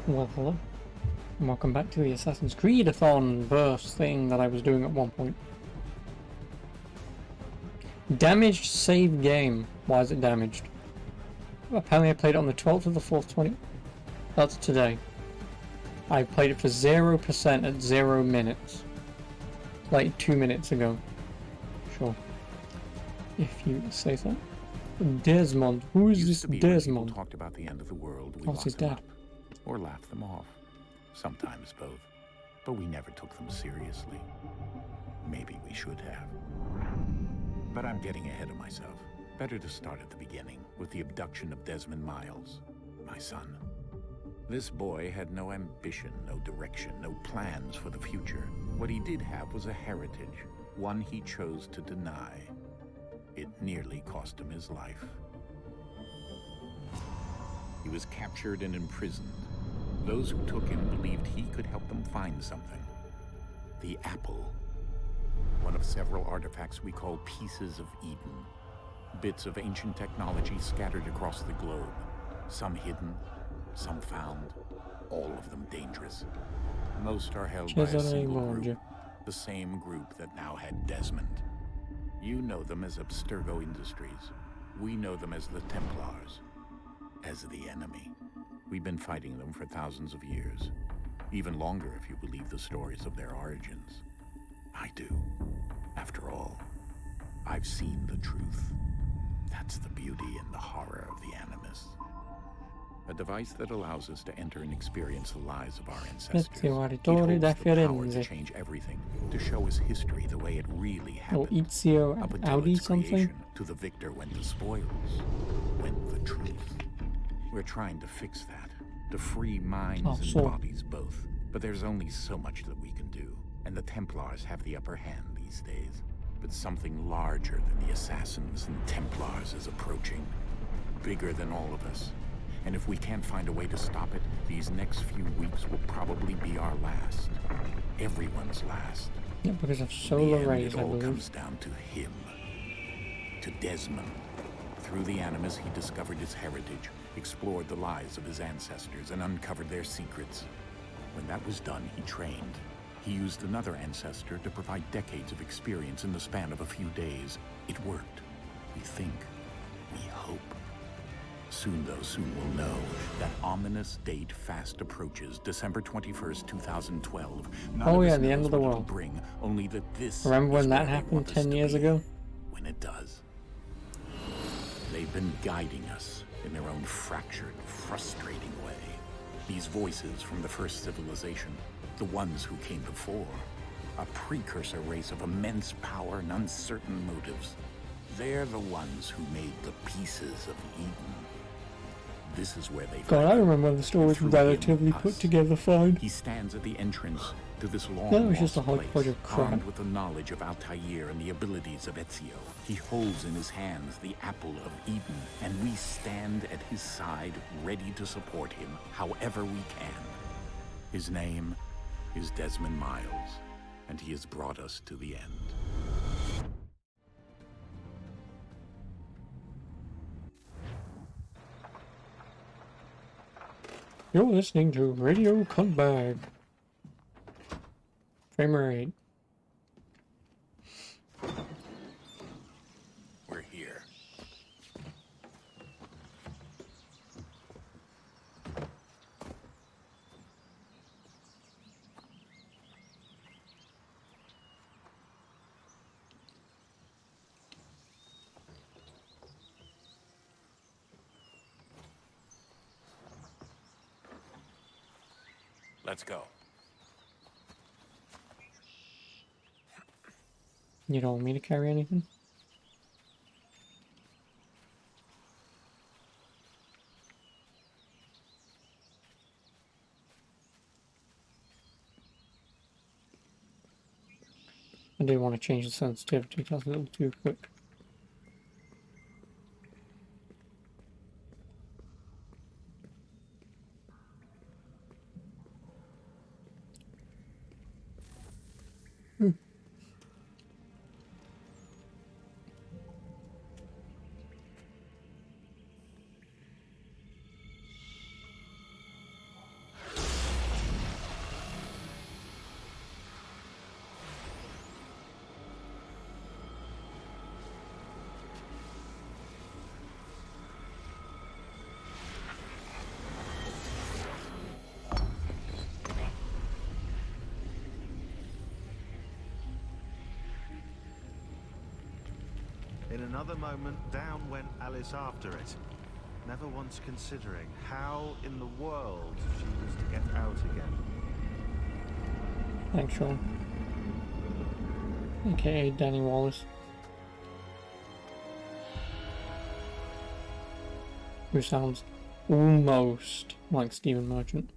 Well, hello. And welcome back to the Assassin's Creed-a-thon burst thing that I was doing at one point. Damaged save game. Why is it damaged? Apparently I played it on the 12th of the 4th, 20... That's today. I played it for 0% at 0 minutes. Like 2 minutes ago. Sure. If you say so. Desmond. Who is this Desmond? Talked about the end of the world. Oh, it's his dad. Or laughed them off. Sometimes both. But we never took them seriously. Maybe we should have. But I'm getting ahead of myself. Better to start at the beginning, with the abduction of Desmond Miles, my son. This boy had no ambition, no direction, no plans for the future. What he did have was a heritage, one he chose to deny. It nearly cost him his life. He was captured and imprisoned. Those who took him believed he could help them find something. The apple. One of several artifacts we call pieces of Eden. Bits of ancient technology scattered across the globe. Some hidden, some found, all of them dangerous. Most are held by a single group, the same group that now had Desmond. You know them as Abstergo Industries. We know them as the Templars, as the enemy. We've been fighting them for thousands of years. Even longer if you believe the stories of their origins. I do. After all, I've seen the truth. That's the beauty and the horror of the Animus. A device that allows us to enter and experience the lives of our ancestors. It holds the power to change everything, to show us history the way it really happened. Oh, Ezio up until Audi its something? creation, to the victor went the spoils, went the truth. We're trying to fix that, to free minds and bodies both. But there's only so much that we can do, and the Templars have the upper hand these days. But something larger than the Assassins and Templars is approaching, bigger than all of us. And if we can't find a way to stop it, these next few weeks will probably be our last. Everyone's last. Yeah, because of solar rays, it all comes down to him. To Desmond. Through the Animus, he discovered his heritage, explored the lives of his ancestors, and uncovered their secrets. When that was done, he trained. He used another ancestor to provide decades of experience in the span of a few days. It worked. We think. We hope. Soon we'll know. That ominous date fast approaches, December 21st, 2012. Oh yeah, the end of the world. Bring, only that this Remember when that happened 10 years ago? When it does. They've been guiding us in their own fractured, frustrating way. These voices from the first civilization, the ones who came before, a precursor race of immense power and uncertain motives. They're the ones who made the pieces of Eden. This is where they God, I remember the story was relatively put together fine. He stands at the entrance to this long that was just a whole bunch of crap. Armed with the knowledge of Altair and the abilities of Ezio. He holds in his hands the apple of Eden, and we stand at his side, ready to support him however we can. His name is Desmond Miles, and he has brought us to the end. You're listening to Radio Cuntbag. Frame rate. We're here. Let's go. You don't want me to carry anything? I did want to change the sensitivity, that's a little too quick. another moment, down went Alice after it, never once considering how in the world she was to get out again. Thanks, Sean. AKA Danny Wallace. Who sounds almost like Stephen Merchant.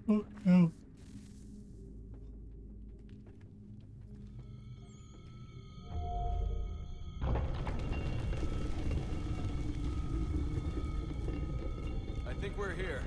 Oh no. I think we're here.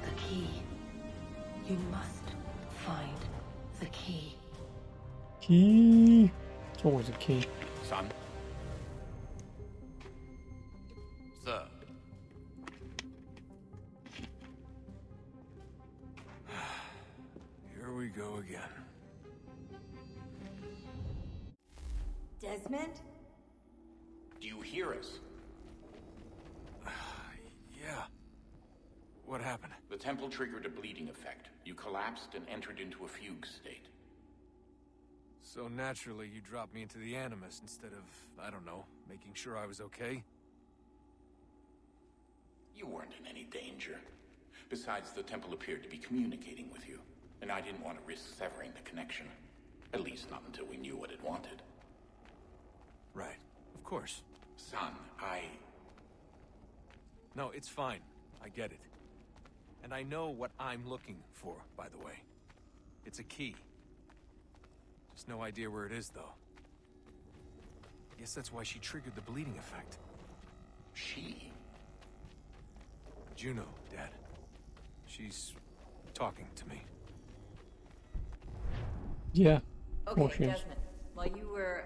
The key. You must find the key. Key. It's always a key. Son? Sir. Here we go again. Desmond? Do you hear us? Yeah. What happened? The temple triggered a bleeding effect. You collapsed and entered into a fugue state. So naturally, you dropped me into the Animus instead of, I don't know, making sure I was okay? You weren't in any danger. Besides, the temple appeared to be communicating with you, and I didn't want to risk severing the connection. At least not until we knew what it wanted. Right. Of course. Son, No, it's fine. I get it. And I know what I'm looking for, by the way. It's a key. Just no idea where it is, though. Guess that's why she triggered the bleeding effect. She? Juno, Dad. She's talking to me. Yeah. Okay, More shares. Desmond. While you were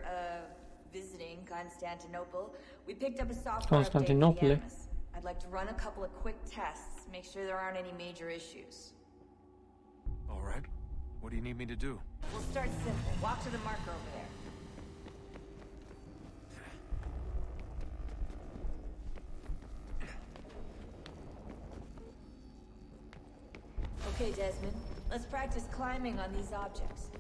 visiting Constantinople, we picked up a software update Constantinople. for the Animus. I'd like to run a couple of quick tests, make sure there aren't any major issues. All right. What do you need me to do? We'll start simple. Walk to the marker over there. Okay, Desmond. Let's practice climbing on these objects.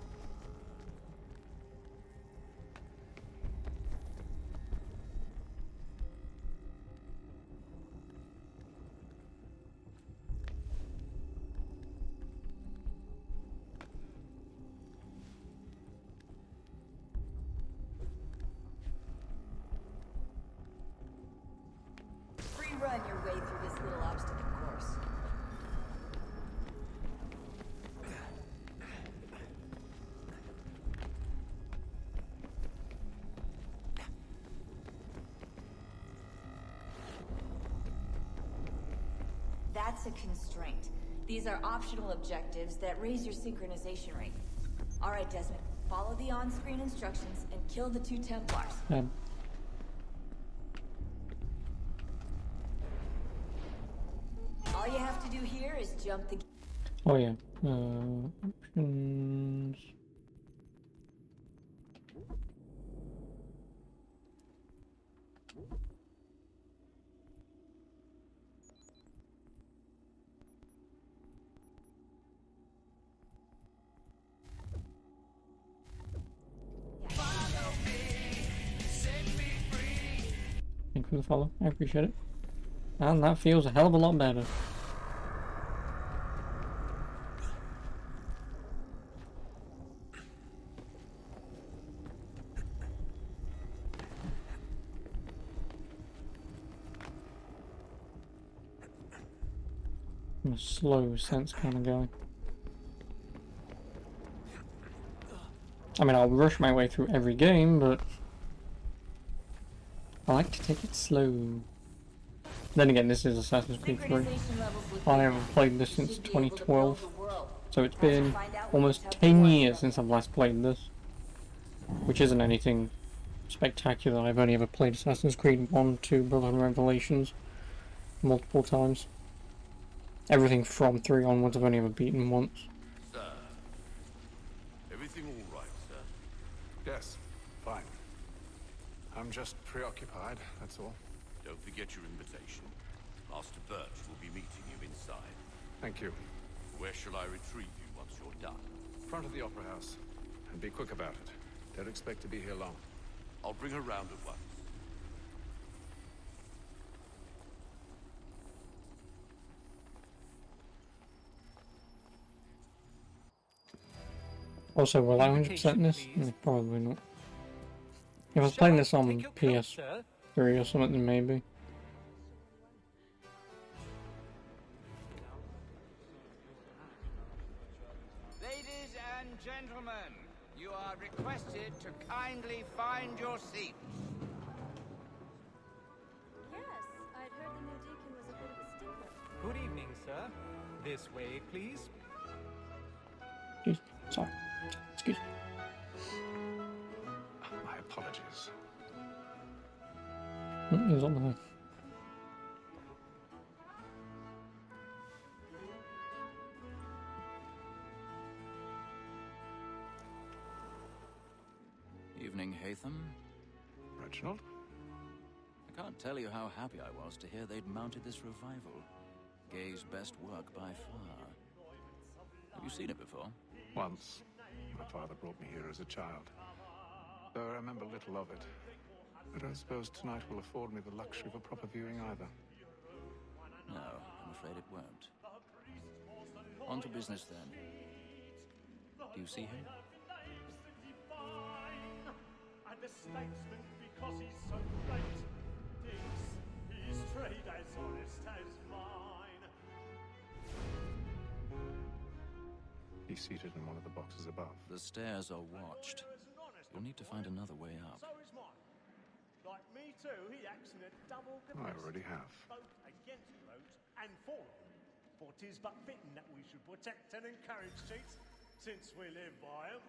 Run your way through this little obstacle course. That's a constraint. These are optional objectives that raise your synchronization rate. All right, Desmond, Follow the on-screen instructions and kill the 2 Templars. All you have to do here is jump the... Oh yeah. Options. Thank you for the follow. I appreciate it. And that feels a hell of a lot better. I'm a slow sense kind of guy. I mean, I'll rush my way through every game, but I like to take it slow. Then again, this is Assassin's Creed 3. I haven't played this since 2012, so it's been almost 10 years since I've last played this. Which isn't anything spectacular. I've only ever played Assassin's Creed 1, 2, Brotherhood and Revelations multiple times. Everything from 3 onwards I've only ever beaten once. Sir, everything all right, sir? Yes, fine. I'm just preoccupied, that's all. Don't forget your invitation. Master Birch will be meeting you inside. Thank you. Where shall I retrieve you once you're done? Front of the Opera House. And be quick about it. Don't expect to be here long. I'll bring her round at once. Also, will I 100% this? Probably not. If I was playing this on PS3 or something, then maybe. Ladies and gentlemen, you are requested to kindly find your seats. Yes, I'd heard the new deacon was a bit of a stickler. Good evening, sir. This way, please. Excuse me. Sorry. Excuse me. My apologies. He's on the way. Evening, Haytham. Reginald? I can't tell you how happy I was to hear they'd mounted this revival. Gay's best work by far. Have you seen it before? Once. My father brought me here as a child. Though I remember little of it. But I suppose tonight will afford me the luxury of a proper viewing either. No, I'm afraid it won't. On to business then. Do you see him? And the statesman because he's so great. His trade as honest as mine. He's seated in one of the boxes above. The stairs are watched. You'll need to find another way up. So is mine. Like me too, he acts in a double I capacity. already have. Both against roads and for them. For 'tis but fitting that we should protect and encourage cheats, since we live by 'em.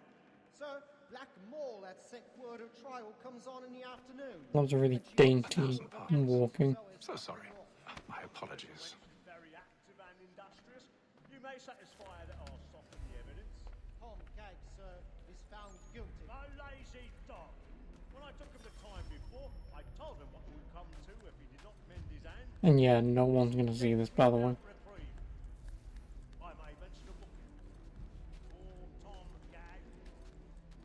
Sir, Black Mall at Sick Word of Trial comes on in the afternoon. That was a really dainty walking. So sorry. My apologies. Very active and industrious. You may satisfy that I'll soften the evidence. Tom Gag, sir, is found guilty. A lazy dog. When I took him the time before, I told him what would come to if he did not mend his hand. And yeah, no one's gonna see this, by the way. Reprieve. I may mention a book. For Tom Gag.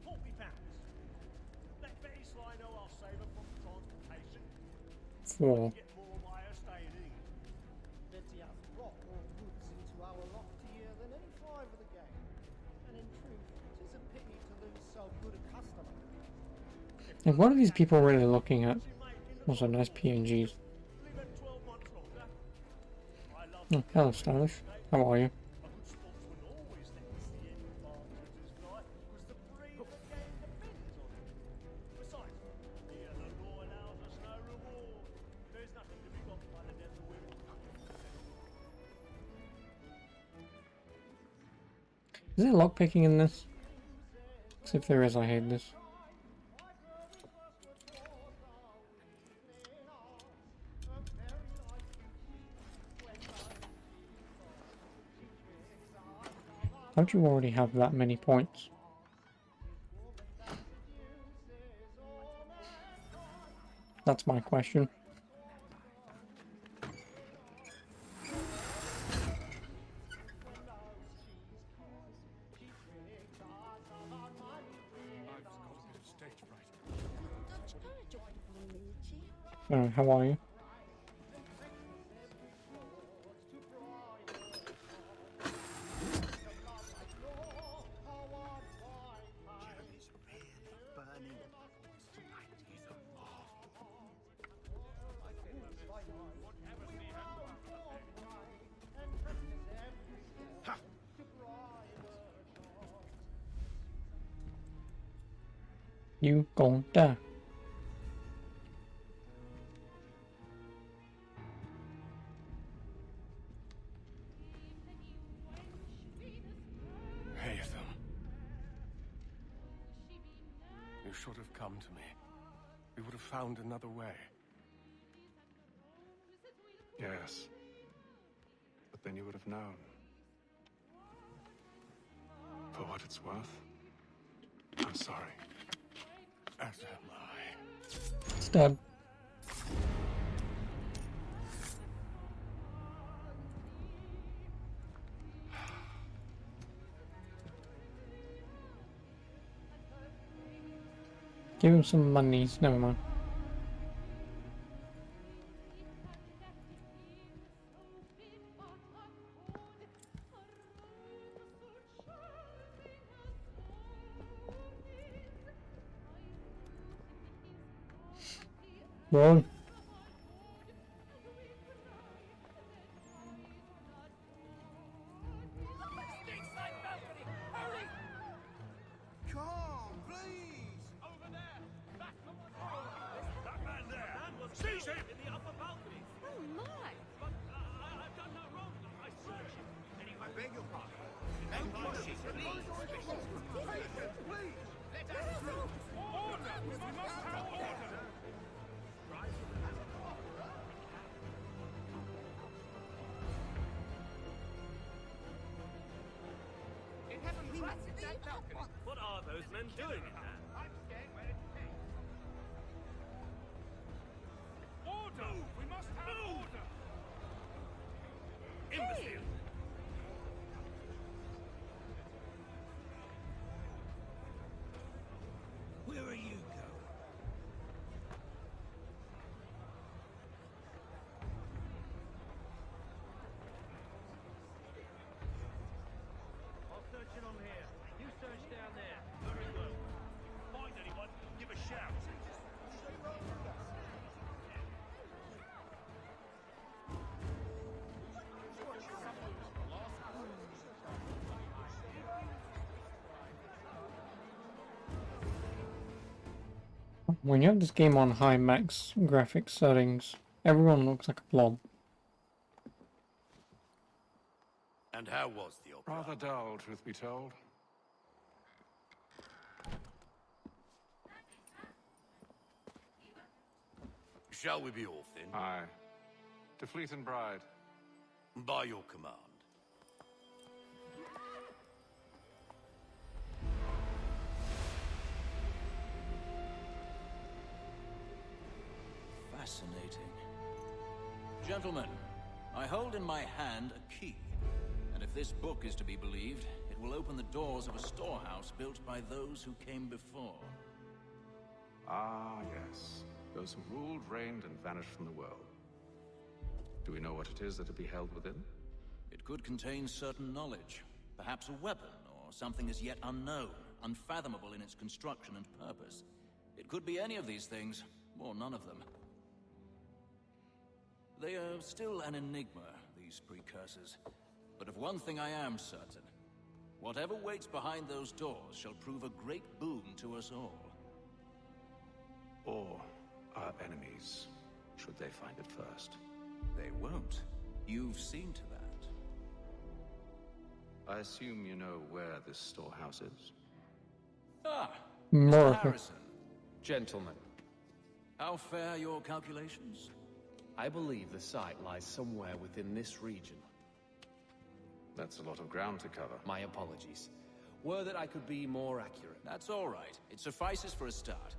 £40. Let Betty Sly know I'll save her from transportation. For Get more of my estate in England. Betty has brought more goods into our lofty year than any five of the game. And in truth, it is a pity to lose so good a customer. and what are these people really looking at? Also, nice PNGs. Oh, hello, Stylish. How are you? Is there lockpicking in this? 'Cause if there is, I hate this. Don't you already have that many points? That's my question. How are you? You gon' die. Haytham. You should have come to me. We would have found another way. Yes. But then you would have known. For what it's worth, I'm sorry. As am I. Stab. Give him some monies. Never mind. Roll. Come, please! Over there! Back! That man there! Seize him! In the upper balcony! Oh my! But I've done no wrong. I searched him. Anyway, I beg your pardon. No pushing, please. Please! Let us through! Order! We must have order! Right? In heaven, rats in that balcony! What are those men doing in there? I'm staying where it's safe. Order! We must have order! Imbecile! Where are you going? I'll search in on here. You search down there. Very well. Find anyone, give a shout. When you have this game on high max graphics settings, everyone looks like a blob. And how was the opera? Rather dull, truth be told. Shall we be off then? Aye. To Fleet and Bride. By your command. Fascinating. Gentlemen, I hold in my hand a key. And if this book is to be believed, it will open the doors of a storehouse built by those who came before. Ah, yes. Those who ruled, reigned, and vanished from the world. Do we know what it is that will be held within? It could contain certain knowledge. Perhaps a weapon, or something as yet unknown, unfathomable in its construction and purpose. It could be any of these things, or none of them. They are still an enigma, these precursors. But of one thing I am certain. Whatever waits behind those doors shall prove a great boon to us all. Or our enemies, should they find it first. They won't. You've seen to that. I assume you know where this storehouse is? Ah, America. Harrison. Gentlemen, How fare your calculations? I believe the site lies somewhere within this region. That's a lot of ground to cover. My apologies. Were that I could be more accurate. That's all right. It suffices for a start.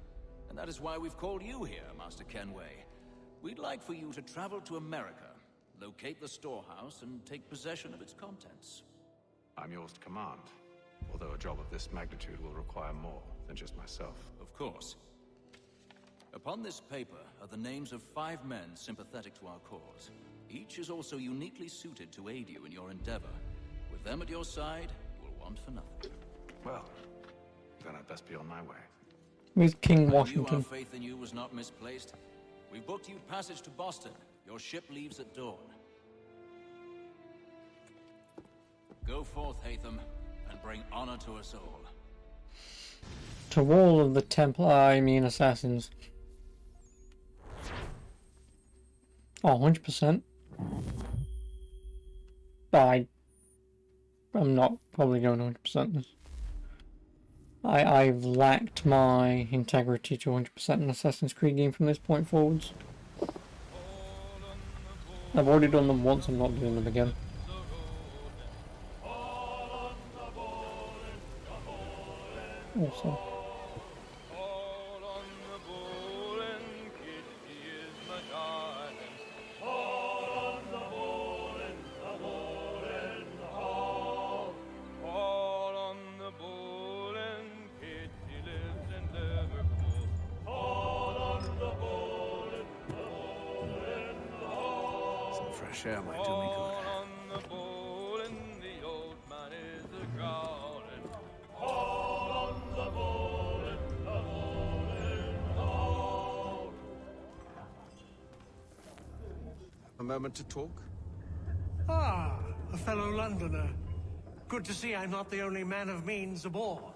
And that is why we've called you here, Master Kenway. We'd like for you to travel to America, locate the storehouse, and take possession of its contents. I'm yours to command, although a job of this magnitude will require more than just myself. Of course. Upon this paper are the names of 5 men sympathetic to our cause. Each is also uniquely suited to aid you in your endeavor. With them at your side, you will want for nothing. Well, then I'd best be on my way. With King I knew our Washington. faith in you was not misplaced. We've booked you passage to Boston. Your ship leaves at dawn. Go forth, Hatham, and bring honor to us all. To all of the assassins. Oh, 100%. I'm not probably going 100% this. I've lacked my integrity to 100% in Assassin's Creed game from this point forwards. I've already done them once, I'm not doing them again. Awesome. Some fresh air might do me good. A moment to talk? Ah, a fellow Londoner. Good to see I'm not the only man of means aboard.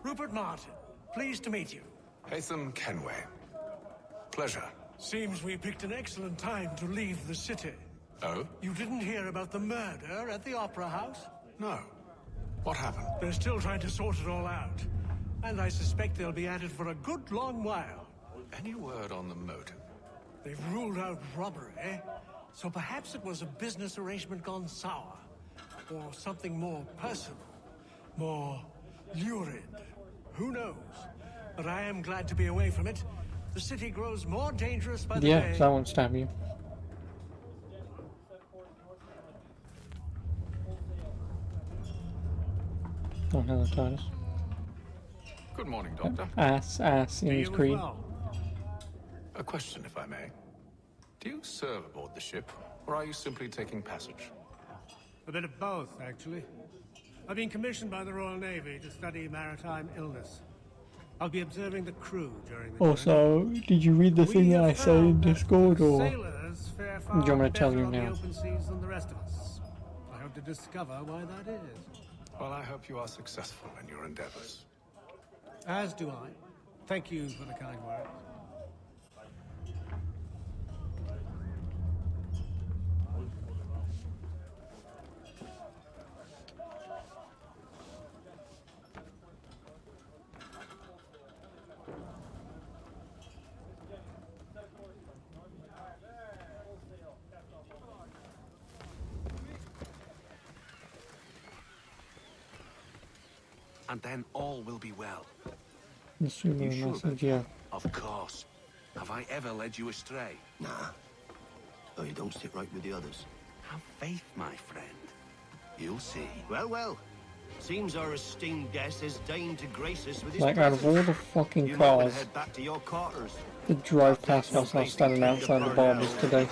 Rupert Martin, pleased to meet you. Hatham Kenway. Pleasure. Seems we picked an excellent time to leave the city. Oh? You didn't hear about the murder at the Opera House? No. What happened? They're still trying to sort it all out. And I suspect they'll be at it for a good long while. Any word on the motive? They've ruled out robbery, so perhaps it was a business arrangement gone sour. Or something more personal. More lurid. Who knows? But I am glad to be away from it. The city grows more dangerous by the Yeah, day. 'cause I won't stab you. Oh, hello, Titus. Good morning, Doctor. Ass in his creed. A question, if I may. Do you serve aboard the ship, or are you simply taking passage? A bit of both, actually. I've been commissioned by the Royal Navy to study maritime illness. I'll be observing the crew during the Also, did you read the thing that I said in Discord, or sailors fare do far you want me to tell better you on the now? open seas than the rest of us. I hope to discover why that is. Well, I hope you are successful in your endeavors. As do I. Thank you for the kind words. And then all will be well. The super You sure message, about yeah. Of course. Have I ever led you astray? Nah. Oh, you don't sit right with the others. Have faith, my friend. You'll see. Well, well. Seems our esteemed guest has deigned to grace us with his Like, out of all presence. the fucking You might wanna cars head back to your quarters. that drive past us, I was standing outside the Barbers today.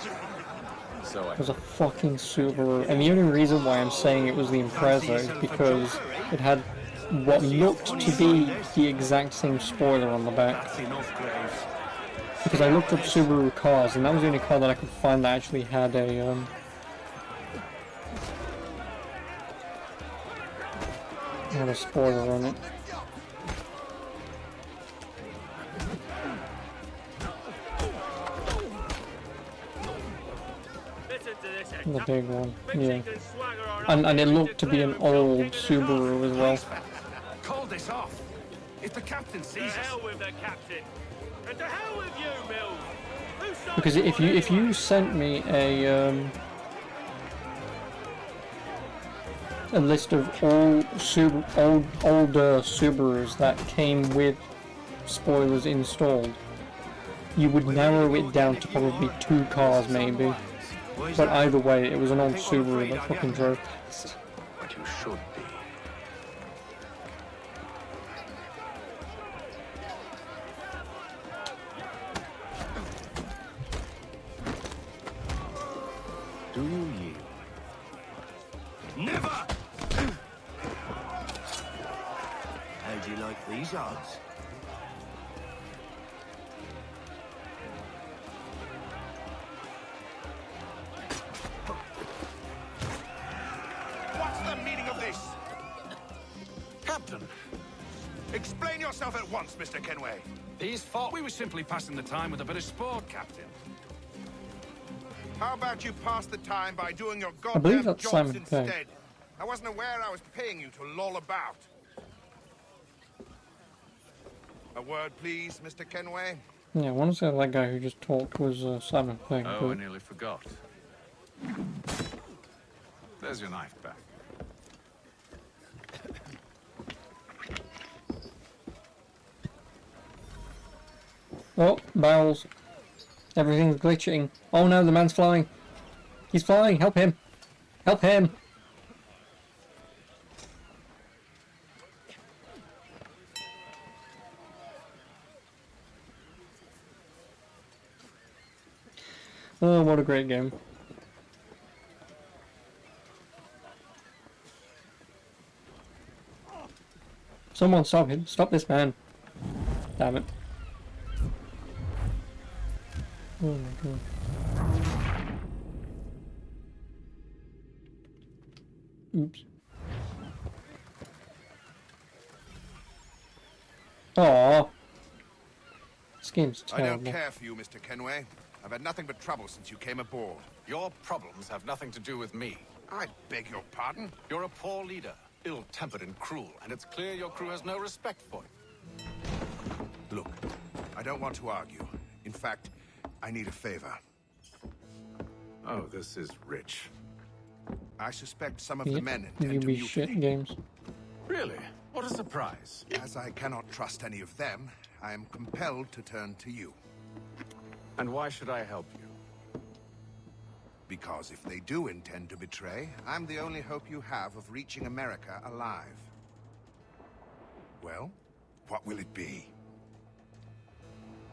So It was a fucking Subaru, and the only reason why I'm saying it was the Impreza is because it had what looked to be the exact same spoiler on the back. That's enough, Graves. Because I looked up Subaru cars, and that was the only car that I could find that actually had a had a spoiler on it. The big one, yeah. And it looked to be an old Subaru as well. Call this off. If the captain sees To us... hell with the captain! And to hell with you, Mills! Who started Because if you sent me a list of all older Subarus that came with spoilers installed, you would narrow it down to probably 2 cars maybe. But either way, it was an old Subaru that fucking drove. But you should be. Do you yield? Never! How do you like these odds? What's the meaning of this? Captain! Explain yourself at once, Mr. Kenway. These fought. We were simply passing the time with a bit of sport, Captain. How about you pass the time by doing your I believe goddamn that's jobs Simon instead? Pegg. I wasn't aware I was paying you to loll about. A word, please, Mr. Kenway. Yeah, I want to say that guy who just talked was Simon Pegg. Oh, I but nearly forgot. There's your knife back. oh, barrels. Everything's glitching. Oh no, the man's flying. He's flying. Help him. Help him. Oh, what a great game. Someone stop him. Stop this man. Damn it. Oh my god. Oops. Aww. This game's I don't terrible. care for you, Mr. Kenway. I've had nothing but trouble since you came aboard. Your problems have nothing to do with me. I beg your pardon? You're a poor leader, ill-tempered and cruel, and it's clear your crew has no respect for you. Look, I don't want to argue. In fact, I need a favor. Oh, this is rich. I suspect some of the men You intend to be mutiny. shit games. Really? What a surprise. As I cannot trust any of them, I am compelled to turn to you. And why should I help you? Because if they do intend to betray, I'm the only hope you have of reaching America alive. Well, what will it be?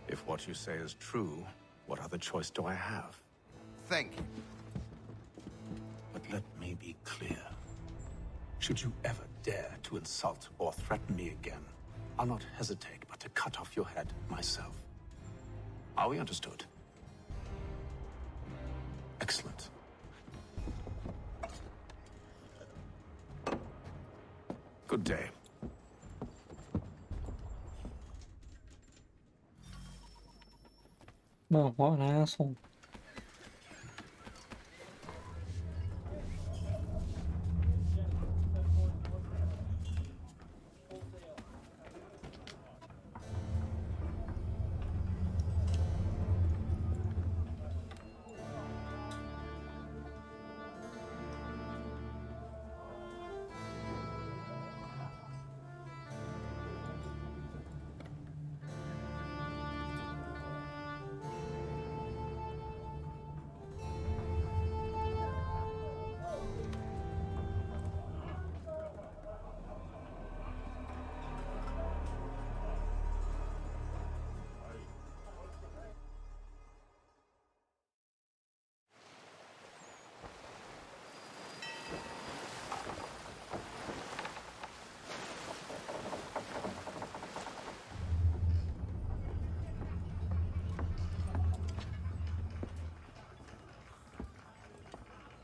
If what you say is true, what other choice do I have? Thank you. But let me be clear. Should you ever dare to insult or threaten me again, I'll not hesitate but to cut off your head myself. Are we understood? Excellent. Good day. Oh, what an asshole.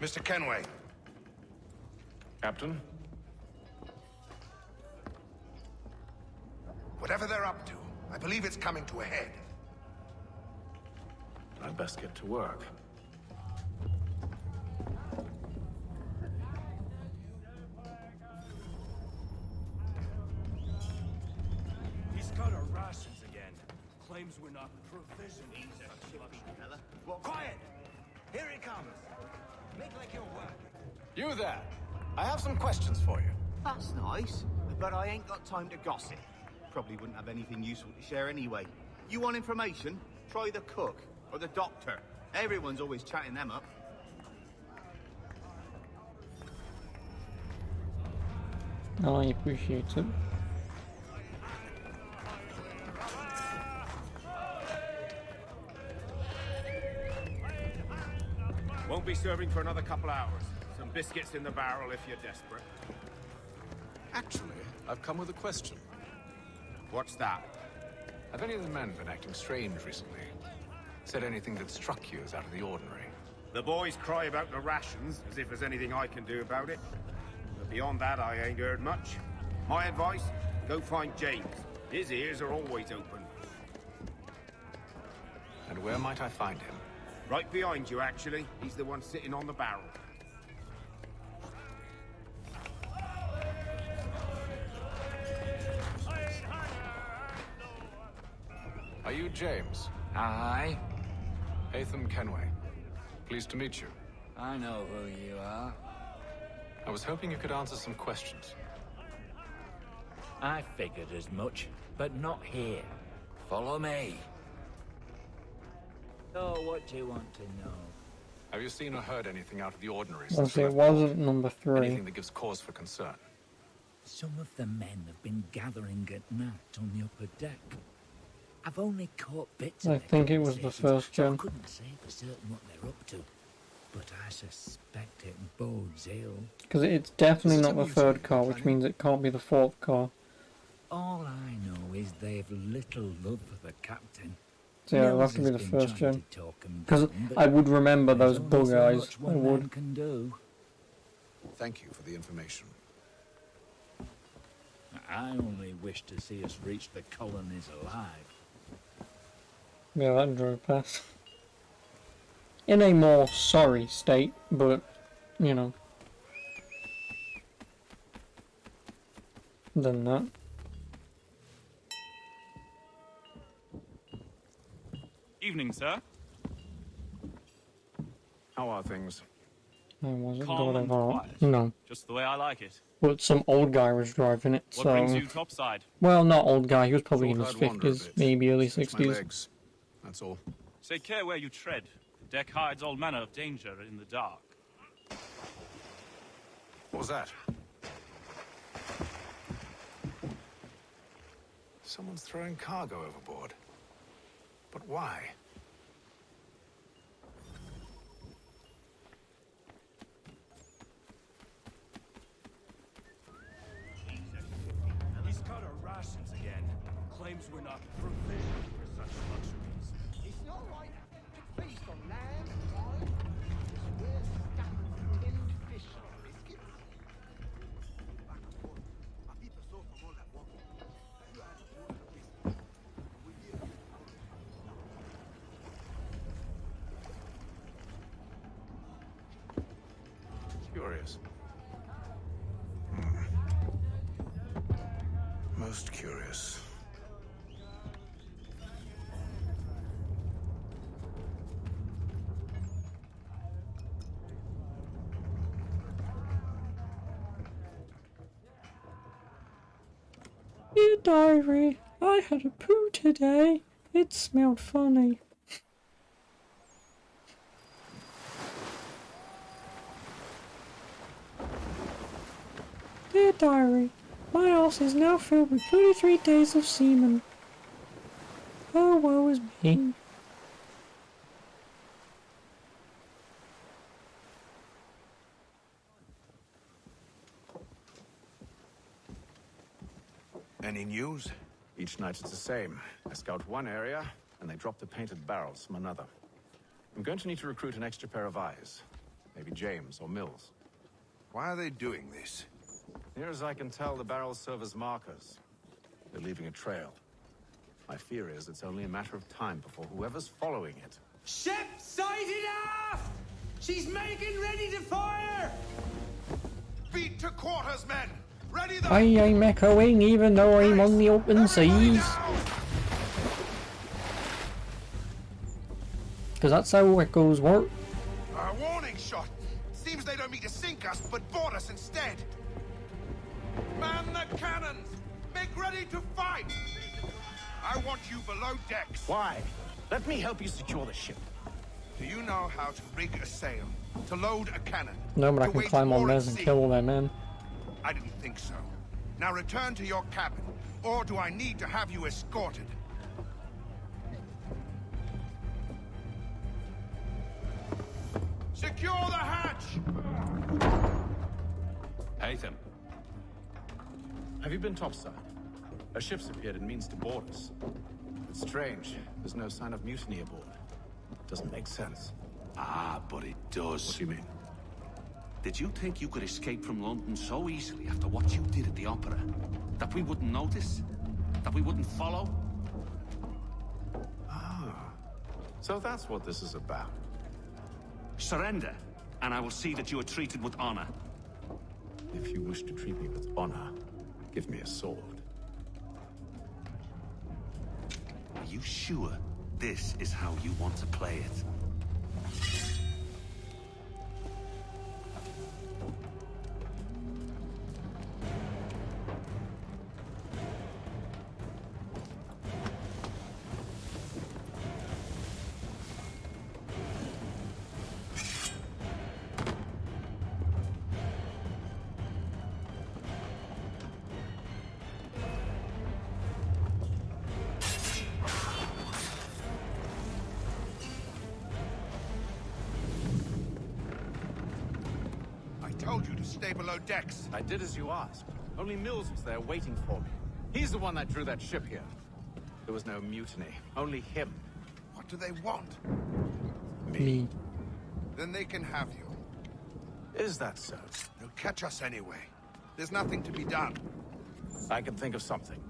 Mr. Kenway. Captain? Whatever they're up to, I believe it's coming to a head. I'd best get to work. Claims we're not provisioned. Quiet! Here he comes. Make like you're working. You there. I have some questions for you. That's nice, but I ain't got time to gossip. Probably wouldn't have anything useful to share anyway. You want information? Try the cook or the doctor. Everyone's always chatting them up. I appreciate it. Won't be serving for another couple hours. Some biscuits in the barrel if you're desperate. Actually, I've come with a question. What's that? Have any of the men been acting strange recently? Said anything that struck you as out of the ordinary? The boys cry about the rations, as if there's anything I can do about it. But beyond that, I ain't heard much. My advice, go find James. His ears are always open. And where might I find him? Right behind you, actually. He's the one sitting on the barrel. Are you James? Aye. Haytham Kenway. Pleased to meet you. I know who you are. I was hoping you could answer some questions. I figured as much, but not here. Follow me. So, what do you want to know? Have you seen or heard anything out of the ordinary? Obviously, it wasn't number 3. Anything that gives cause for concern? Some of the men have been gathering at night on the upper deck. I've only caught bits of I think it was the conversations, first so I gen. couldn't say for certain what they're up to, but I suspect it bodes ill. Because it's definitely not the 3rd car, which means it can't be the 4th car. All I know is they've little love for the captain. So yeah, it'll have to be the 1st gen. Because I would remember those bug eyes. I would. Can do. Thank you for the information. I only wish to see us reach the colonies alive. Yeah, that drove past. In a more sorry state, but, you know. Than that. Evening, sir. How are things? I wasn't Calm God and of Art. quiet. No. Just the way I like it. But some old guy was driving it, What so... brings you topside? Well, not old guy, he was probably in his Thought I'd wander a 50s, bit. maybe early Stretch my 60s. legs. That's all. Take care where you tread. The deck hides all manner of danger in the dark. What was that? Someone's throwing cargo overboard. But why? He's cut our rations again. Claims we're not provisioned for such luxuries. It's not right to feast on lamb, wine, we're stuffed with tinned fish and biscuits. Curious. Most curious. Dear diary, I had a poo today. It smelled funny. Dear diary, my arse is now filled with 33 days of semen. Oh, woe is me. Any news? Each night it's the same. I scout one area, and they drop the painted barrels from another. I'm going to need to recruit an extra pair of eyes. Maybe James or Mills. Why are they doing this? Near as I can tell, the barrels serve as markers. They're leaving a trail. My fear is it's only a matter of time before whoever's following it... Ship sighted aft! She's making ready to fire! Beat to quarters, men! Ready the... I am echoing even though I'm on the open seas. Because that's how echoes work. A warning shot. Seems they don't mean to sink us, but board us instead. Man the cannons! Make ready to fight! I want you below decks. Why? Let me help you secure the ship. Do you know how to rig a sail? To load a cannon? No, but I To can wage climb on war theirs at and sea? kill all their men. I didn't think so. Now return to your cabin, or do I need to have you escorted? Secure the hatch! Haytham. Have you been topside? A ship's appeared and means to board us. It's strange. There's no sign of mutiny aboard. Doesn't make sense. Ah, but it does. What do you mean? Did you think you could escape from London so easily after what you did at the Opera? That we wouldn't notice? That we wouldn't follow? Ah. So that's what this is about. Surrender, and I will see that you are treated with honor. If you wish to treat me with honor, give me a sword. Are you sure this is how you want to play it? I told you to stay below decks. I did as you asked. Only Mills was there waiting for me. He's the one that drew that ship here. There was no mutiny. Only him. What do they want? Me. Then they can have you. Is that so? They'll catch us anyway. There's nothing to be done. I can think of something.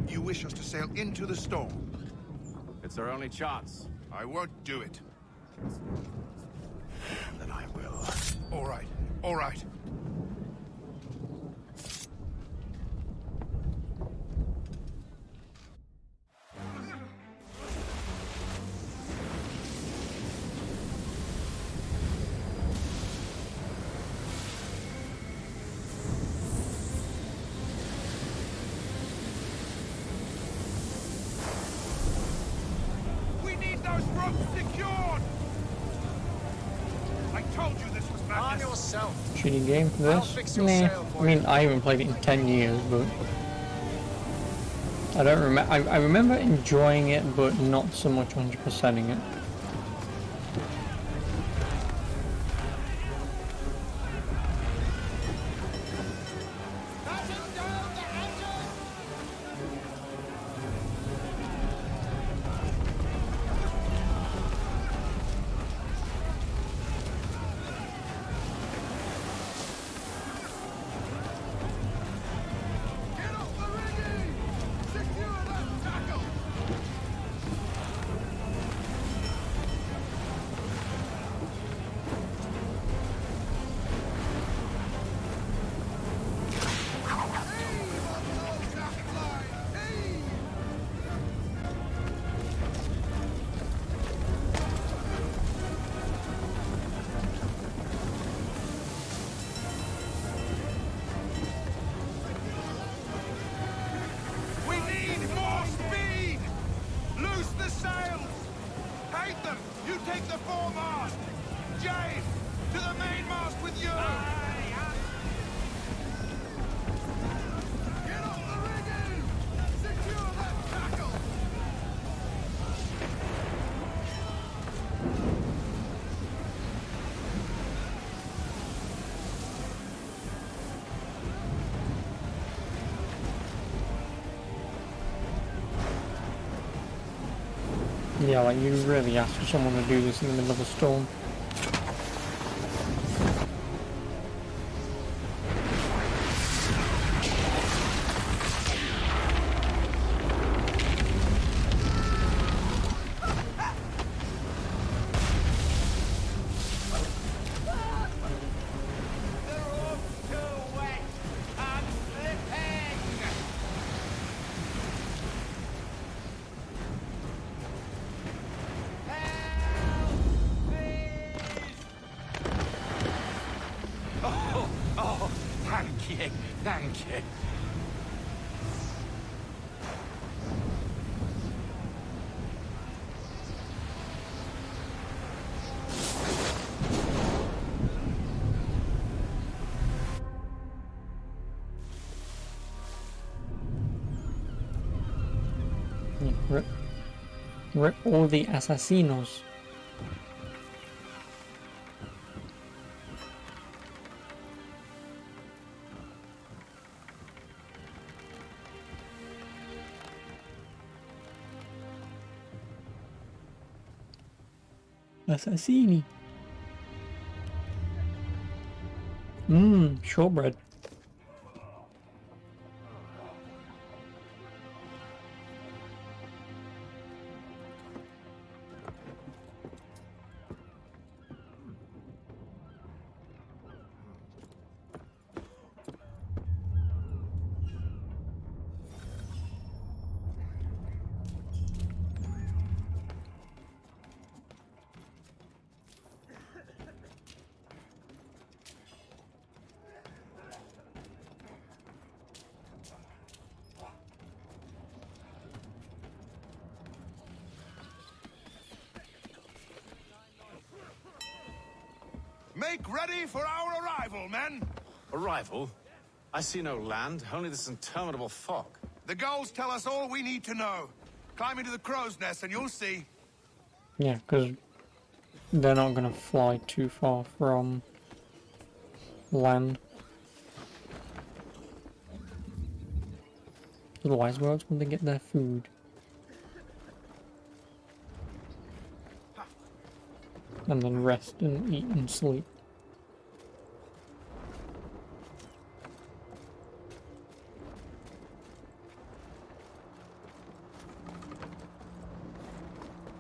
You wish us to sail into the storm? It's our only chance. I won't do it. Then I will. All right. All right. We need those ropes secured! I told you this was madness. On yourself. Shitty game for I'll this. fix your Nah. sail for I mean, I haven't played it in 10 years, but I don't remember. I remember enjoying it, but not so much 100%ing it. We need more speed! Loose the sails! Hate them! You take the foremast! James, to the mainmast with you! Get off the rigging! Secure that tackle! Yeah, like you really asked for someone to do this in the middle of a storm. Oh, thank you, thank you. Rip all the asesinos. Assassini. Shortbread. Make ready for our arrival, men! Arrival? I see no land, only this interminable fog. The gulls tell us all we need to know. Climb into the crow's nest and you'll see. Yeah, because they're not going to fly too far from land. Otherwise, where else will they get their food? And then rest and eat and sleep.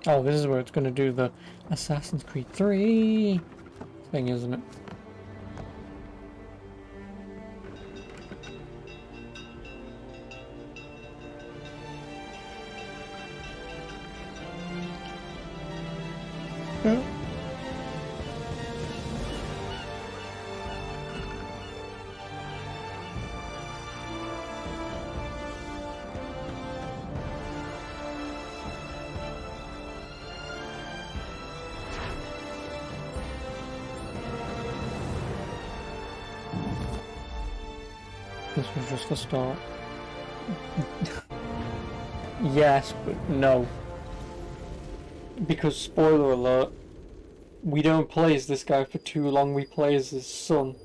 Oh, this is where it's going to do the Assassin's Creed 3 thing, isn't it? Yeah. This was just the start. Yes, but no. Because, spoiler alert, we don't play as this guy for too long, we play as his son.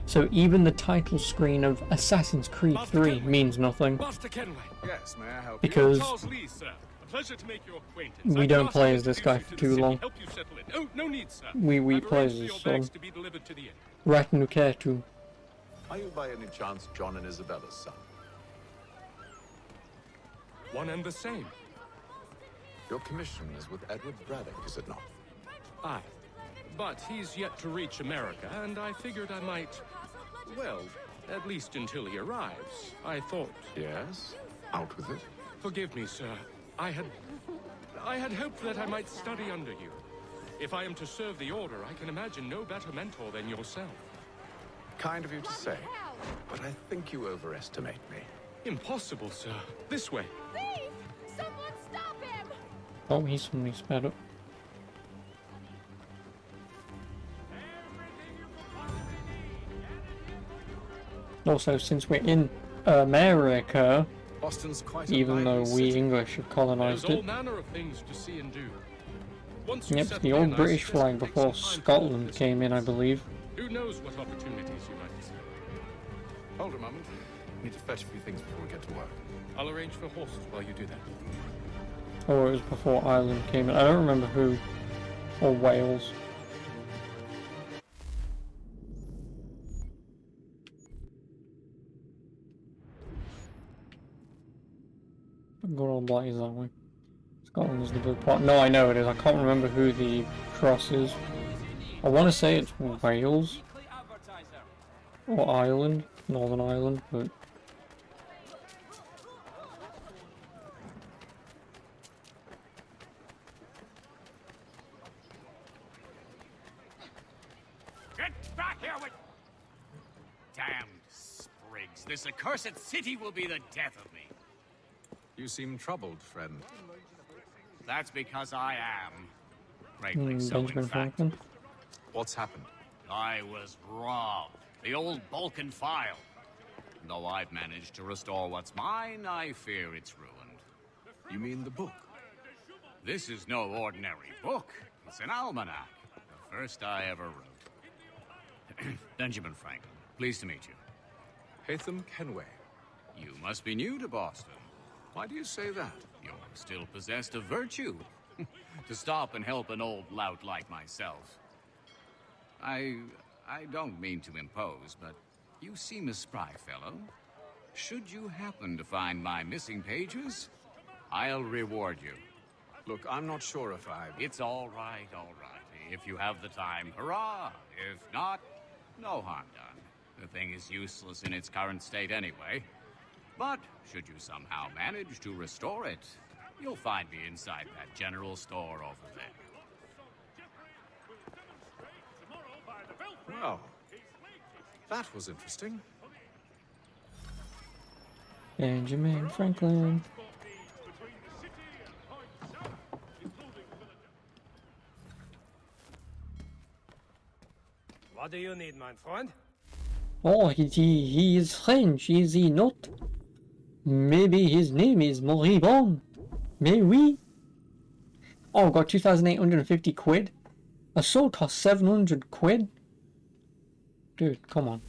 So even the title screen of Assassin's Creed 3 means nothing. Master Kenway. Yes, may I help Because you? Charles Lee, sir. A pleasure to make your acquaintance. we don't play as this guy for too long. Help you settle in. Oh, no need, sir. We I've play as arranged for his your son. bags to be delivered to the inn. Right in care too. Are you by any chance John and Isabella's son? One and the same. Your commission is with Edward Braddock, is it not? Aye. But he's yet to reach America, and I figured I might... Well, at least until he arrives. I thought... Yes? Out with it. Forgive me, sir. I had hoped that I might study under you. If I am to serve the Order, I can imagine no better mentor than yourself. Kind of you to say, but I think you overestimate me. Impossible, sir. This way. Thief! Someone stop him! Oh, he's suddenly sped up. Also, since we're in America, Boston's quite a even though lively we city. English have colonized There's all it, manner of things to see and do. Once you yep, settle the in, old I British suggest flag you take before some time to Scotland focus. came in, I believe. Who knows what opportunities you might see? Hold a moment. Need to fetch a few things before we get to work. I'll arrange for horses while you do that. Or it was before Ireland came in. I don't remember who. Or Wales. Good old Blight is that way. Scotland is the big part. No, I know it is. I can't remember who the cross is. I want to say it's Wales. Or Ireland. Northern Ireland, but... Back here with... Damned sprigs. This accursed city will be the death of me. You seem troubled, friend. That's because I am. Greatly so, in Benjamin fact. Franklin. What's happened? I was robbed. The old Balkan file. Though I've managed to restore what's mine, I fear it's ruined. You mean the book? This is no ordinary book. It's an almanac. The first I ever wrote. Benjamin Franklin, pleased to meet you. Haytham Kenway. You must be new to Boston. Why do you say that? You're still possessed of virtue. To stop and help an old lout like myself. I don't mean to impose, but you seem a spry fellow. Should you happen to find my missing pages, I'll reward you. Look, I'm not sure if I... It's all right, all right. If you have the time, hurrah! If not, no harm done. The thing is useless in its current state anyway. But should you somehow manage to restore it, you'll find me inside that general store over there. Well, that was interesting. Benjamin Franklin. What do you need, my friend? Oh, he is French, is he not? Maybe his name is Moribond. Maybe. Oh, got 2,850 quid. A sword costs 700 quid. Dude, come on.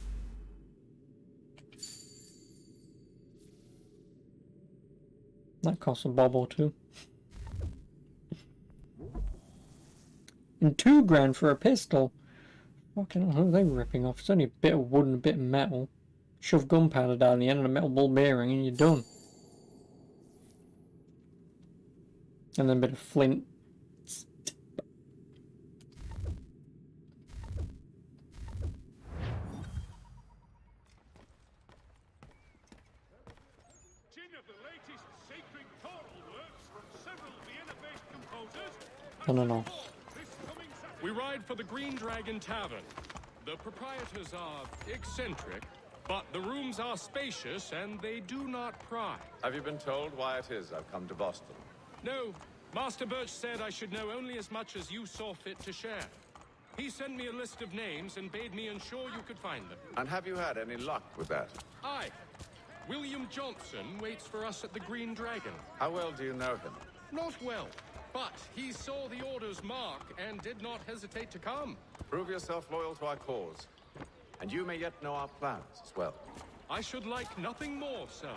That costs a bob or two. And $2,000 for a pistol. Fucking hell, who are they ripping off? It's only a bit of wood and a bit of metal. Shove gunpowder down the end of a metal ball bearing and you're done. And then a bit of flint. No. We ride for the Green Dragon Tavern. The proprietors are eccentric, but the rooms are spacious and they do not pry. Have you been told why it is I've come to Boston? No, Master Birch said I should know only as much as you saw fit to share. He sent me a list of names and bade me ensure you could find them. And have you had any luck with that? Aye. William Johnson waits for us at the Green Dragon. How well do you know him? Not well, but he saw the order's mark and did not hesitate to come. Prove yourself loyal to our cause. And you may yet know our plans as well. I should like nothing more, sir.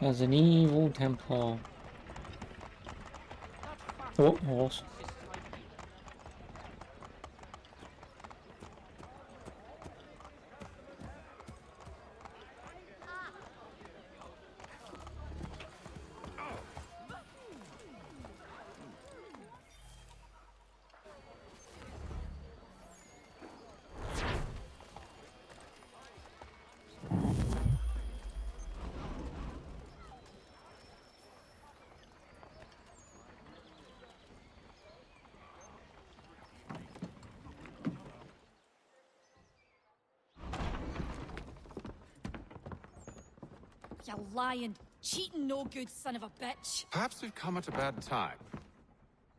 As an evil Templar. Oh, horse. You lying, cheating, no good son of a bitch. Perhaps we've come at a bad time.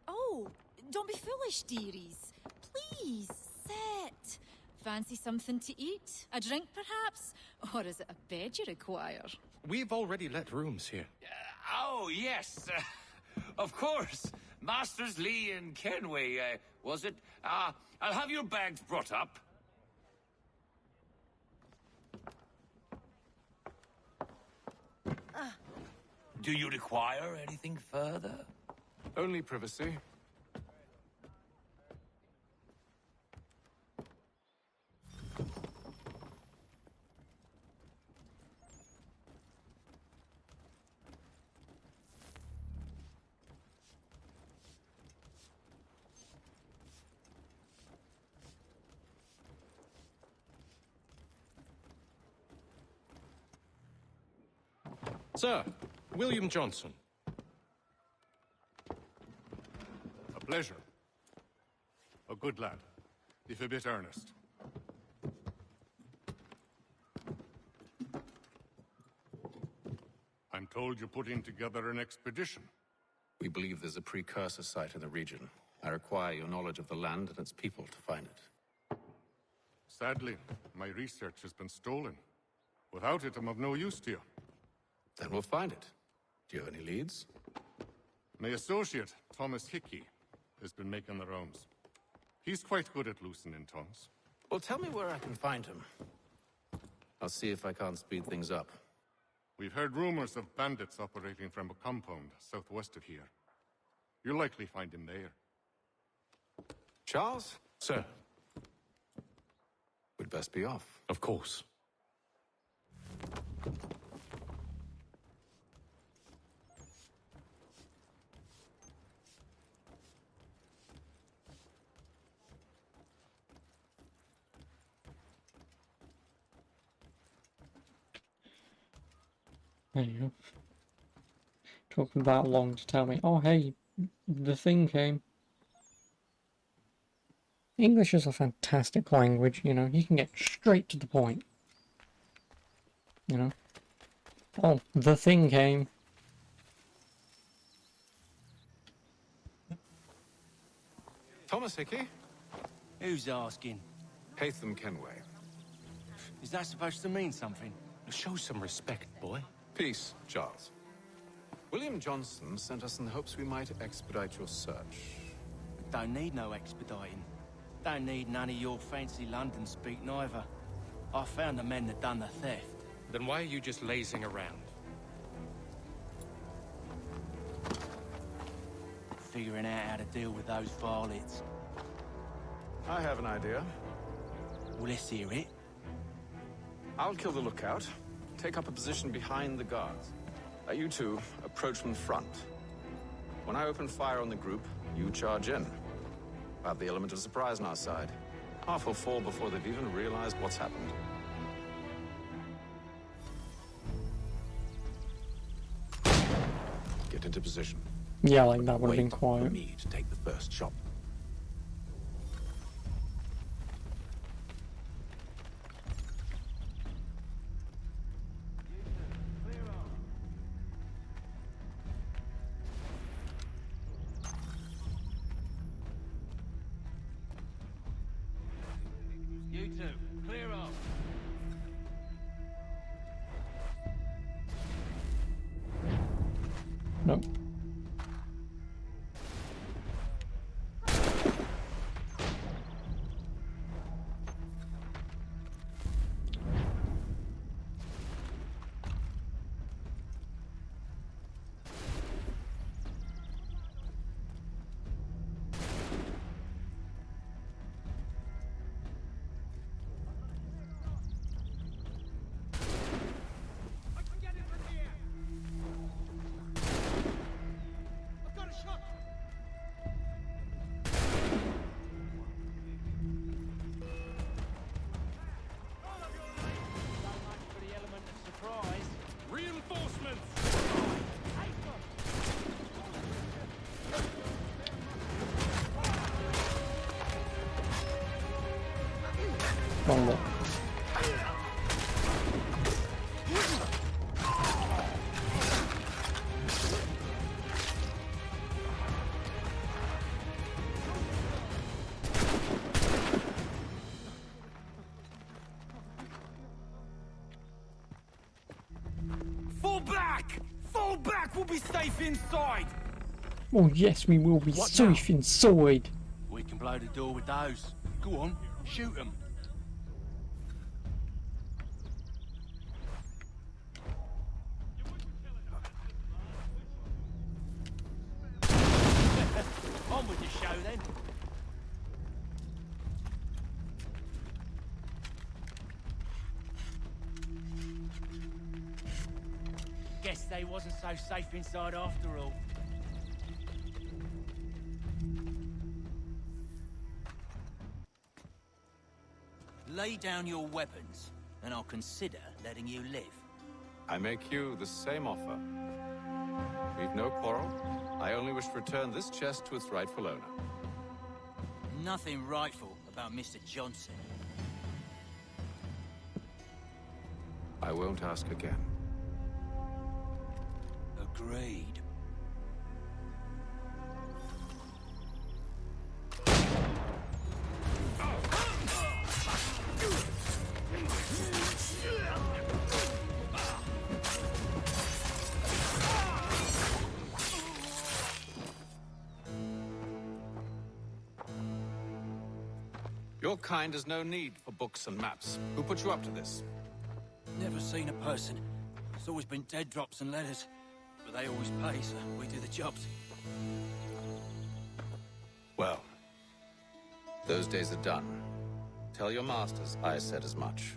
Oh, don't be foolish, dearies. Please, sit. Fancy something to eat? A drink, perhaps? Or is it a bed you require? We've already let rooms here. Oh, yes. Of course. Masters Lee and Kenway, was it? I'll have your bags brought up. Do you require anything further? Only privacy. Sir, William Johnson. A pleasure. good lad, if a bit earnest. I'm told you're putting together an expedition. We believe there's a precursor site in the region. I require your knowledge of the land and its people to find it. Sadly, my research has been stolen. Without it, I'm of no use to you. Then we'll find it. Do you have any leads? My associate, Thomas Hickey, has been making the rounds. He's quite good at loosening tongues. Well, tell me where I can find him. I'll see if I can't speed things up. We've heard rumors of bandits operating from a compound southwest of here. You'll likely find him there. Charles? Sir. We'd best be off. Of course. There you go. Talking that long to tell me, oh hey, the thing came. English is a fantastic language, you know, you can get straight to the point. You know? Oh, the thing came. Thomas Hickey? Who's asking? Haytham Kenway. Is that supposed to mean something? Show some respect, boy. Peace, Charles. William Johnson sent us in the hopes we might expedite your search. Don't need no expediting. Don't need none of your fancy London speak neither. I found the men that done the theft. Then why are you just lazing around? Figuring out how to deal with those varlets. I have an idea. Well, let's hear it. I'll kill the lookout, take up a position behind the guards. You two approach from the front. When I open fire on the group, you charge in. We'll have the element of surprise on our side. Half will fall before they've even realized what's happened. Get into position. Yeah, like that would have been For quiet. me to take the first shot. You two, clear off. Nope. Reinforcements! Wrong one. Fall back! Fall back! We'll be safe inside! Oh yes, we will be What safe inside. We can blow the door with those. Go on, shoot them. On with the show then. Guess they wasn't so safe inside after all. Lay down your weapons, and I'll consider letting you live. I make you the same offer. We've no quarrel. I only wish to return this chest to its rightful owner. nothing rightful about Mr. Johnson. I won't ask again. Agreed. Your kind has no need for books and maps. Who put you up to this? Never seen a person. It's always been dead drops and letters. But they always pay, so we do the jobs. Well, those days are done. Tell your masters I said as much.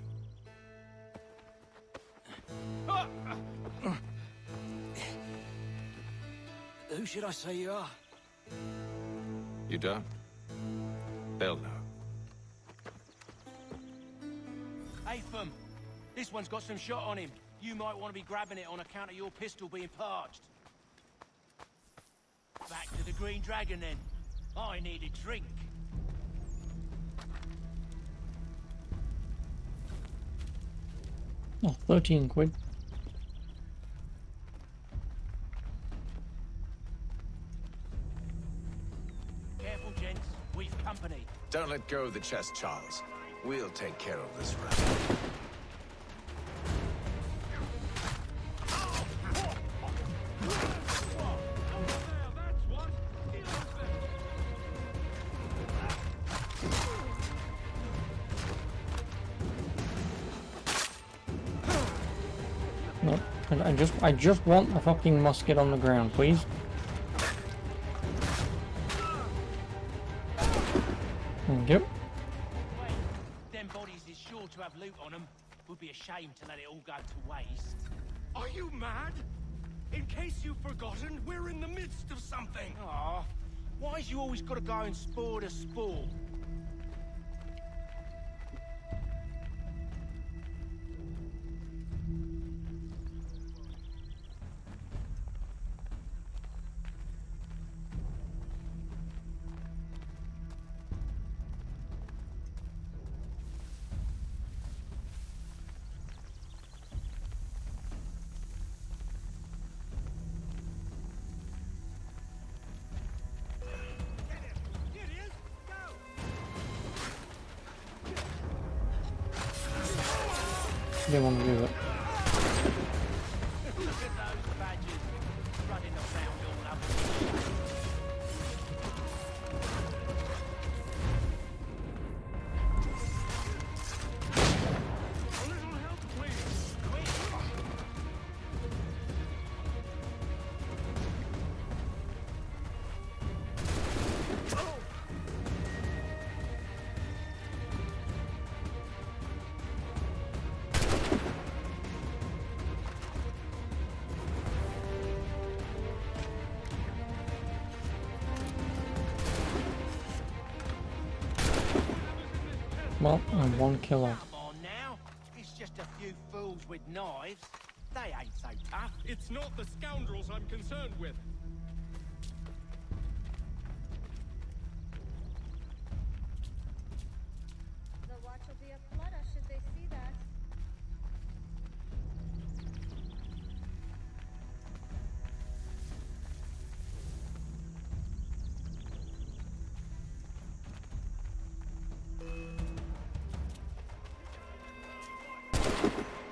Who should I say you are? You don't? They'll know. Atham, this one's got some shot on him. You might want to be grabbing it on account of your pistol being parched. Back to the Green Dragon, then. I need a drink. Oh, 13 quid. Careful, gents. We've company. Don't let go of the chest, Charles. We'll take care of this round. No, I just want the fucking musket on the ground, please. Thank you. Them bodies is sure to have loot on them. Would be a shame to let it all go to waste. Are you mad? In case you've forgotten, we're in the midst of something. Aw, why's you always gotta go and spoil the sport? Didn't want to do it. Well, I'm 1 kill off. Come on now. It's just a few fools with knives. They ain't so tough. It's not the scoundrels I'm concerned with. The watch will be a flutter should they see that.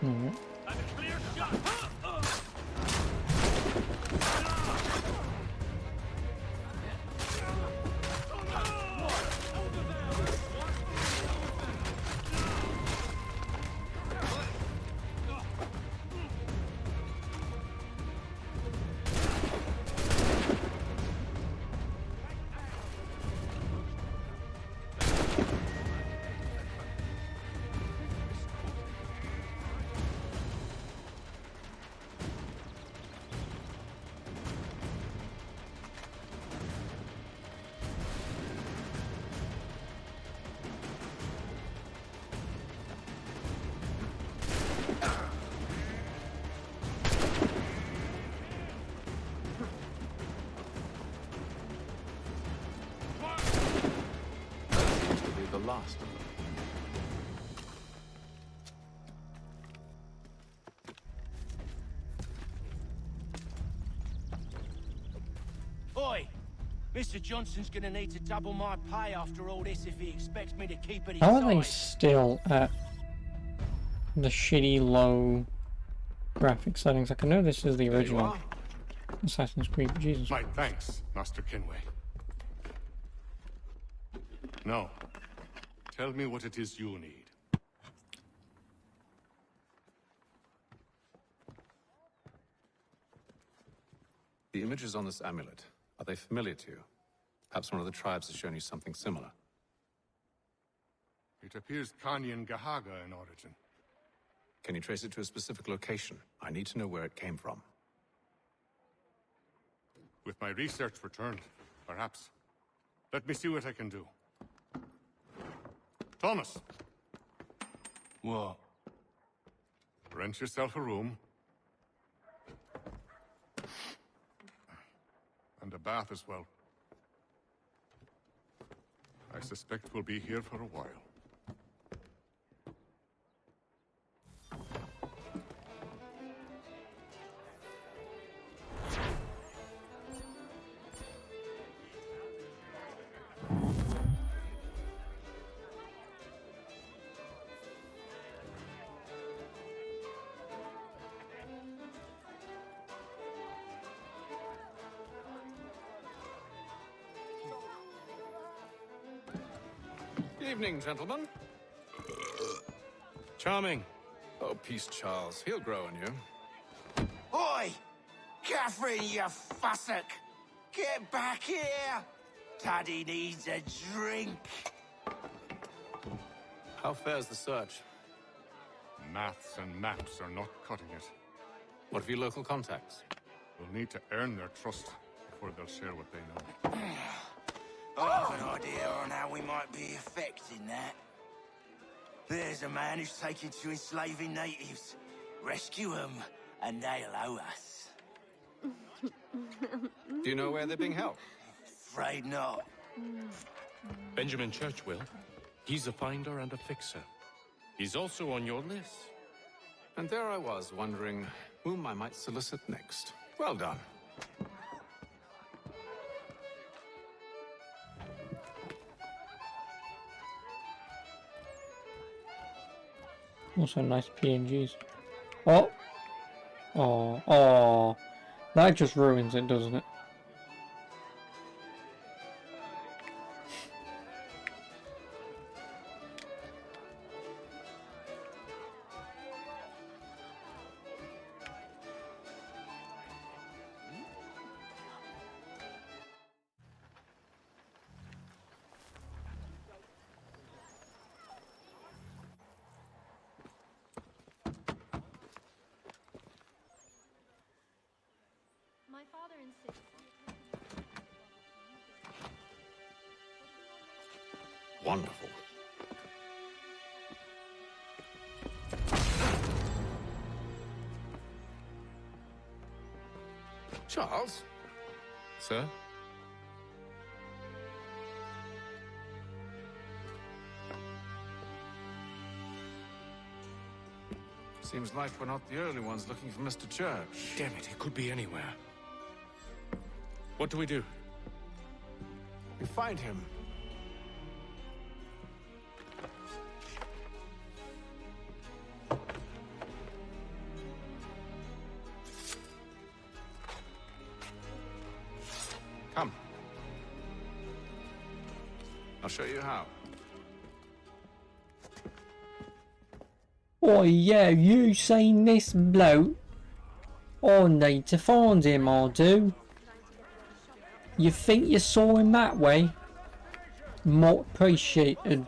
Alright. last. Oi! Mr. Johnson's gonna need to double my pay after all this if he expects me to keep it How are they inside. still at the shitty low graphic settings? Like, I know this is the There you original are. Assassin's Creed, but Jesus. My thanks, Master Kenway. Now, tell me what it is you need. The images on this amulet, are they familiar to you? Perhaps one of the tribes has shown you something similar. It appears Kanyan Gahaga in origin. Can you trace it to a specific location? I need to know where it came from. With my research returned, perhaps. Let me see what I can do. Thomas! What? Rent yourself a room. And a bath as well. I suspect we'll be here for a while. Evening, gentlemen. Charming. Oh, peace, Charles. He'll grow on you. Oi! Catherine, you fussock! Get back here! Daddy needs a drink. How fares the search? Maths and maps are not cutting it. What of your local contacts? We'll need to earn their trust before they'll share what they know. I have an idea on how we might be affecting that. There's a man who's taken to enslaving natives. Rescue them, and they'll owe us. Do you know where they're being held? Afraid not. Benjamin Churchwill. He's a finder and a fixer. He's also on your list. And there I was, wondering whom I might solicit next. Well done. Also nice PNGs. Oh! Oh, oh. That just ruins it, doesn't it? My father insists. Wonderful. Charles? Sir? Seems like we're not the only ones looking for Mr. Church. Damn it, he could be anywhere. What do we do? We find him. Come. I'll show you how. Oh yeah, you seen this bloke? I need to find him, I do. You think you saw him that way? More appreciated.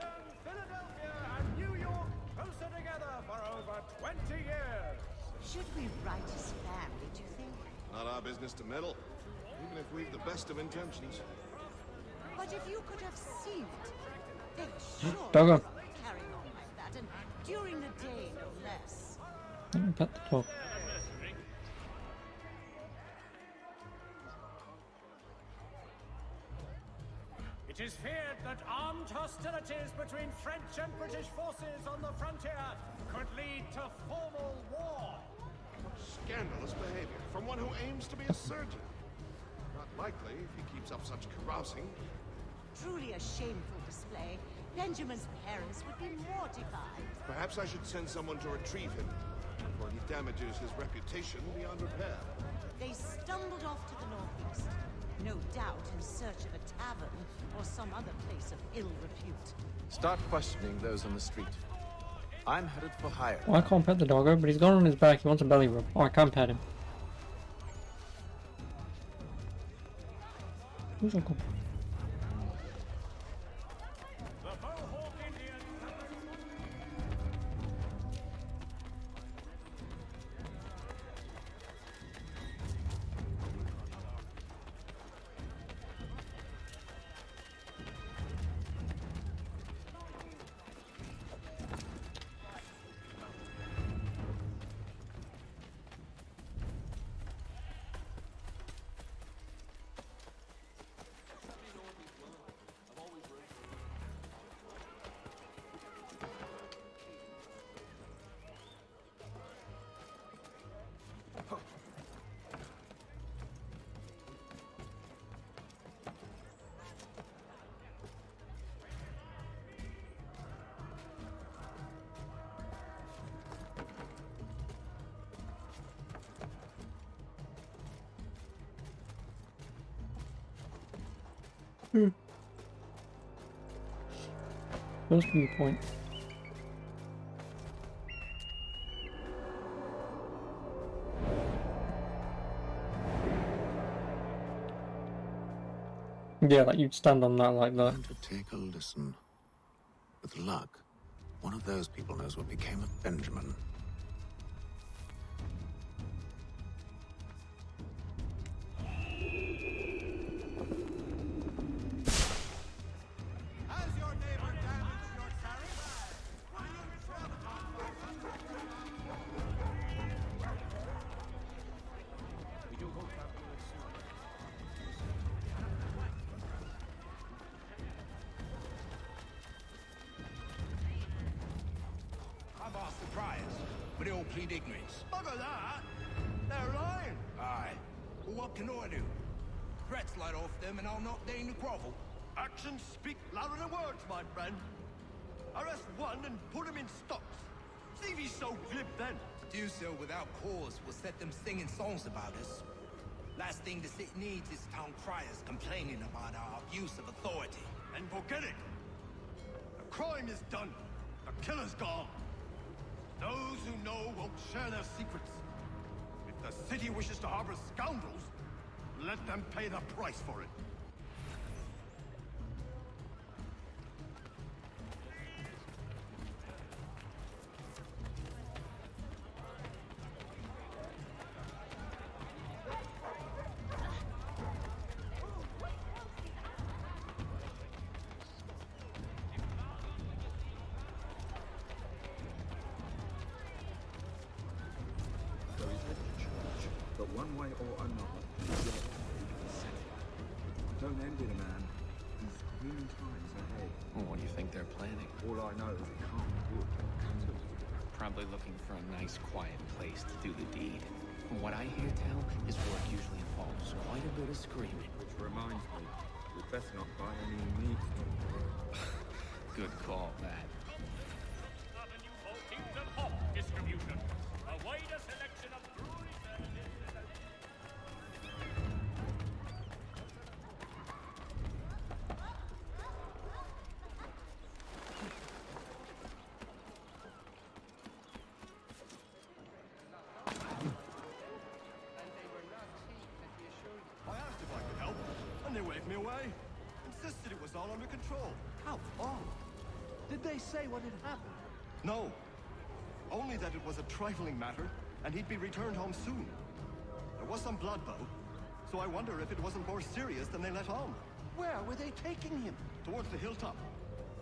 Should we write a spam, do you think? Not our business to meddle, even if we've the best of intentions. But if you could have seen it, they sure Doggo. carrying on like that, and during the day, no less. Let me pet the dog. It is feared that armed hostilities between French and British forces on the frontier could lead to formal war. What scandalous behavior from one who aims to be a surgeon. Not likely if he keeps up such carousing. Truly a shameful display. Benjamin's parents would be mortified. Perhaps I should send someone to retrieve him before he damages his reputation beyond repair. They stumbled off to the northeast. No doubt in search of a tavern or some other place of ill repute. Start questioning those on the street. I'm headed for hire. Oh, I can't pet the doggo, but he's gone on his back. He wants a belly rub. Oh, I can't pet him. Who's Uncle? What's the point? Yeah, like you'd stand on that like that. To take a listen. With luck, one of those people knows what became of Benjamin. I've asked the priors, but they all plead ignorance. Bugger that! They're lying! Aye. Well, what can I do? Threats light off them and I'll knock down the grovel. Actions speak louder than words, my friend. Arrest one and put him in stocks. See if he's so glib then. To do so without cause will set them singing songs about us. Last thing the city needs is town criers complaining about our abuse of authority. And forget it. The crime is done. The killer's gone. Those who know won't share their secrets. If the city wishes to harbor scoundrels, let them pay the price for it. But one way or another, don't envy the man. These green times ahead. Well, what do you think they're planning? All I know is it can't be good. Probably looking for a nice, quiet place to do the deed. From what I hear tell, his work usually involves quite a bit of screaming. Which reminds me, we'd best not buy any meat. Good call, Matt. Kingdom Hop distribution. A wider selection of brewery services. I asked if I could help, and they waved me away. Insisted it was all under control. How odd. Did they say what had happened? No. Only that it was a trifling matter, and he'd be returned home soon. There was some blood, though, so I wonder if it wasn't more serious than they let on. Where were they taking him? Towards the hilltop.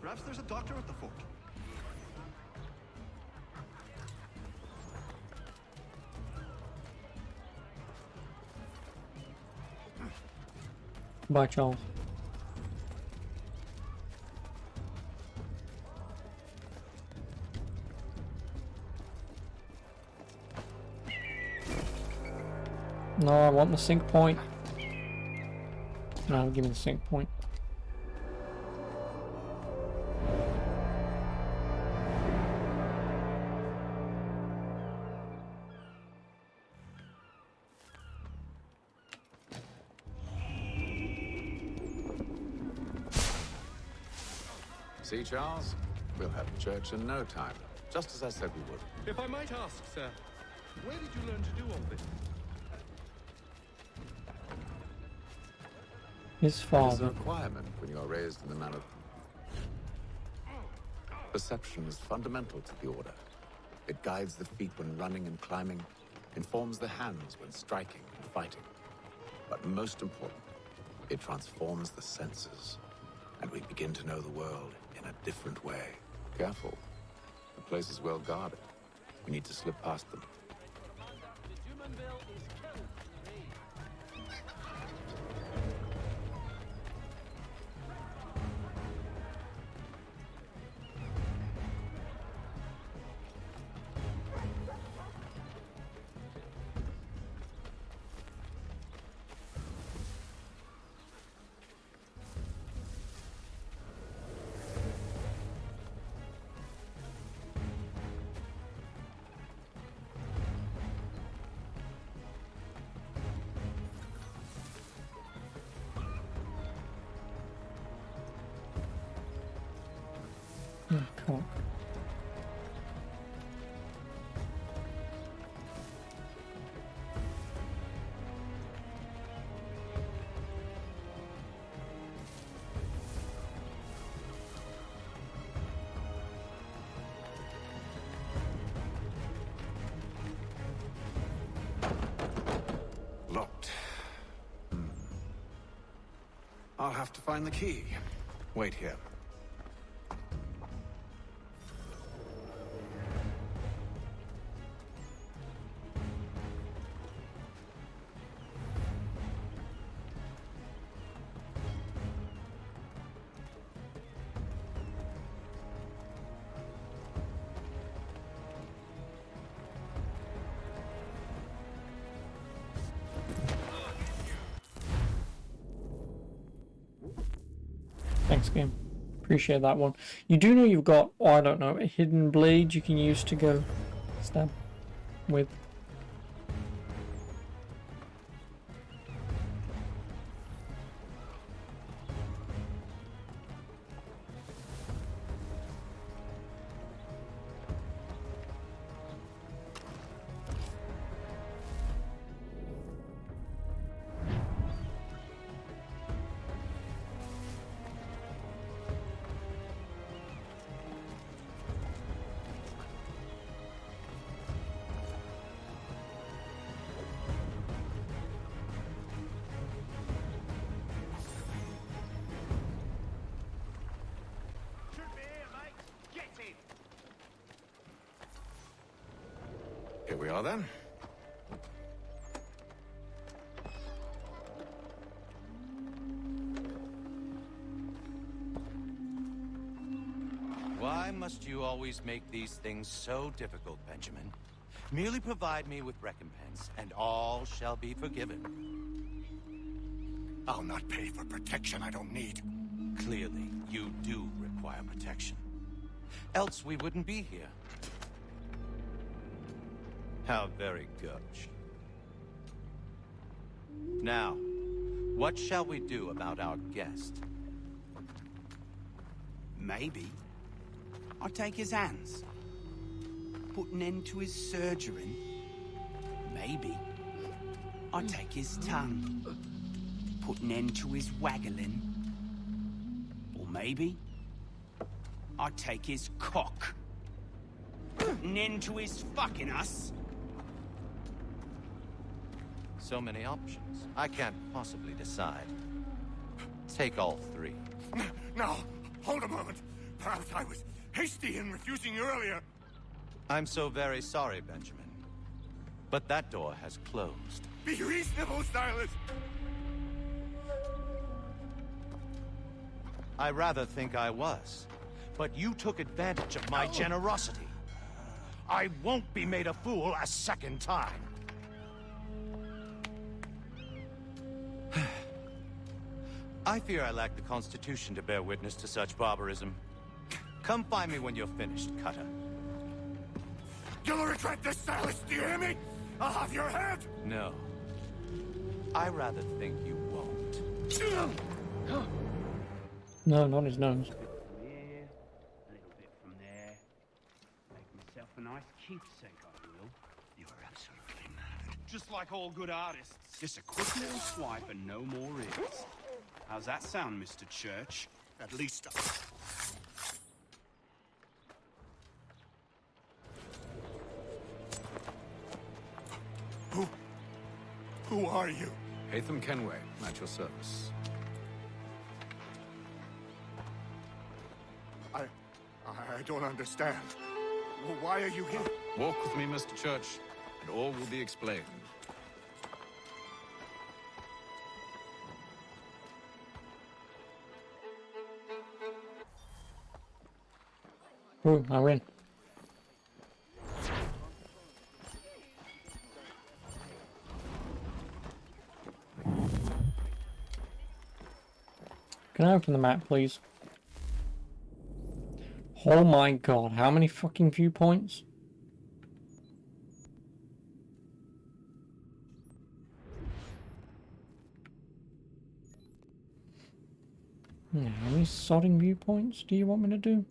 Perhaps there's a doctor at the fort. Bye, Charles. No, I want the sync point. No, give me the sync point. See, Charles? We'll have church in no time. Just as I said we would. If I might ask, sir, where did you learn to do all this? His It is a father. requirement when you are raised in the manner. Perception is fundamental to the order. It guides the feet when running and climbing, informs the hands when striking and fighting. But most important, it transforms the senses, and we begin to know the world in a different way. Careful. The place is well guarded. We need to slip past them. Cool. Locked. I'll have to find the key. Wait here. Thanks, game. Appreciate that one. You do know you've got, oh, I don't know, a hidden blade you can use to go stab with. Here we are then. Why must you always make these things so difficult, Benjamin? Merely provide me with recompense, and all shall be forgiven. I'll not pay for protection I don't need. Clearly, you do require protection. Else we wouldn't be here. How very gauche. Now, what shall we do about our guest? Maybe I'll take his hands. Put an end to his surgery. Maybe I'll take his tongue. Put an end to his waggling. Or maybe I'll take his cock. Put an end to his fucking us. So many options. I can't possibly decide. Take all three. No, hold a moment. Perhaps I was hasty in refusing you earlier. I'm so very sorry, Benjamin. But that door has closed. Be reasonable, Silas. I rather think I was. But you took advantage of my generosity. I won't be made a fool a second time. I fear I lack the constitution to bear witness to such barbarism. Come find me when you're finished, Cutter. You'll regret this, Silas, do you hear me? I'll have your head! No. I rather think you won't. No, not his nose. Here, a little bit from there. Make myself a nice keepsake, I will. You are absolutely mad. Just like all good artists. Just a quick little swipe and no more is. How's that sound, Mr. Church? At least Who are you? Hatham Kenway, at your service. I don't understand. Why are you here? Walk with me, Mr. Church, and all will be explained. Ooh, I win. Can I open the map, please? Oh my god, how many fucking viewpoints? How many sodding viewpoints do you want me to do?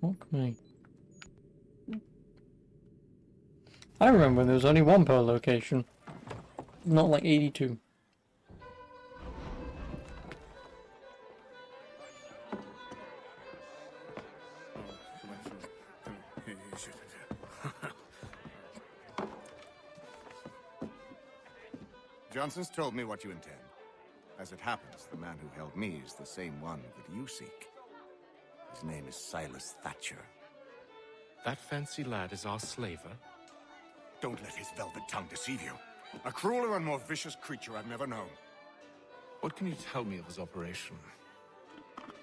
Fuck me. I remember there was only one per location. Not like 82. Johnson's told me what you intend. As it happens, the man who held me is the same one that you seek. His name is Silas Thatcher. That fancy lad is our slaver? Don't let his velvet tongue deceive you. A crueler and more vicious creature I've never known. What can you tell me of his operation?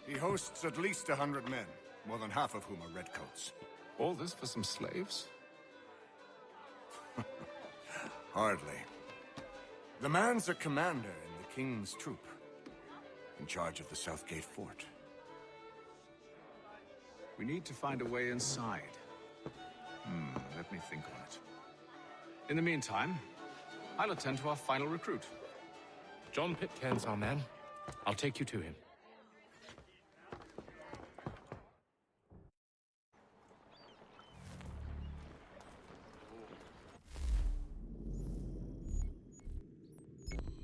He hosts at least 100 men, more than half of whom are redcoats. All this for some slaves? Hardly. The man's a commander in the King's troop, in charge of the Southgate Fort. We need to find a way inside. Let me think on it. In the meantime, I'll attend to our final recruit. John Pitcairn's our man. I'll take you to him.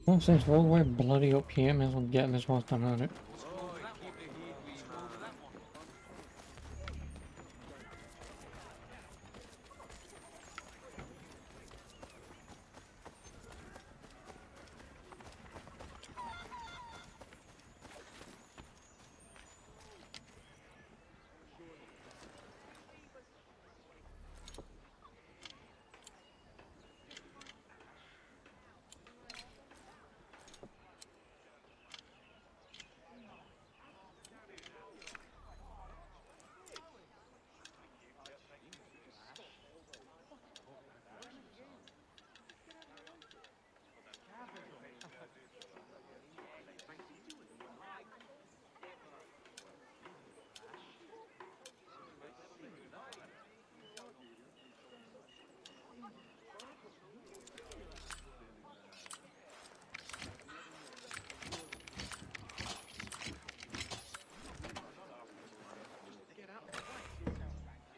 Well, since we're all the way bloody up here, may as well get this whilst I'm at it.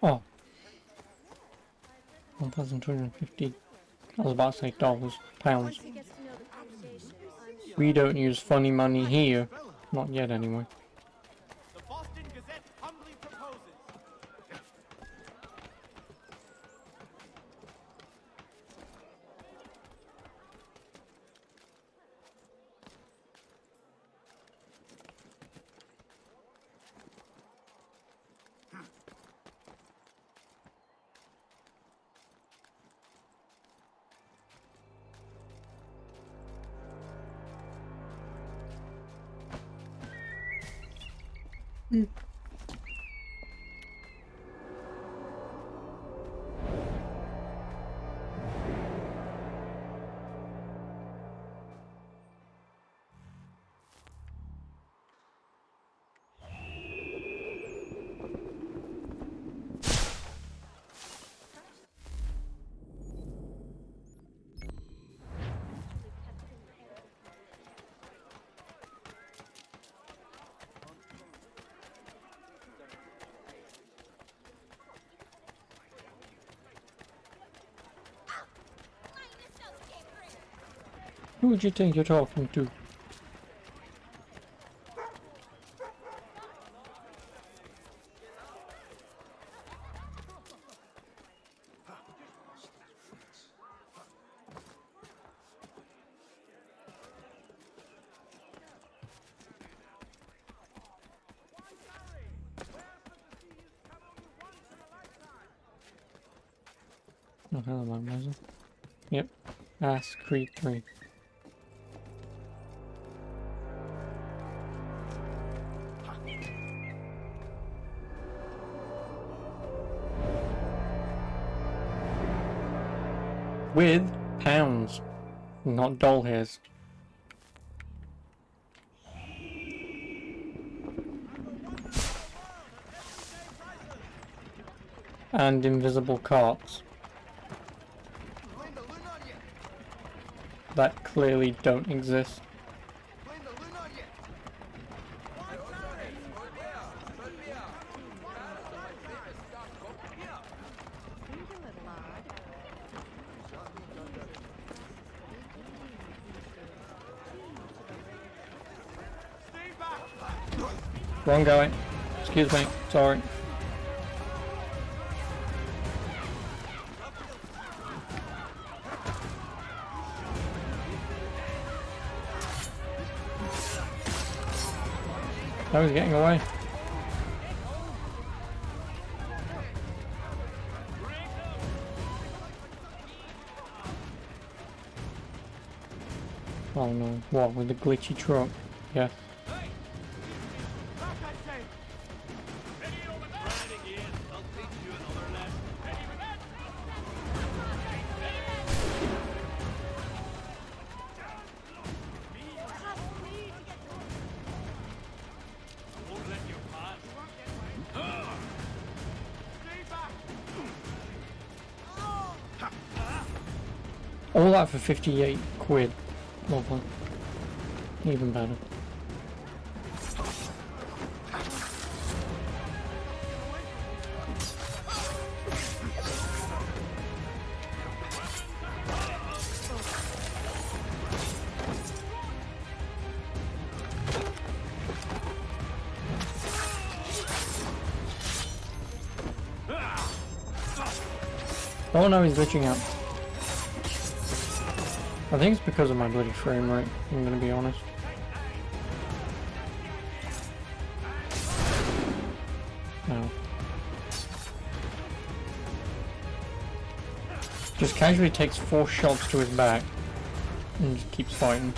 Oh. 1,250. I was about to say dollars, pounds. We don't use funny money here. Not yet, anyway. The Boston Gazette humbly proposes. Who do you think you're talking to? Oh, hello, Magmazer. Yep. Ass Creed 3. With pounds, not doll hairs. And invisible carts. That clearly don't exist. Wrong going. Excuse me. Sorry. I was getting away. Oh no. What, with the glitchy truck? Yeah. All that for 58 quid. Lovely. Even better. Oh no, he's glitching out. I think it's because of my bloody frame rate, I'm gonna be honest. No. Just casually takes 4 shots to his back and just keeps fighting.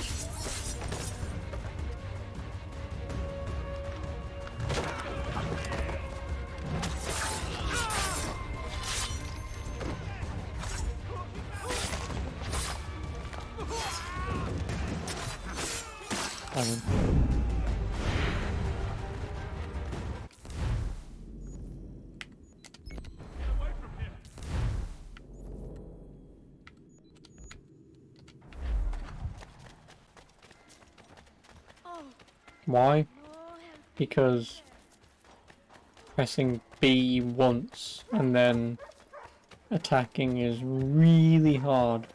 Why? Because pressing B once and then attacking is really hard.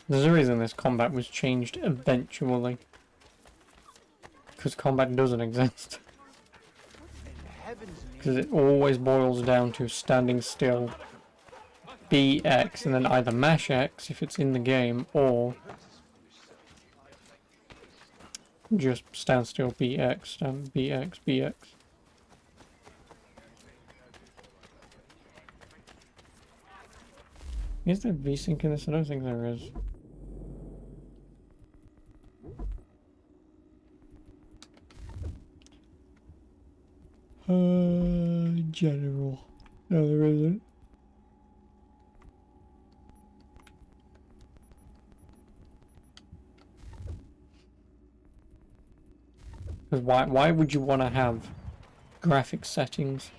There's a reason this combat was changed eventually. Because combat doesn't exist. Because it always boils down to standing still, BX, and then either mash X if it's in the game, or just stand still, BX, stand BX, BX. Is there VSync in this? I don't think there is. General. No, there isn't. Because why would you want to have graphic settings?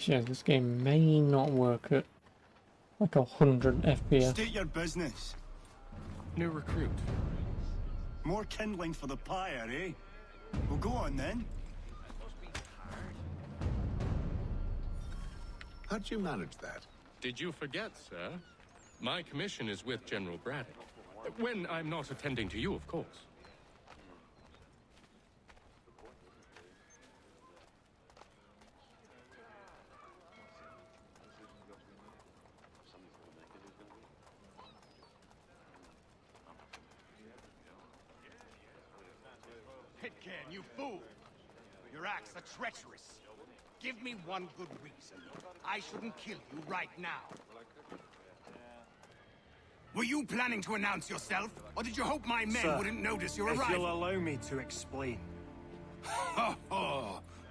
Yeah, this game may not work at like 100 FPS. State your business. New recruit. More kindling for the pyre, eh? Well, go on then. How'd you manage that? Did you forget, sir? My commission is with General Braddock. When I'm not attending to you, of course. Pitcairn, you fool! Your acts are treacherous. Give me one good reason. I shouldn't kill you right now. Were you planning to announce yourself? Or did you hope my men Sir, wouldn't notice your if arrival? you'll allow me to explain.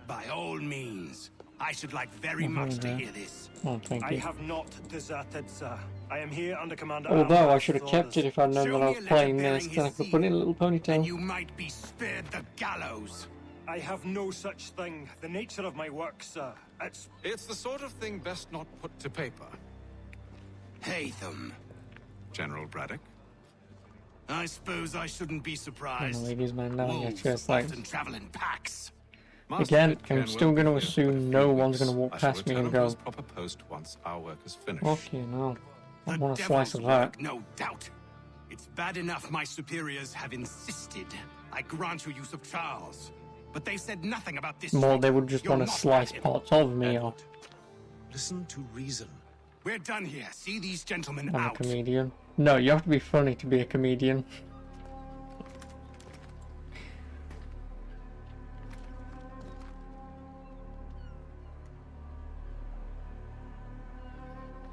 By all means. I should like very much to hear this. Oh, thank I you. have not deserted, sir. I am here under Commander Although I Amber's should have kept it if I'd known that I was playing this, then I could put it in a little ponytail. You might be spared the gallows. I have no such thing. The nature of my work, sir. It's the sort of thing best not put to paper. Hatham. General Braddock? I suppose I shouldn't be And surprised. the ladies man now, yeah, Wolves just like often travel in packs. again, I'm still going to assume no one's going to walk I shall past me return and him to go, his proper post once our work is finished. okay, no, I want a Devil's slice of that. work, no doubt. It's bad enough my superiors have insisted I grant you use of Charles. But they said nothing about this. More, treaty. they would just You're want to not slice like him. parts of me off. Listen to reason. We're done here. See these gentlemen I'm a out. comedian. No, you have to be funny to be a comedian.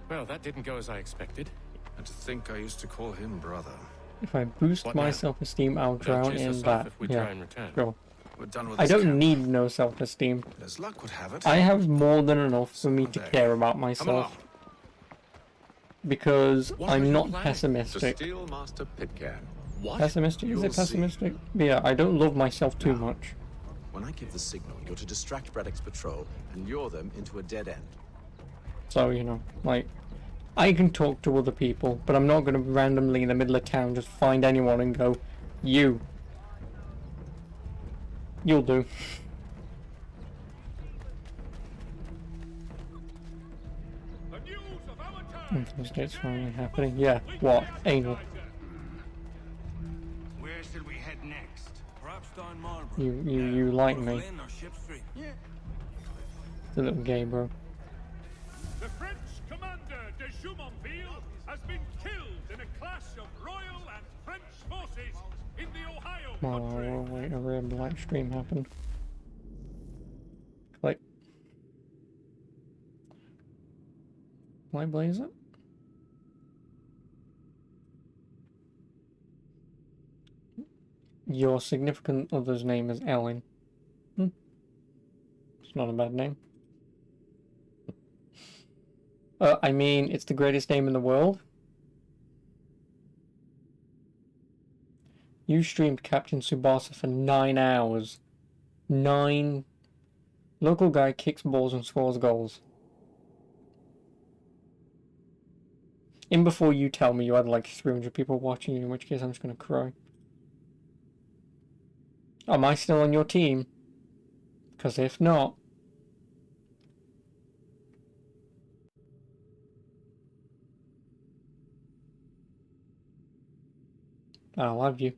Well, that didn't go as I expected. And to think I used to call him brother. If I boost What my now? self-esteem, I'll Don't drown chase in us off that. if we Yeah, try and return. go. We're done with I this don't camp. need no self-esteem. As luck would have it. I have more than enough for me to Someday. care about Come myself. along. Because What are I'm you not planning? pessimistic. To steal Master Pitcairn. What? Pessimistic? Is You'll it see. pessimistic? But yeah, I don't love myself too much. When I give the signal, you're to distract Braddock's patrol and lure them into a dead end. So, you know, like, I can talk to other people, but I'm not going to randomly in the middle of town just find anyone and go, you. You'll do. It's finally happening. Yeah, what? Anal. Where should we head next? Perhaps down Marlborough. You like me. Lynn or Ship Street. Yeah. The little gay bro. The French commander de Jumonville has been killed in a clash of Royal and French forces in the Ohio country. Oh, wait, a real black stream happened. Click. Will I blaze it? Your significant other's name is Ellen. It's not a bad name. I mean, it's the greatest name in the world. You streamed Captain Tsubasa for 9 hours. 9. Local guy kicks balls and scores goals. In before you tell me you had like 300 people watching you, in which case I'm just gonna cry. Am I still on your team? Because if not... I love you.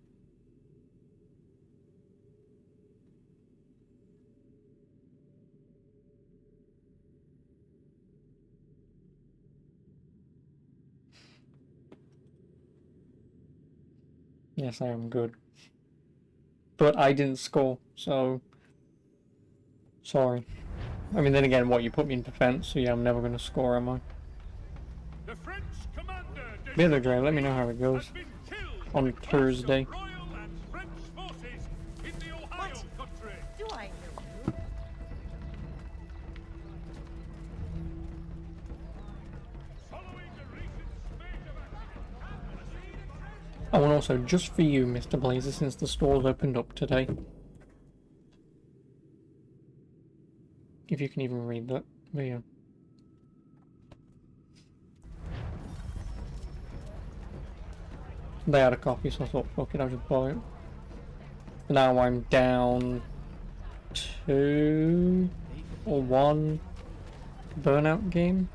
Yes, I am good. But I didn't score, so... Sorry. I mean, then again, what, you put me in defense, so yeah, I'm never going to score, am I? The French commander de Be other Dre, let me know how it goes. has been killed On Thursday. Royal and French forces in the Ohio country. Do I know you? Oh, and also, just for you, Mr. Blazer, since the store's opened up today. If you can even read that. But yeah. They had a copy, so I thought, fuck it, I'll just buy it. Now I'm down 2 or 1 Burnout game.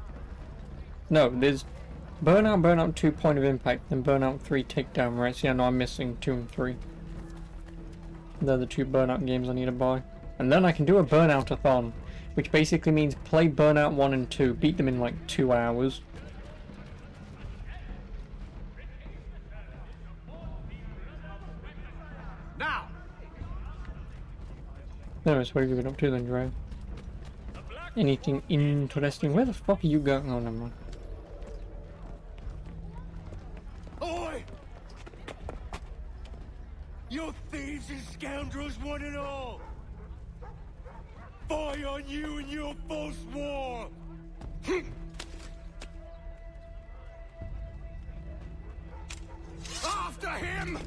No, there's Burnout 2 Point of Impact, then Burnout 3 Takedown, right? So yeah, no, I'm missing 2 and 3. They're the 2 Burnout games I need to buy. And then I can do a Burnout-a-thon, which basically means play Burnout 1 and 2, beat them in like 2 hours. Now! Anyways, what have you been up to then, Dre? Anything interesting? Where the fuck are you going? Oh, never mind. Oi! You thieves and scoundrels, one and all! Fire on you and your false war! After him!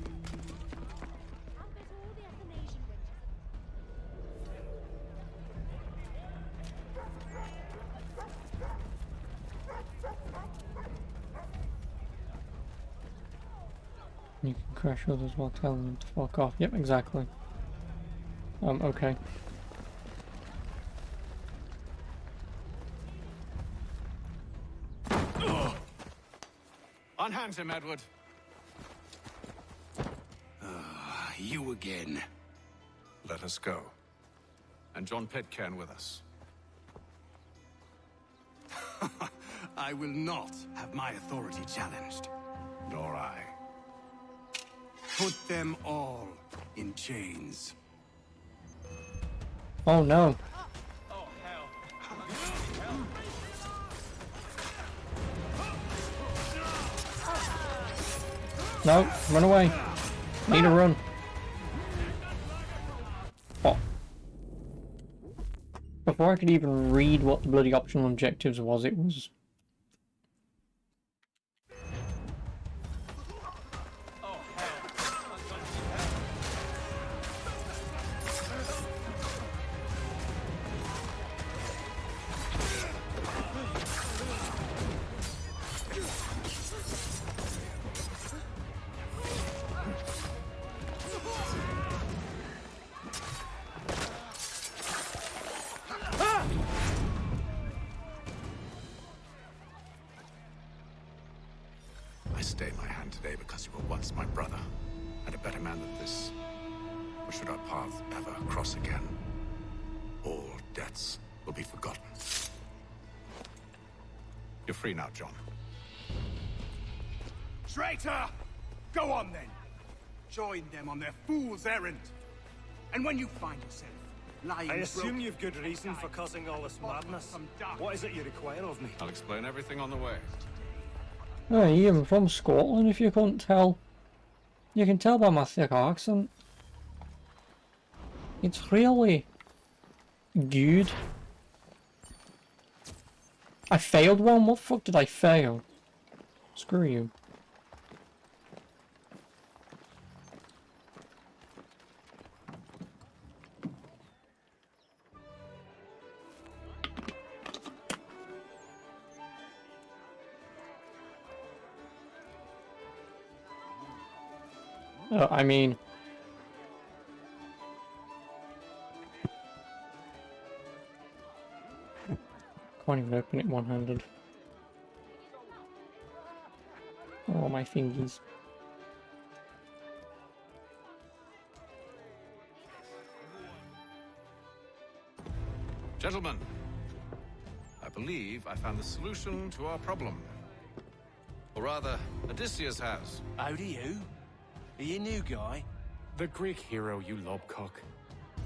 You can crash others while telling them to fuck off. Yep, exactly. Okay. Unhand him, Edward. You again. Let us go. And John Pitcairn with us. I will not have my authority challenged. Nor I. Put them all in chains. Oh no. No, run away. Need to run. Oh. Before I could even read what the bloody optional objectives was, it was... I stay my hand today because you were once my brother, and a better man than this. Or should our paths ever cross again, all debts will be forgotten. You're free now, John. Traitor! Go on then. Join them on their fool's errand. And when you find yourself lying... I assume broken- you've good reason for causing all this madness. What is it you require of me? I'll explain everything on the way. Hey, I'm from Scotland, if you couldn't tell. You can tell by my thick accent. It's really good. I failed one? What the fuck did I fail? Screw you. I mean... Can't even open it one-handed. Oh, my fingies. Gentlemen, I believe I found the solution to our problem. Or rather, Odysseus has. How do you? Are you a new guy? The Greek hero, you lobcock.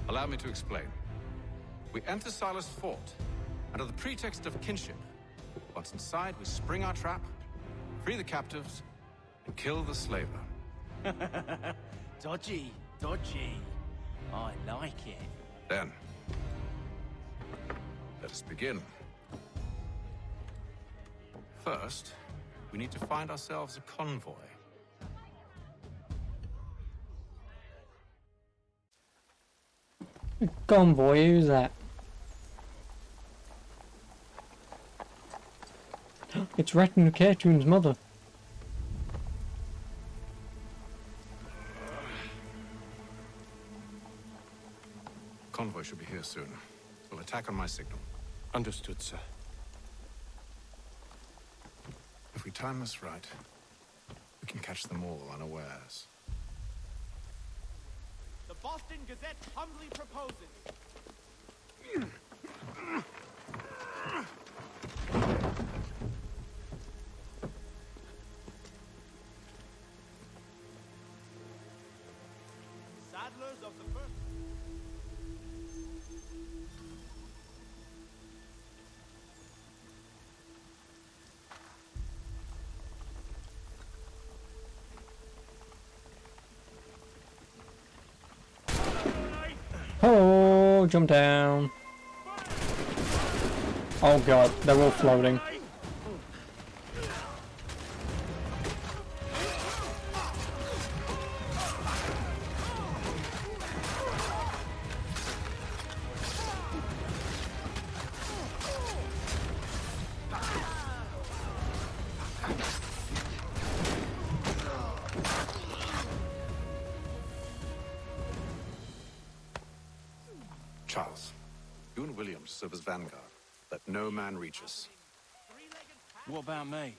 Allow me to explain. We enter Silas' fort, under the pretext of kinship. Once inside, we spring our trap, free the captives, and kill the slaver. Dodgy, dodgy. I like it. Then, let us begin. First, we need to find ourselves a convoy. Convoy, who's that? It's Retin Cartoon's mother. Convoy should be here soon. We'll attack on my signal. Understood, sir. If we time this right, we can catch them all unawares. The Boston Gazette humbly proposes. Saddlers of the first. Oh, jump down. Oh god, they're all floating. Charles, you and Williams serve as vanguard. Let no man reach us. What about me?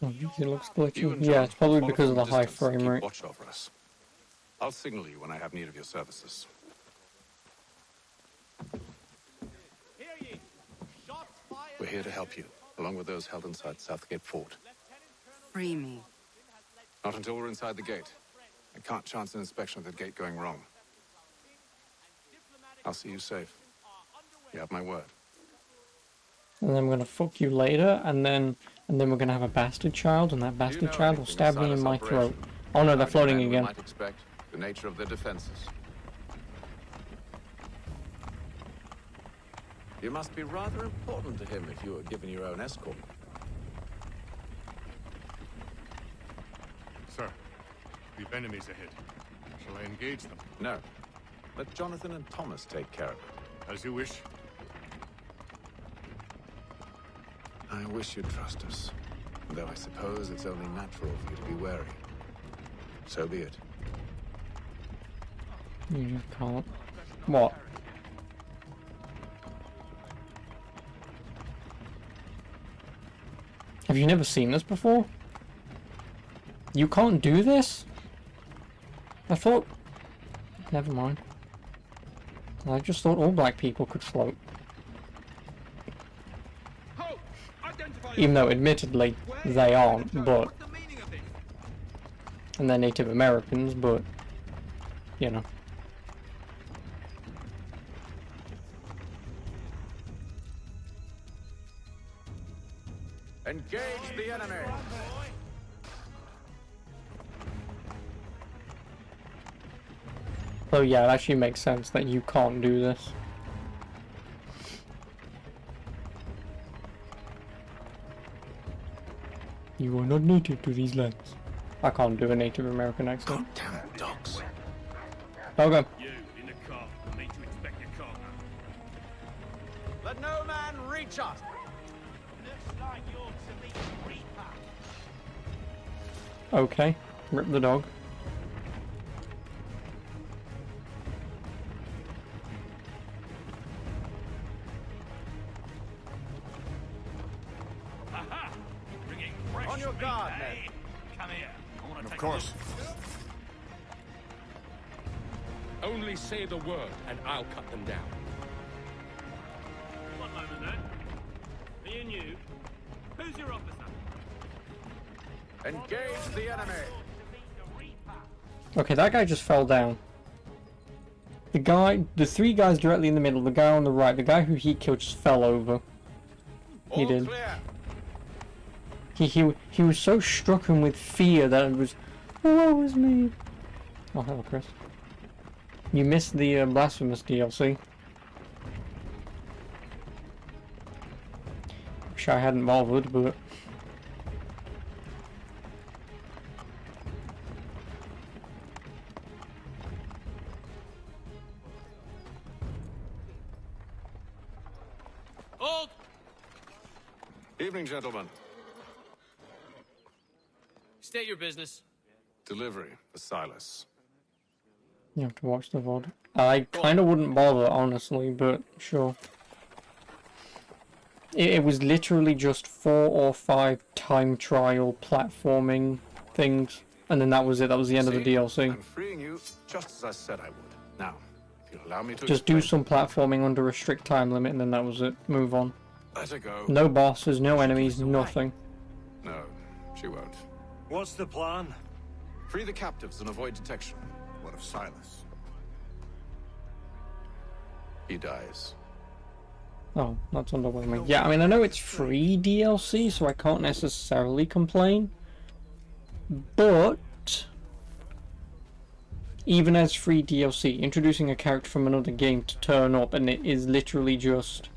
Oh, it looks glitchy. You and Yeah, John it's probably follow because of from the high distance and frame keep rate. watch over us. I'll signal you when I have need of your services. We're here to help you, along with those held inside Southgate Fort. Free me. Not until we're inside the gate. I can't chance an inspection of the gate going wrong. I'll see you safe. You have my word. And then I'm gonna fuck you later, and then we're gonna have a bastard child, and that bastard child will stab me in my throat. Oh no, they're floating We again. might expect the nature of their defenses. You must be rather important to him if you were given your own escort. Sir, we've enemies ahead. Shall I engage them? No. Let Jonathan and Thomas take care of it. As you wish. I wish you'd trust us. Though I suppose it's only natural for you to be wary. So be it. You just can't. What? Have you never seen this before? You can't do this? I thought... Never mind. I just thought all black people could float. Even though, admittedly, they aren't, but... And they're Native Americans, but... You know. Engage the enemy! So yeah, it actually makes sense that you can't do this. You are not native to these lands. I can't do a Native American accent. Damn dogs. Okay. You in the car. I need to inspect your car. Let no man reach us. Looks like you're to meet the Reaper. Okay. Rip the dog. Aha! Bringing fresh On your meat, guard, eh? men. Come here. I want to Of take course. a look. Only say the word, and I'll cut them down. One moment, then. Me and you. Who's your officer? Engage the enemy! Okay, that guy just fell down. The three guys directly in the middle, the guy on the right, the guy who he killed just fell over. He did. He was so stricken with fear that it was, woe is me. Oh, hello, Chris. You missed the Blasphemous DLC. Wish I hadn't bothered, but... Hold! Evening, gentlemen. State your business. Delivery for Silas. You have to watch the VOD. I kind of wouldn't bother, honestly, but sure. It was literally just 4 or 5 time trial platforming things, and then that was it. That was the end of the DLC. I'm freeing you just as I said I would. Now, if you'll allow me to Just do some platforming under a strict time limit, and then that was it. Move on. Let her go. No bosses, no enemies, nothing. No, she won't. What's the plan? Free the captives and avoid detection. What of Silas? He dies. Oh, that's underwhelming. Yeah, I mean, I know it's free DLC, so I can't necessarily complain. But even as free DLC, introducing a character from another game to turn up, and it is literally just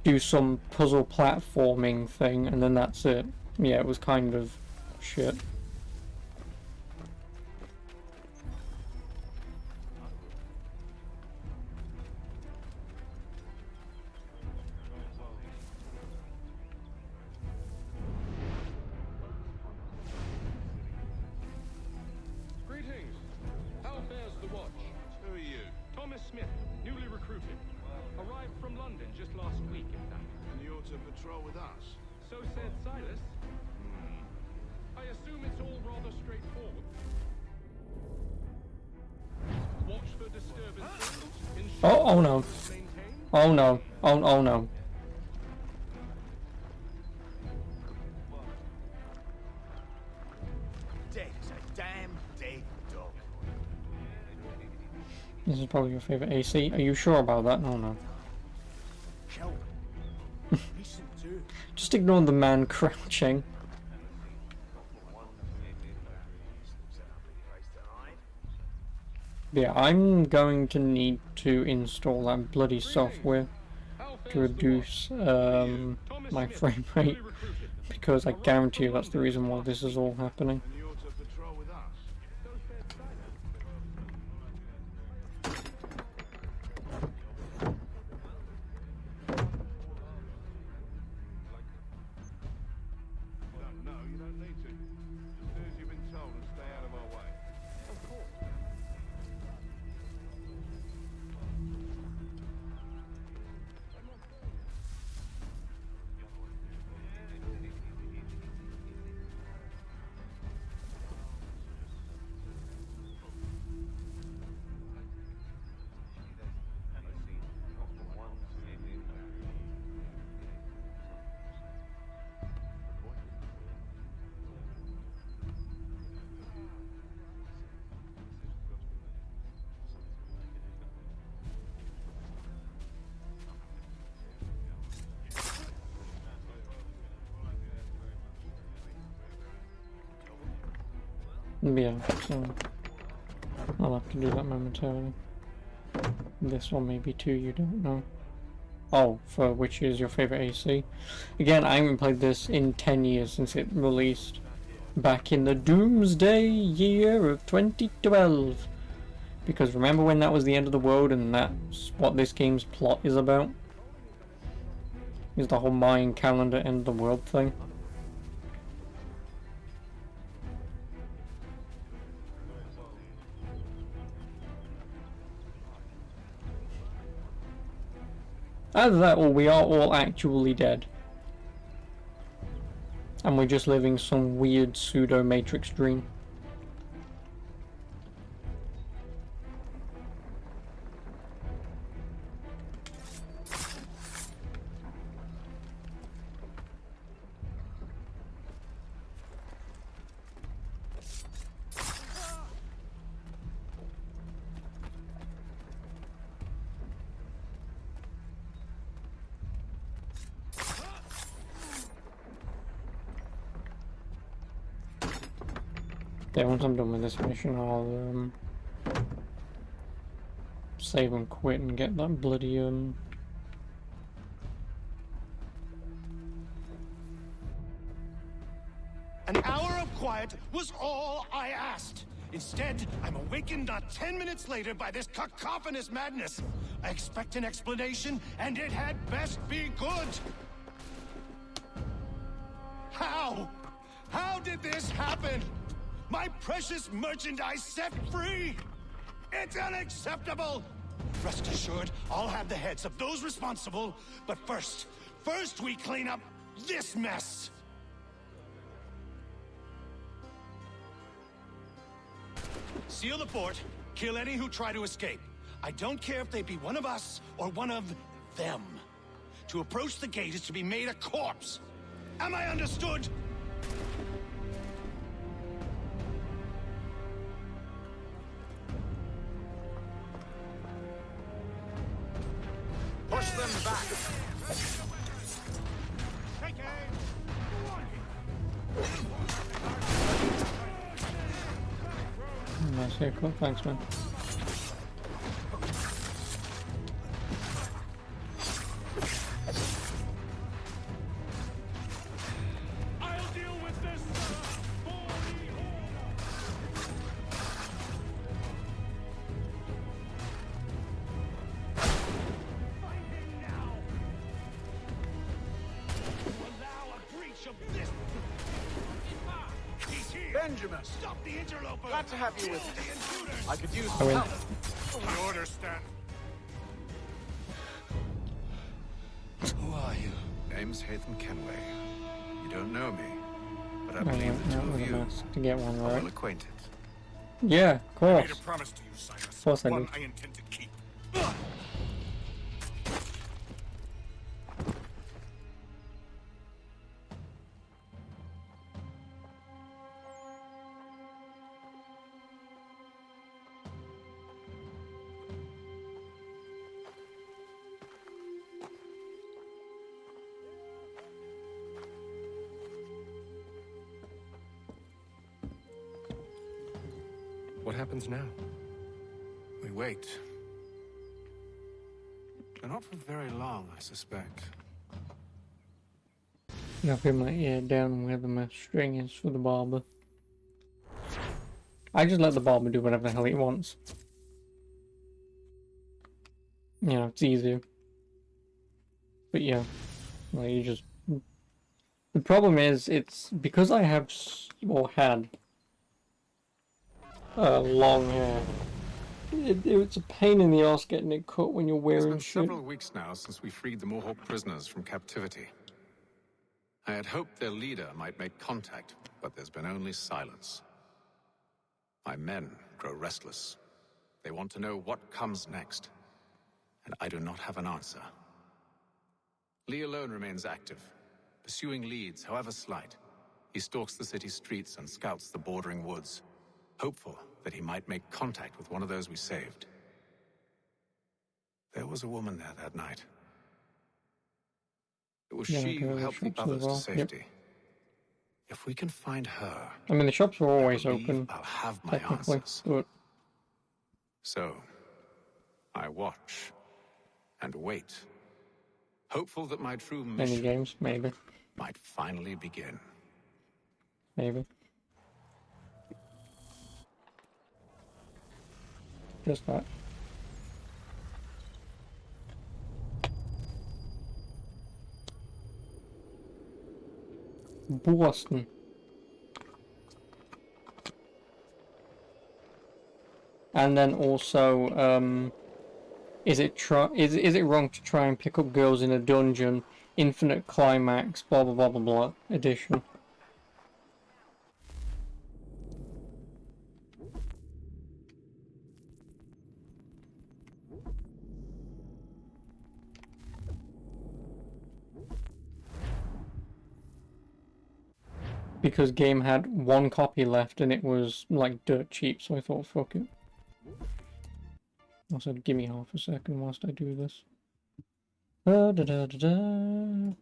do some puzzle platforming thing, and then that's it. Yeah, it was kind of shit. Greetings. How fares the watch? Who are you? Thomas Smith, newly recruited. Arrived from London just last week, in fact. And you're to patrol with us? So said Silas. I assume it's all rather straightforward. Watch for disturbances. Oh no. Oh no. Oh no. Dead as a damn dead dog. This is probably your favorite AC. Are you sure about that? Oh no. Listen to. Just ignore the man crouching. Yeah, I'm going to need to install that bloody software to reduce my frame rate, because I guarantee you that's the reason why this is all happening. No, you don't need to. As soon as you've been told, and stay out of our way. Of course. Yeah, so I'll have to do that momentarily. This one may be too, you don't know. Oh, for which is your favorite AC? Again, I haven't played this in 10 years since it released. Back in the doomsday year of 2012. Because remember when that was the end of the world, and that's what this game's plot is about? Is the whole Mayan calendar end of the world thing. Either that or we are all actually dead. And we're just living some weird pseudo-Matrix dream. Yeah, once I'm done with this mission, I'll save and quit and get that bloody An hour of quiet was all I asked. Instead, I'm awakened not 10 minutes later by this cacophonous madness. I expect an explanation, and it had best be good. How? How did this happen? My precious merchandise set free! It's unacceptable! Rest assured, I'll have the heads of those responsible, but first we clean up this mess! Seal the fort, kill any who try to escape. I don't care if they be one of us or one of them. To approach the gate is to be made a corpse. Am I understood? Push them back. Nice haircut, thanks man. I'll deal with this, Find him now! Allow a breach of this! He's here! Benjamin! Stop the interloper! Glad to have you with Kill me. the intruders! I could use I some win. help. The order stand. Who are you? Name's Hatham Kenway. You don't know me, but I I believe went the two out of with a you mess to get one are right. well acquainted. Yeah, of I made course. a promise to you, Silas. Of course I One did. I intend to keep. What happens now? We wait. But not for very long, I suspect. Now put my ear down where the string is for the barber. I just let the barber do whatever the hell he wants. You know, it's easier. But yeah, like you just... The problem is, it's because I have, or had, long hair. It's a pain in the ass getting it cut when you're It's wearing been shit. several weeks now since we freed the Mohawk prisoners from captivity. I had hoped their leader might make contact, but there's been only silence. My men grow restless. They want to know what comes next, and I do not have an answer. Lee alone remains active, pursuing leads, however slight. He stalks the city streets and scouts the bordering woods, hopeful that he might make contact with one of those we saved. There was a woman there that night. It was Yeah, she who the helped the shops as others to well. safety. Yep. If we can find her, I mean, the shops were always believe open, I'll have my technically, answers. but So, I watch and wait, hopeful that my true many mission games, maybe, might finally begin. maybe. Just that. Boston. And then also, is it wrong to try and pick up girls in a dungeon? Infinite climax, blah blah blah blah blah edition. Because game had one copy left and it was like dirt cheap, so I thought fuck it. Also, give me half a second whilst I do this. Da, da, da, da, da.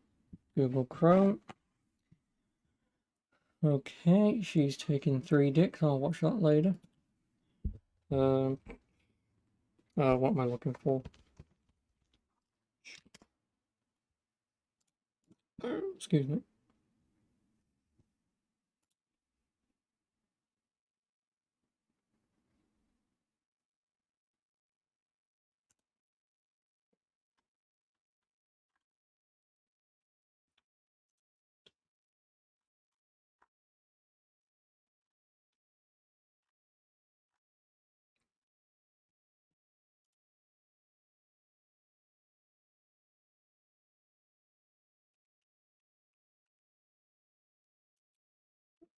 Google Chrome. Okay, she's taking 3 dicks. I'll watch that later. What am I looking for? Excuse me.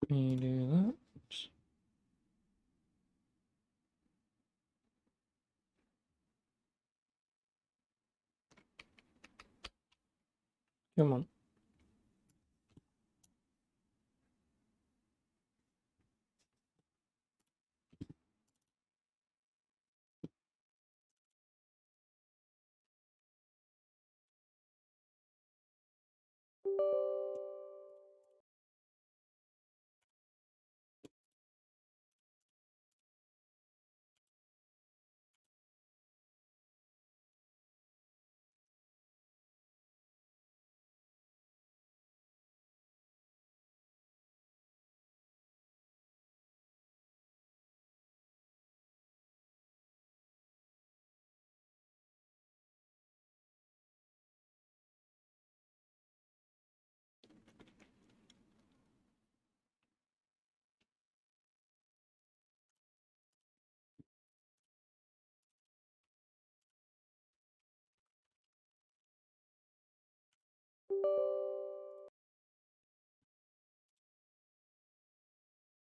me do that. Come on.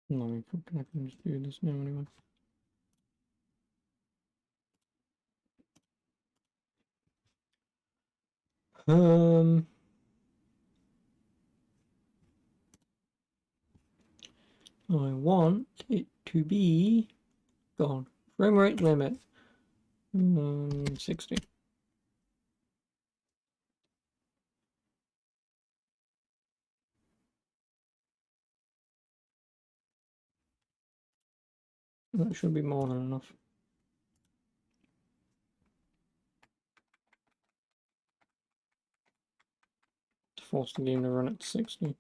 No, I can just do this now anyway. I want it to be gone. Frame rate limit 60. That should be more than enough to force the game to run at 60.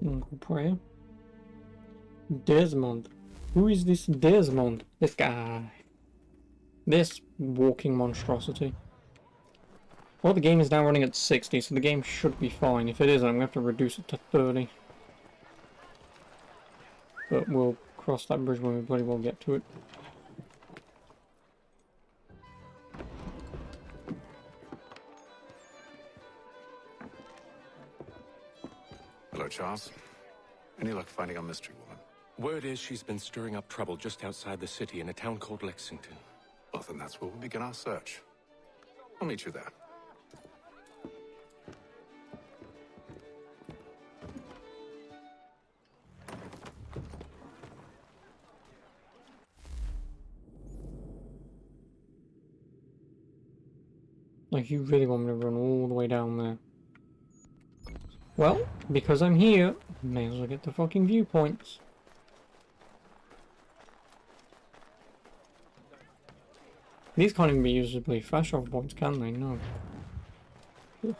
Uncle Prayer. Desmond. Who is this Desmond? This guy. This walking monstrosity. Well, the game is now running at 60, so the game should be fine. If it isn't, I'm going to have to reduce it to 30. But we'll cross that bridge when we bloody well get to it. Hello, Charles. Any luck finding our mystery woman? Word is she's been stirring up trouble just outside the city in a town called Lexington. Well, then that's where we'll begin our search. I'll meet you there. Like, you really want me to run all the way down there? Well, because I'm here, I may as well get the fucking viewpoints. These can't even be used to play flash off points, can they? No. Ugh.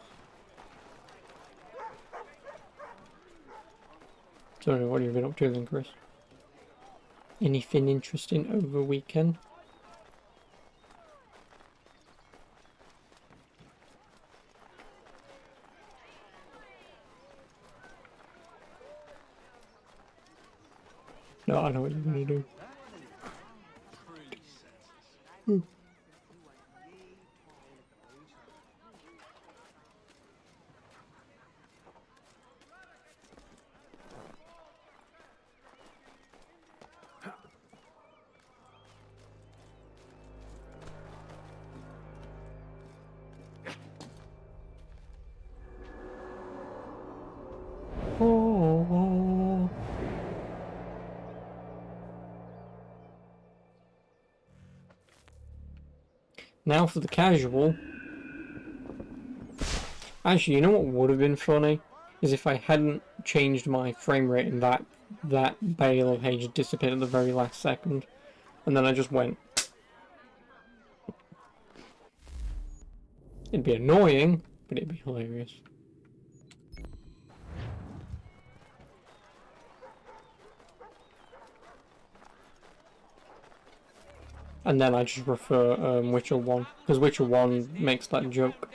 Sorry, what have you been up to then, Chris? Anything interesting over weekend? No, I know what you're gonna do. Oh. Now for the casual. Actually, you know what would have been funny? Is if I hadn't changed my frame rate and that bale of H disappeared at the very last second. And then I just went. It'd be annoying, but it'd be hilarious. And then I just prefer Witcher 1, because Witcher 1 makes that joke.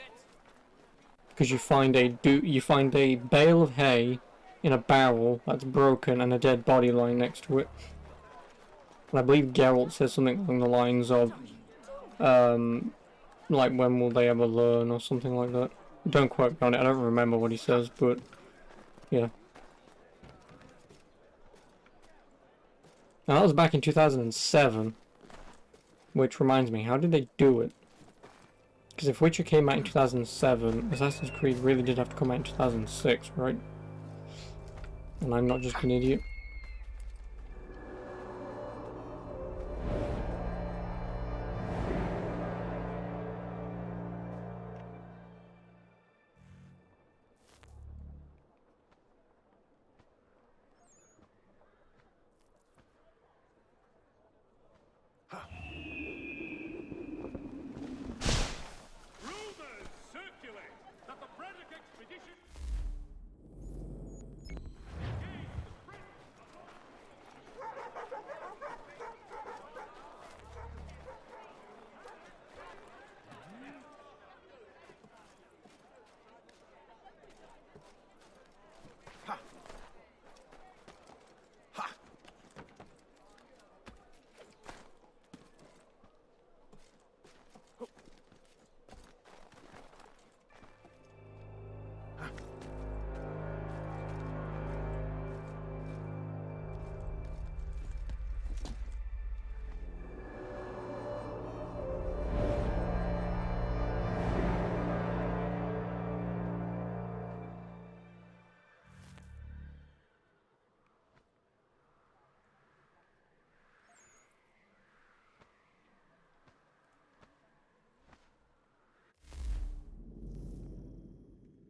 Because you find a bale of hay in a barrel that's broken and a dead body lying next to it. And I believe Geralt says something along the lines of, like, when will they ever learn, or something like that. Don't quote me on it, I don't remember what he says, but yeah. Now that was back in 2007. Which reminds me, how did they do it? Because if Witcher came out in 2007, Assassin's Creed really did have to come out in 2006, right? And I'm not just an idiot.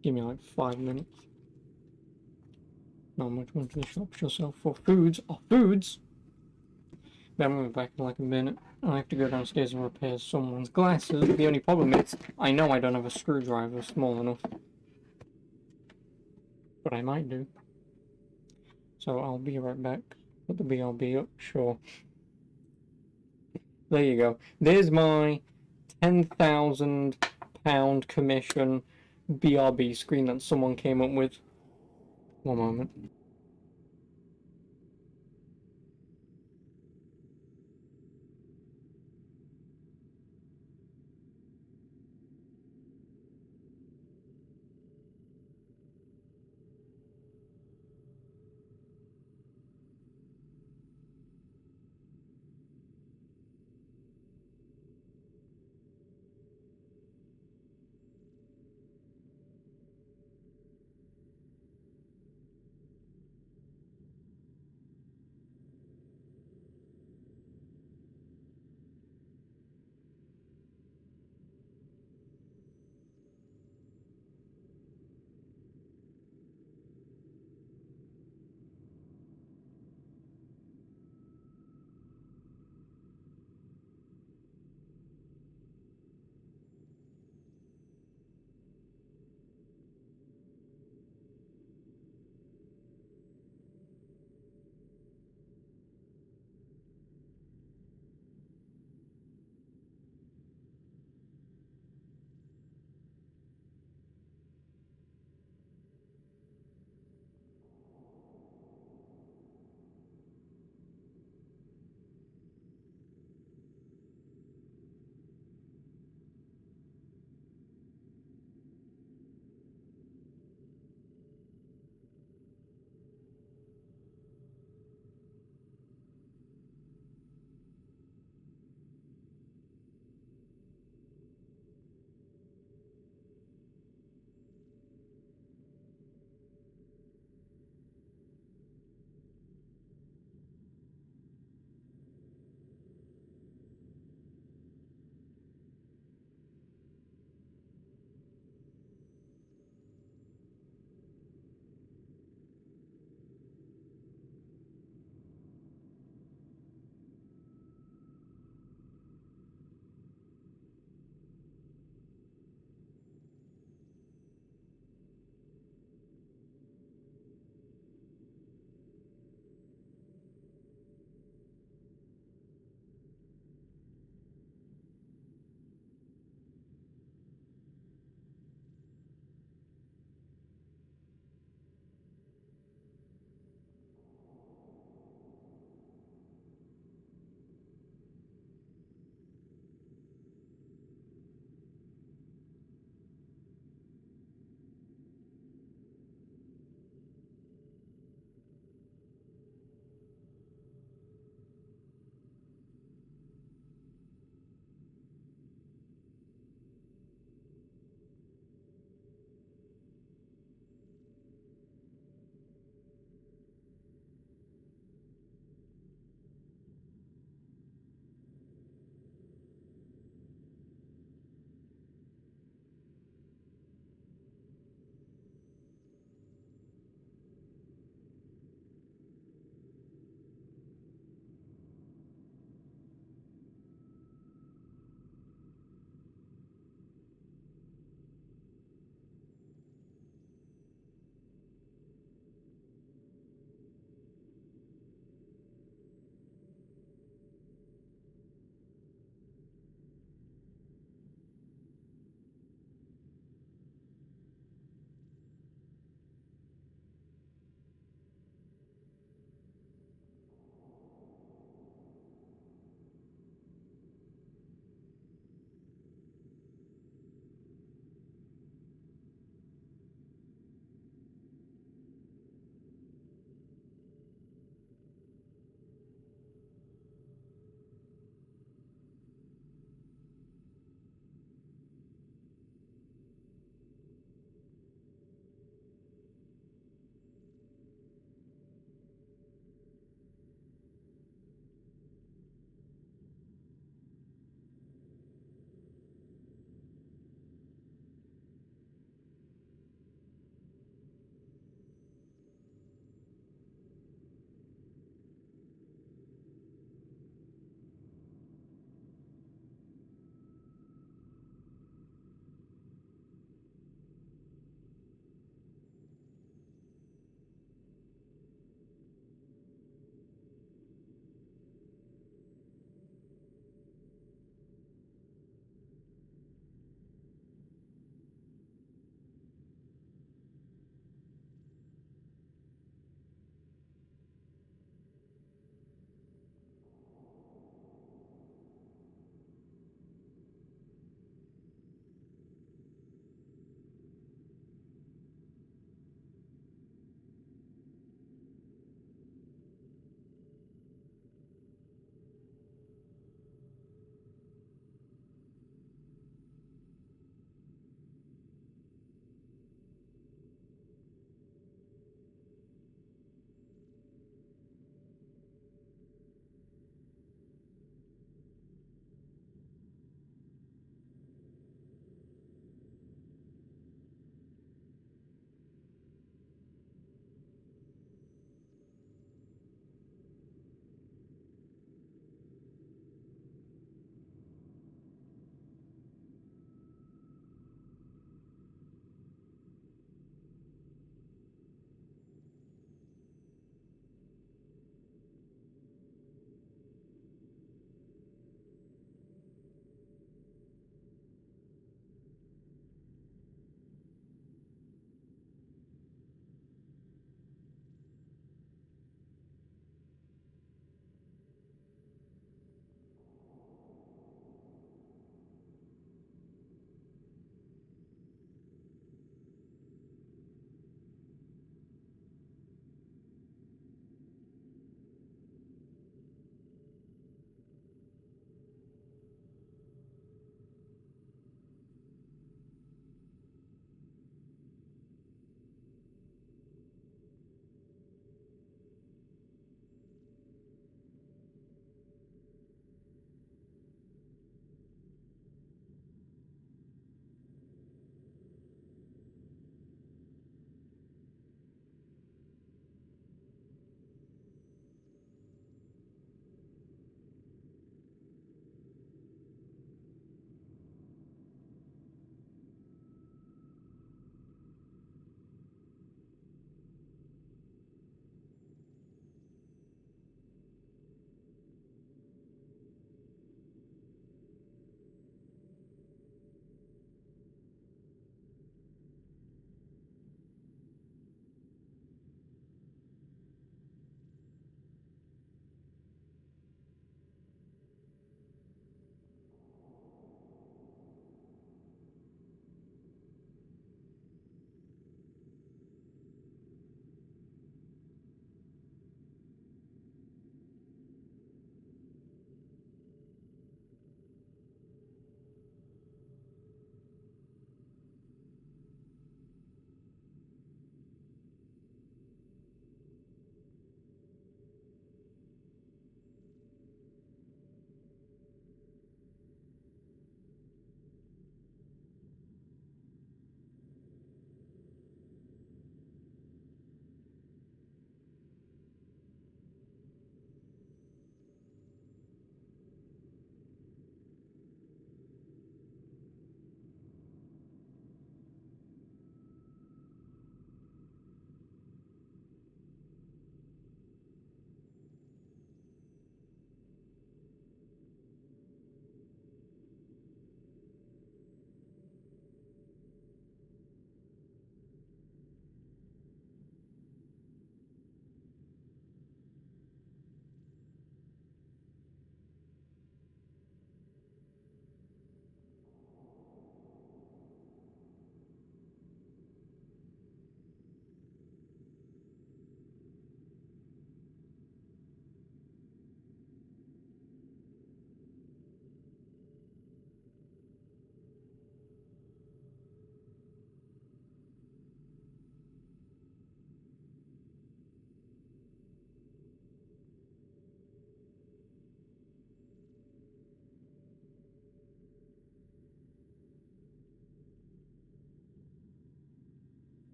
Give me like 5 minutes. Not much more to the shops yourself for foods. Oh, foods! Then we'll be back in like a minute. I have to go downstairs and repair someone's glasses. The only problem is, I know I don't have a screwdriver small enough. But I might do. So I'll be right back. Put the BRB up, sure. There you go. There's my £10,000 commission BRB screen that someone came up with. One moment.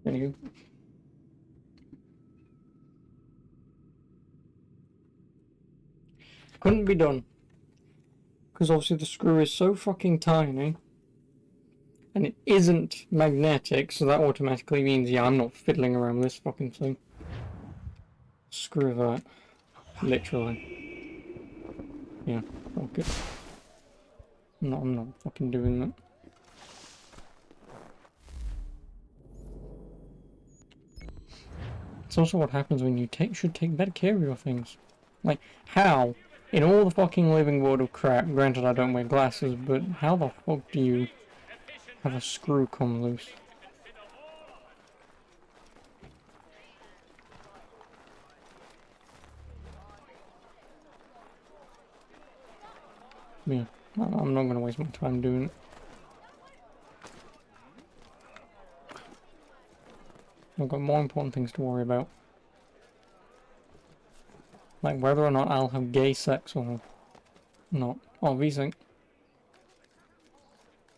Anywho. Couldn't be done. Because obviously the screw is so fucking tiny. And it isn't magnetic, so that automatically means, yeah, I'm not fiddling around with this fucking thing. Screw that. Literally. Yeah, fuck it. I'm not fucking doing that. It's also what happens when you should take better care of your things. Like, how? In all the fucking living world of crap, granted I don't wear glasses, but how the fuck do you have a screw come loose? Yeah, I'm not gonna waste my time doing it. I've got more important things to worry about. Like whether or not I'll have gay sex or not. Oh, these things.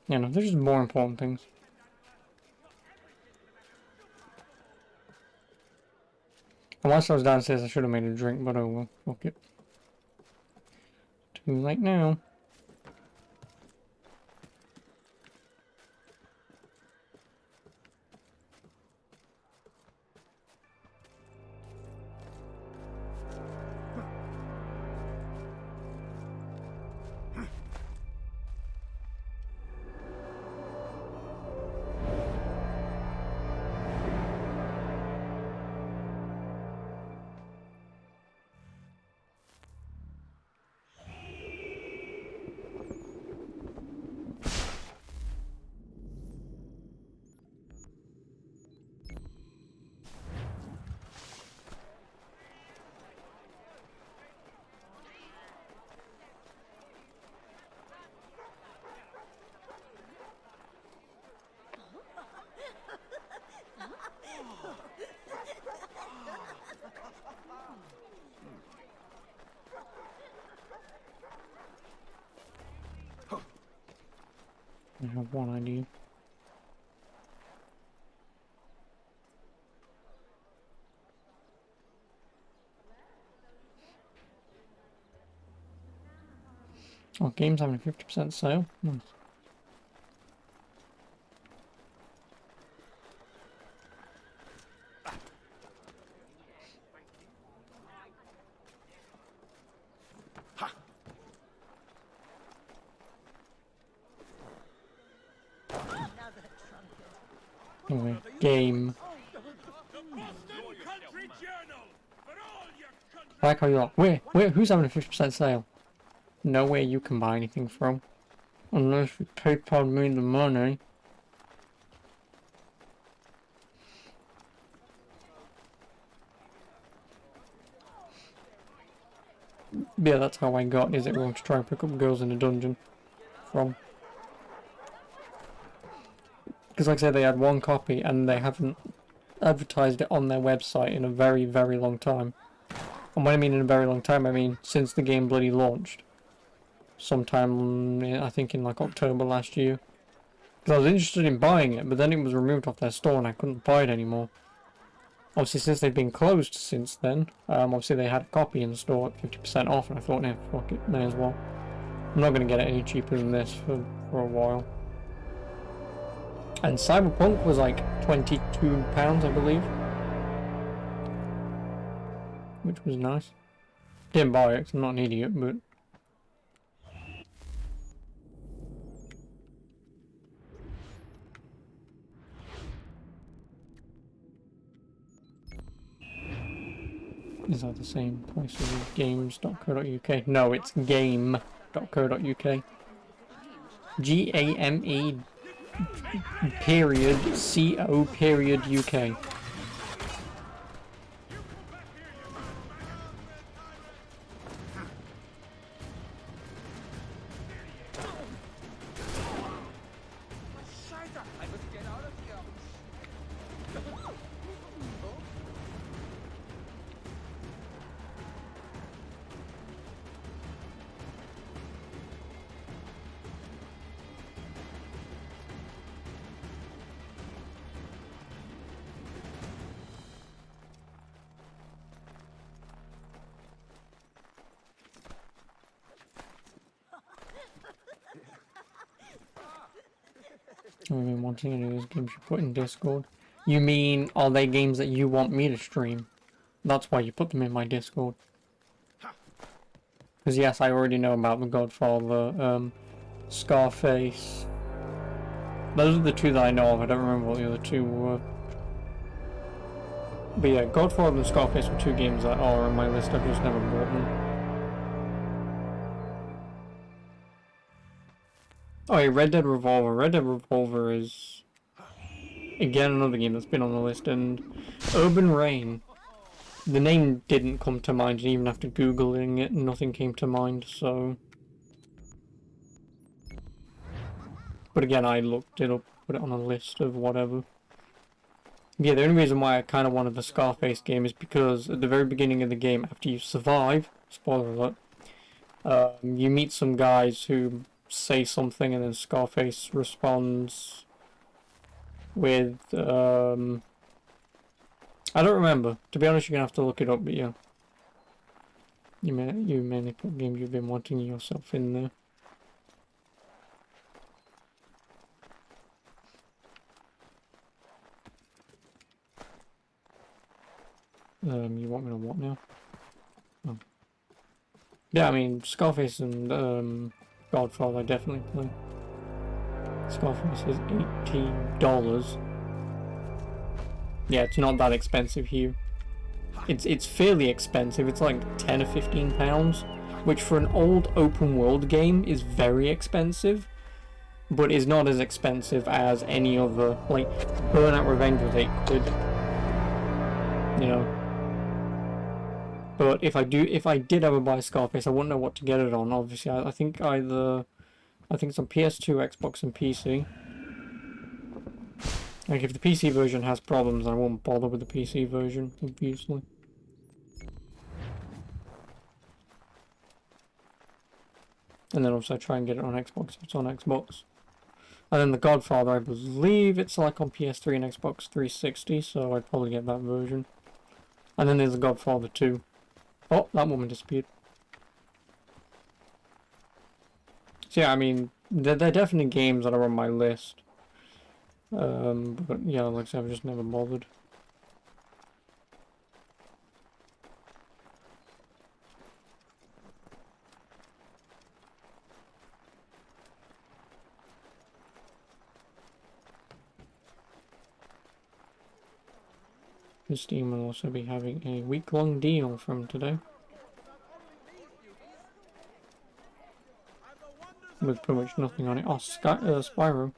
Yeah, no, there's just more important things. And whilst I was downstairs, I should have made a drink, but oh well, fuck it. Too late now. I have one idea. Oh, game's having a 50% sale. Nice. Anyway, game. I like how you're like, where, who's having a 50% sale? Nowhere you can buy anything from. Unless you PayPal me the money. Yeah, that's how I got Is It Wrong to try and pick up girls in a dungeon from. Because like I said, they had one copy and they haven't advertised it on their website in a very, very long time. And when I mean in a very long time, I mean since the game bloody launched. Sometime, I think in like October last year. Because I was interested in buying it, but then it was removed off their store and I couldn't buy it anymore. Obviously, since they've been closed since then, obviously they had a copy in the store at 50% off, and I thought, yeah, fuck it, may as well. I'm not going to get it any cheaper than this for a while. And Cyberpunk was like £22, I believe. Which was nice. Didn't buy it, 'cause I'm not an idiot, but... Is that the same place as games.co.uk? No, it's game.co.uk. GAME period CO period UK. I've been wanting any of those games you put in Discord. You mean, are they games that you want me to stream? That's why you put them in my Discord. Because yes, I already know about The Godfather, Scarface. Those are the two that I know of. I don't remember what the other two were. But yeah, Godfather and Scarface were two games that are on my list. I've just never bought them. Oh yeah, Red Dead Revolver. Red Dead Revolver is again another game that's been on the list, and Urban Reign. The name didn't come to mind, and even after Googling it, nothing came to mind, so... But again, I looked it up, put it on a list of whatever. Yeah, the only reason why I kind of wanted the Scarface game is because at the very beginning of the game, after you survive, spoiler alert, you meet some guys who say something, and then Scarface responds with, I don't remember. To be honest, you're gonna have to look it up, but yeah. You mainly put games you've been wanting yourself in there. You want me to what now? Oh. Yeah, I mean, Scarface and Godfather I definitely play. Scarface is $80. Yeah, it's not that expensive here. It's fairly expensive. It's like 10 or 15 pounds, which for an old open world game is very expensive, but is not as expensive as any other. Like Burnout Revenge was £8, you know. But if I did ever buy Scarface, I wouldn't know what to get it on. Obviously, I think it's on PS2, Xbox, and PC. Like, if the PC version has problems, I won't bother with the PC version, obviously. And then also try and get it on Xbox if it's on Xbox. And then The Godfather, I believe it's like on PS3 and Xbox 360, so I'd probably get that version. And then there's The Godfather 2. Oh, that woman disappeared. So yeah, I mean, they're definitely games that are on my list. But yeah, like I said, I've just never bothered. Steam will also be having a week-long deal from today. With pretty much nothing on it. Oh, Spyro.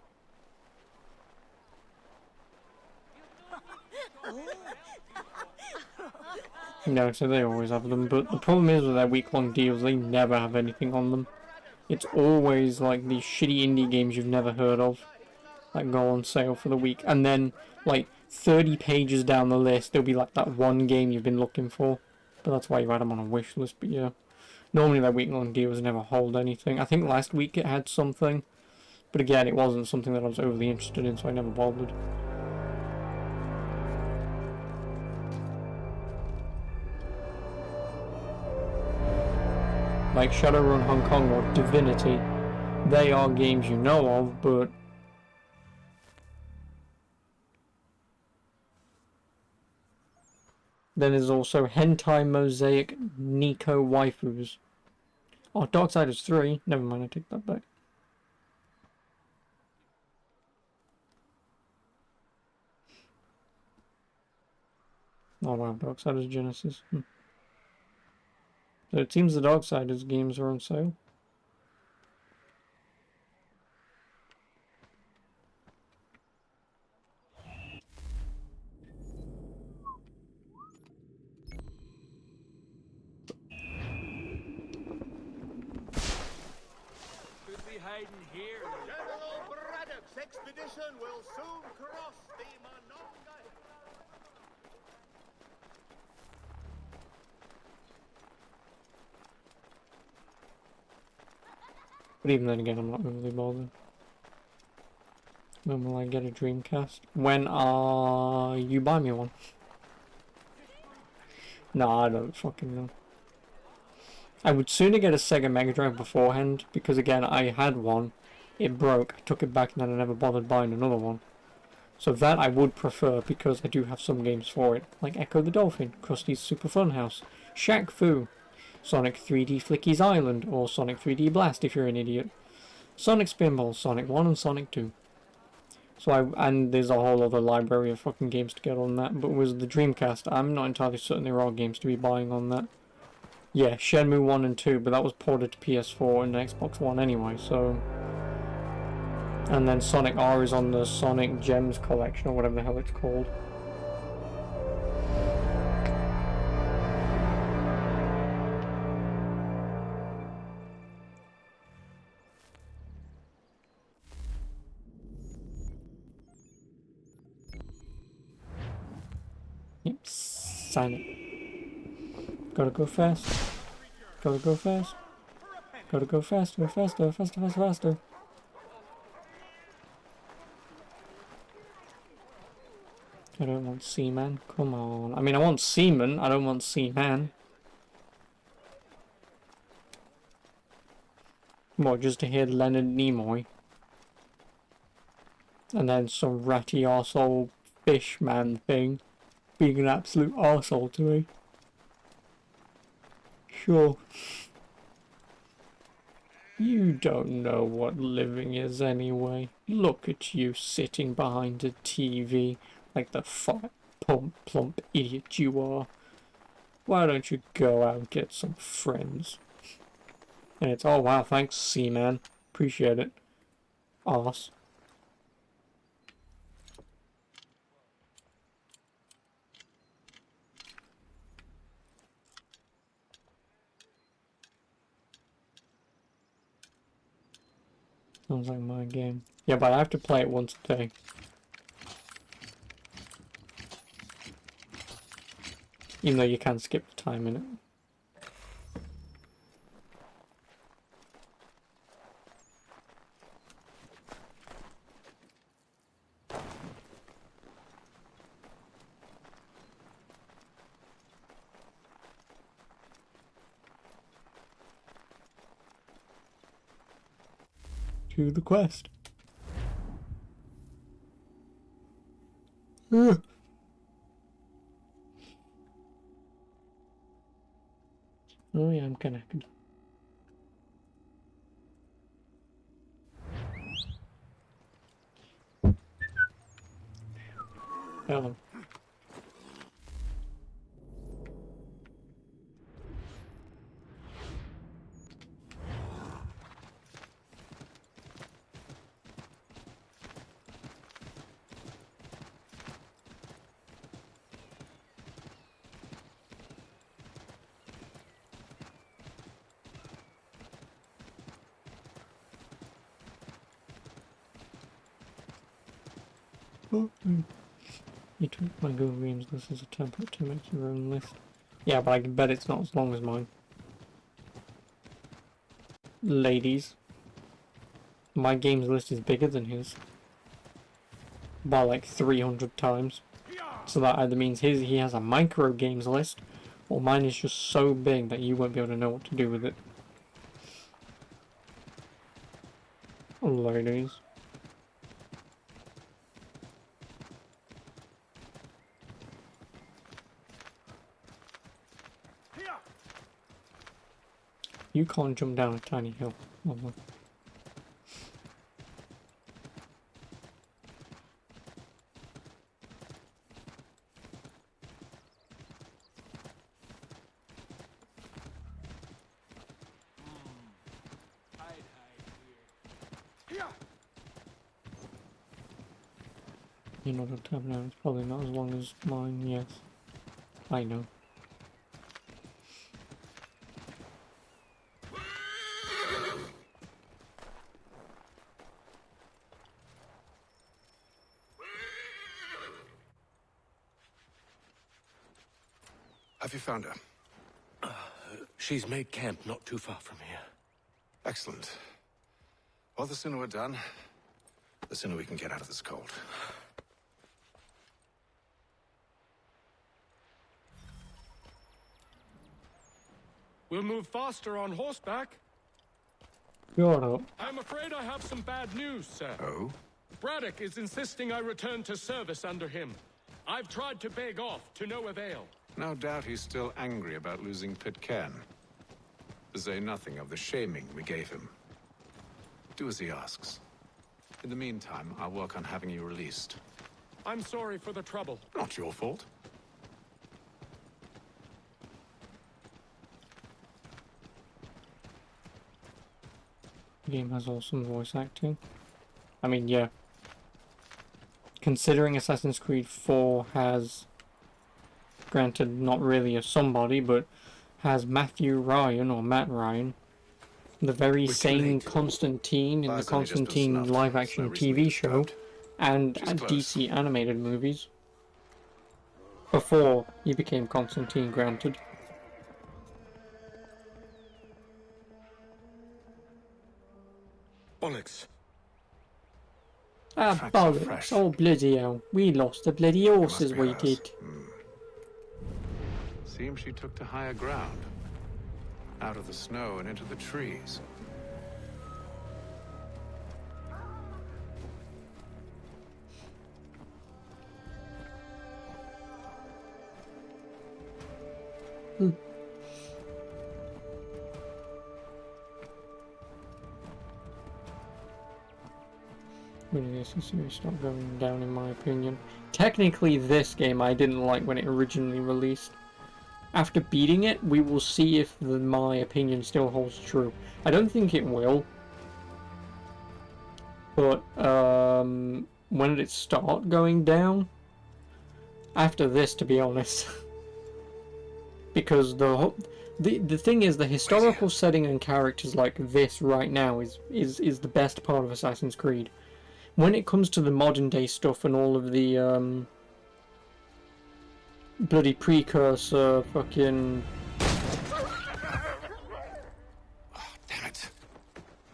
Yeah, so they always have them, but the problem is with their week-long deals, they never have anything on them. It's always like these shitty indie games you've never heard of that go on sale for the week, and then like 30 pages down the list there'll be like that one game you've been looking for, but that's why you add them on a wish list. But yeah, normally their week-long deals never hold anything. I think last week it had something, but again, it wasn't something that I was overly interested in, so I never bothered. Like Shadowrun Hong Kong or Divinity, they are games you know of, but then there's also Hentai Mosaic Nico Waifus. Oh, Darksiders 3. Never mind, I take that back. Oh wow, Darksiders Genesis. So it seems the Darksiders games are on sale. General Braddock's expedition will soon cross the Monongah. But even then again, I'm not really bothered. When will I get a Dreamcast? When you buy me one? No, I don't fucking know. I would sooner get a Sega Mega Drive beforehand, because again, I had one, it broke, I took it back and then I never bothered buying another one. So that I would prefer because I do have some games for it, like Echo the Dolphin, Krusty's Super Fun House, Shaq Fu, Sonic 3D Flicky's Island, or Sonic 3D Blast if you're an idiot, Sonic Spinball, Sonic 1 and Sonic 2. And there's a whole other library of fucking games to get on that, but with the Dreamcast, I'm not entirely certain there are games to be buying on that. Yeah, Shenmue 1 and 2, but that was ported to PS4 and Xbox One anyway, so... And then Sonic R is on the Sonic Gems collection, or whatever the hell it's called. Yep, sign it. Gotta go fast. Gotta go fast. Gotta go faster, faster, faster, faster, faster. I don't want Seaman. Come on. I mean, I want Seaman. I don't want Seaman. What, just to hear Leonard Nimoy? And then some ratty arsehole fishman thing being an absolute arsehole to me. Sure. You don't know what living is anyway. Look at you sitting behind a TV. Like the fat, plump idiot you are. Why don't you go out and get some friends? And it's, oh wow, thanks, Seaman. Appreciate it. Arse. Sounds like my game. Yeah, but I have to play it once a day. Even though you can skip the time in it. To the quest. Ugh. Oh yeah, I'm connected. Hello. You took my Google Games list as a template to make your own list. Yeah, but I can bet it's not as long as mine. Ladies. My games list is bigger than his. By like 300 times. So that either means he has a micro games list, or mine is just so big that you won't be able to know what to do with it. Ladies. You can't jump down a tiny hill. Oh, no. You know what time now? It's probably not as long as mine, yes. I know. Have you found her? She's made camp not too far from here. Excellent. Well, the sooner we're done, the sooner we can get out of this cold. We'll move faster on horseback. Shut up. I'm afraid I have some bad news, sir. Oh? Braddock is insisting I return to service under him. I've tried to beg off, to no avail. No doubt he's still angry about losing Pitcairn. To say nothing of the shaming we gave him. Do as he asks. In the meantime, I'll work on having you released. I'm sorry for the trouble. Not your fault. The game has awesome voice acting. I mean, yeah. Considering Assassin's Creed 4 has, granted, not really a somebody, but has Matthew Ryan, or Matt Ryan, the very same Constantine in the Constantine live-action TV show, and DC animated movies. Before he became Constantine, granted. Bollocks. Ah, bollocks. Oh, bloody hell. We lost the bloody horses, we did. Seems she took to higher ground. Out of the snow and into the trees. Really, this is seriously not going down in my opinion. Technically, this game I didn't like when it originally released. After beating it, we will see if my opinion still holds true. I don't think it will. But, when did it start going down? After this, to be honest. Because the thing is, the historical setting and characters like this right now is the best part of Assassin's Creed. When it comes to the modern day stuff and all of the bloody precursor fucking... Damn it.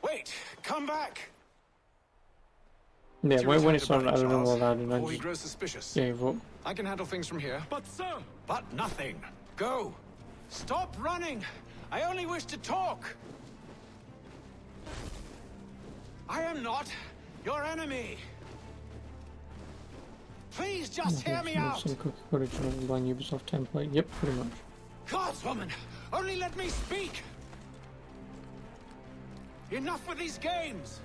Wait, come back. Yeah, when it started, I don't know what that Before he grows suspicious. gave up. I can handle things from here. But sir! But nothing. Go. Stop running! I only wish to talk! I am not your enemy! Please just hear me out! Some cookie cutter online Ubisoft template. Yep, pretty much. Gods, woman! Only let me speak! Enough with these games!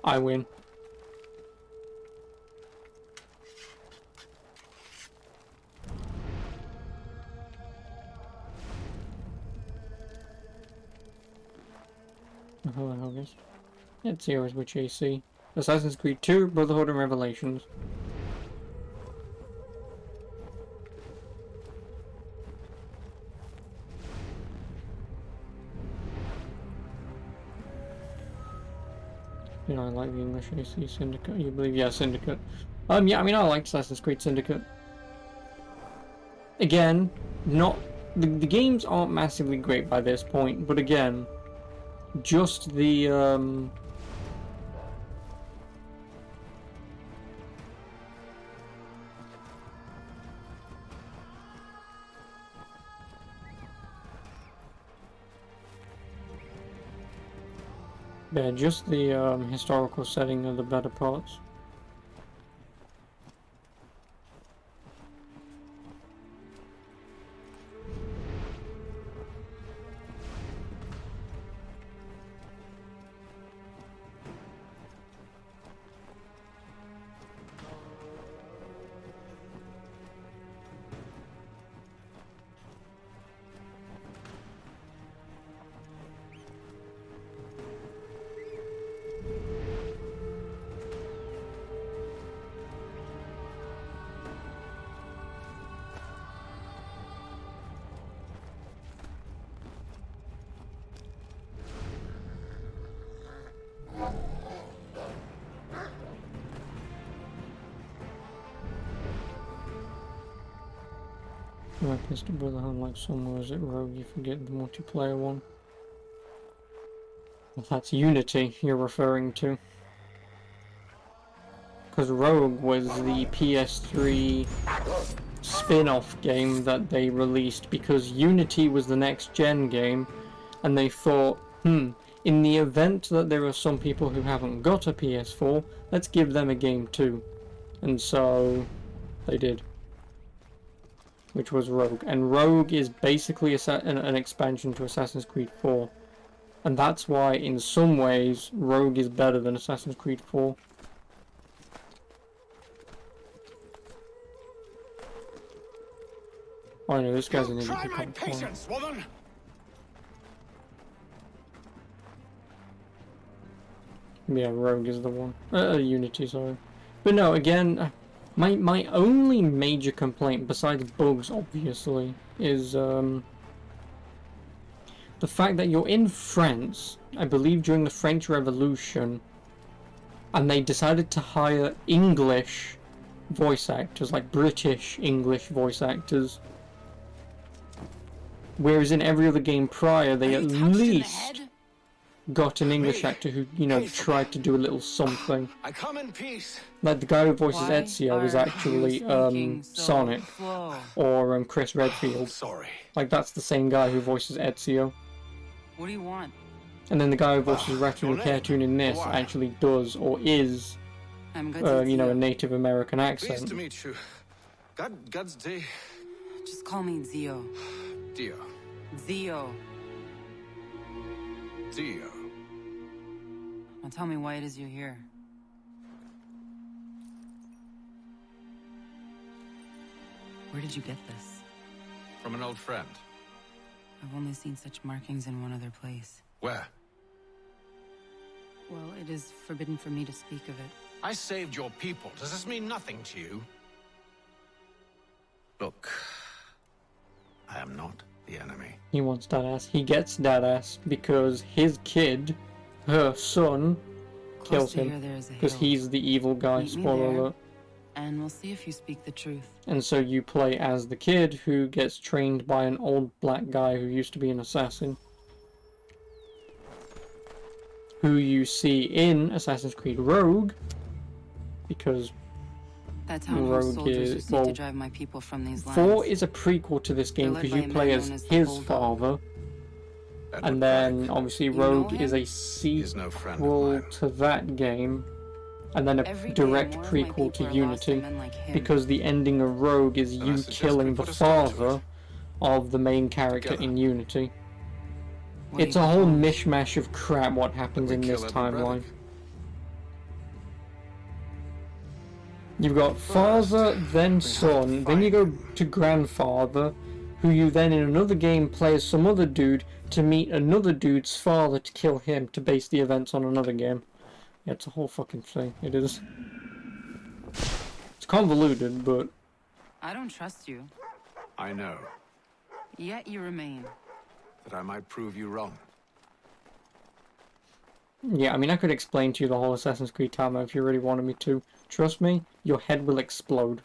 I win. Hello, August. It's Heroes with JC. Assassin's Creed 2, Brotherhood and Revelations. You know, I like the English AC Syndicate. You believe? Yeah, Syndicate. Yeah, I mean, I like Assassin's Creed Syndicate. Again, not... The games aren't massively great by this point, but again, just the, yeah, just the, historical setting are the better parts. My pistol Brotherhood like somewhere is it Rogue? You forget the multiplayer one. Well, that's Unity you're referring to. Because Rogue was the PS3 spin-off game that they released because Unity was the next gen game, and they thought, in the event that there are some people who haven't got a PS4, let's give them a game too. And so they did. Which was Rogue. And Rogue is basically an expansion to Assassin's Creed 4. And that's why, in some ways, Rogue is better than Assassin's Creed 4. Oh, I know, this guy's an idiot. Try my patience, woman! Yeah, Rogue is the one. Unity, sorry. But no, again, my only major complaint, besides bugs, obviously, is the fact that you're in France, I believe during the French Revolution, and they decided to hire English voice actors, like British English voice actors. Whereas in every other game prior, they at least got an English actor who, you know, tried to do a little something. I come in peace. Like the guy who voices Ezio is actually Sonic or Chris Redfield. Sorry. Like that's the same guy who voices Ezio. What do you want? And then the guy who voices Ratchet and Cartoon in this actually does or is, you know, a Native American accent. Pleased to meet you. God's day. Just call me Zio. Dio. Zio. Dio. Now tell me why it is you're here. Where did you get this? From an old friend. I've only seen such markings in one other place. Where? Well, it is forbidden for me to speak of it. I saved your people. Does this mean nothing to you? Look, I am not the enemy. He wants that ass. He gets that ass because his kid, her son, kills him because he's the evil guy. Spoiler alert. And we'll see if you speak the truth. And so you play as the kid who gets trained by an old black guy who used to be an assassin. Who you see in Assassin's Creed Rogue, because that's how Rogue soldiers is, who seek to drive my people from these lands. 4 is a prequel to this game because you play as his father. And then obviously Rogue is a sequel to that game. And then a direct prequel to Unity, because the ending of Rogue is you killing the father of the main character in Unity. It's a whole mishmash of crap what happens in this timeline. You've got father, then son, then you go to grandfather, who you then in another game play as some other dude to meet another dude's father to kill him to base the events on another game. Yeah, it's a whole fucking thing. It is. It's convoluted, but... I don't trust you. I know. Yet you remain. That I might prove you wrong. Yeah, I mean, I could explain to you the whole Assassin's Creed timeline if you really wanted me to. Trust me, your head will explode.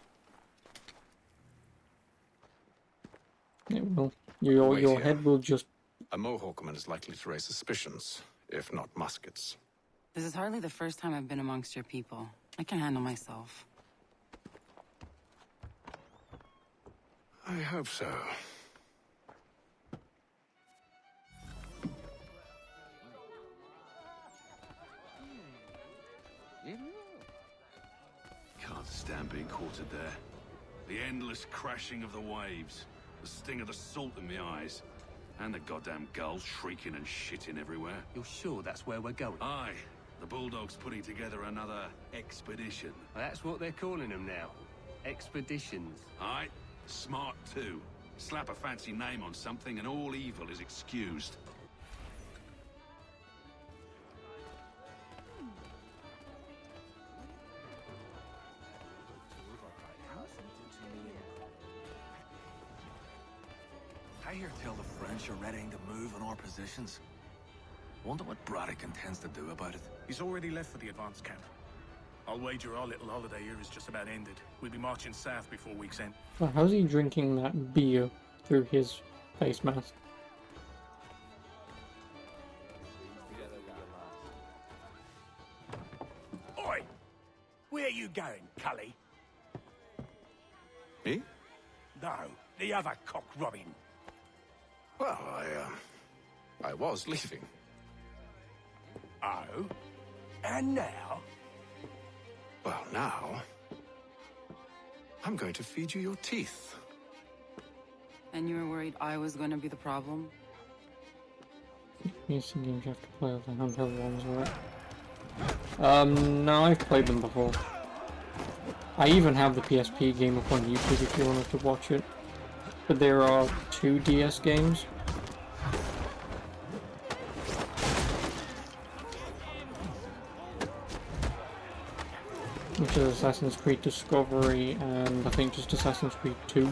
It will. Your head will just... A Mohawkman is likely to raise suspicions, if not muskets. This is hardly the first time I've been amongst your people. I can handle myself. I hope so. Can't stand being quartered there. The endless crashing of the waves, the sting of the salt in my eyes, and the goddamn gulls shrieking and shitting everywhere. You're sure that's where we're going? Aye. The Bulldog's putting together another expedition. Well, that's what they're calling them now. Expeditions. Aye. Smart too. Slap a fancy name on something and all evil is excused. I hear tell the French are readying to move on our positions. Wonder what Braddock intends to do about it. He's already left for the advance camp. I'll wager our little holiday here is just about ended. We'll be marching south before week's end. So how's he drinking that beer through his face mask? Oi! Where you going, Cully? Me? No, the other cock Robin. Well, I was leaving. Oh? And now? Well, now... I'm going to feed you your teeth. And you were worried I was going to be the problem? These games you have to play with the handheld ones, right? No, I've played them before. I even have the PSP game up on YouTube if you wanted to watch it. But there are 2 DS games. Which is Assassin's Creed Discovery and I think just Assassin's Creed 2.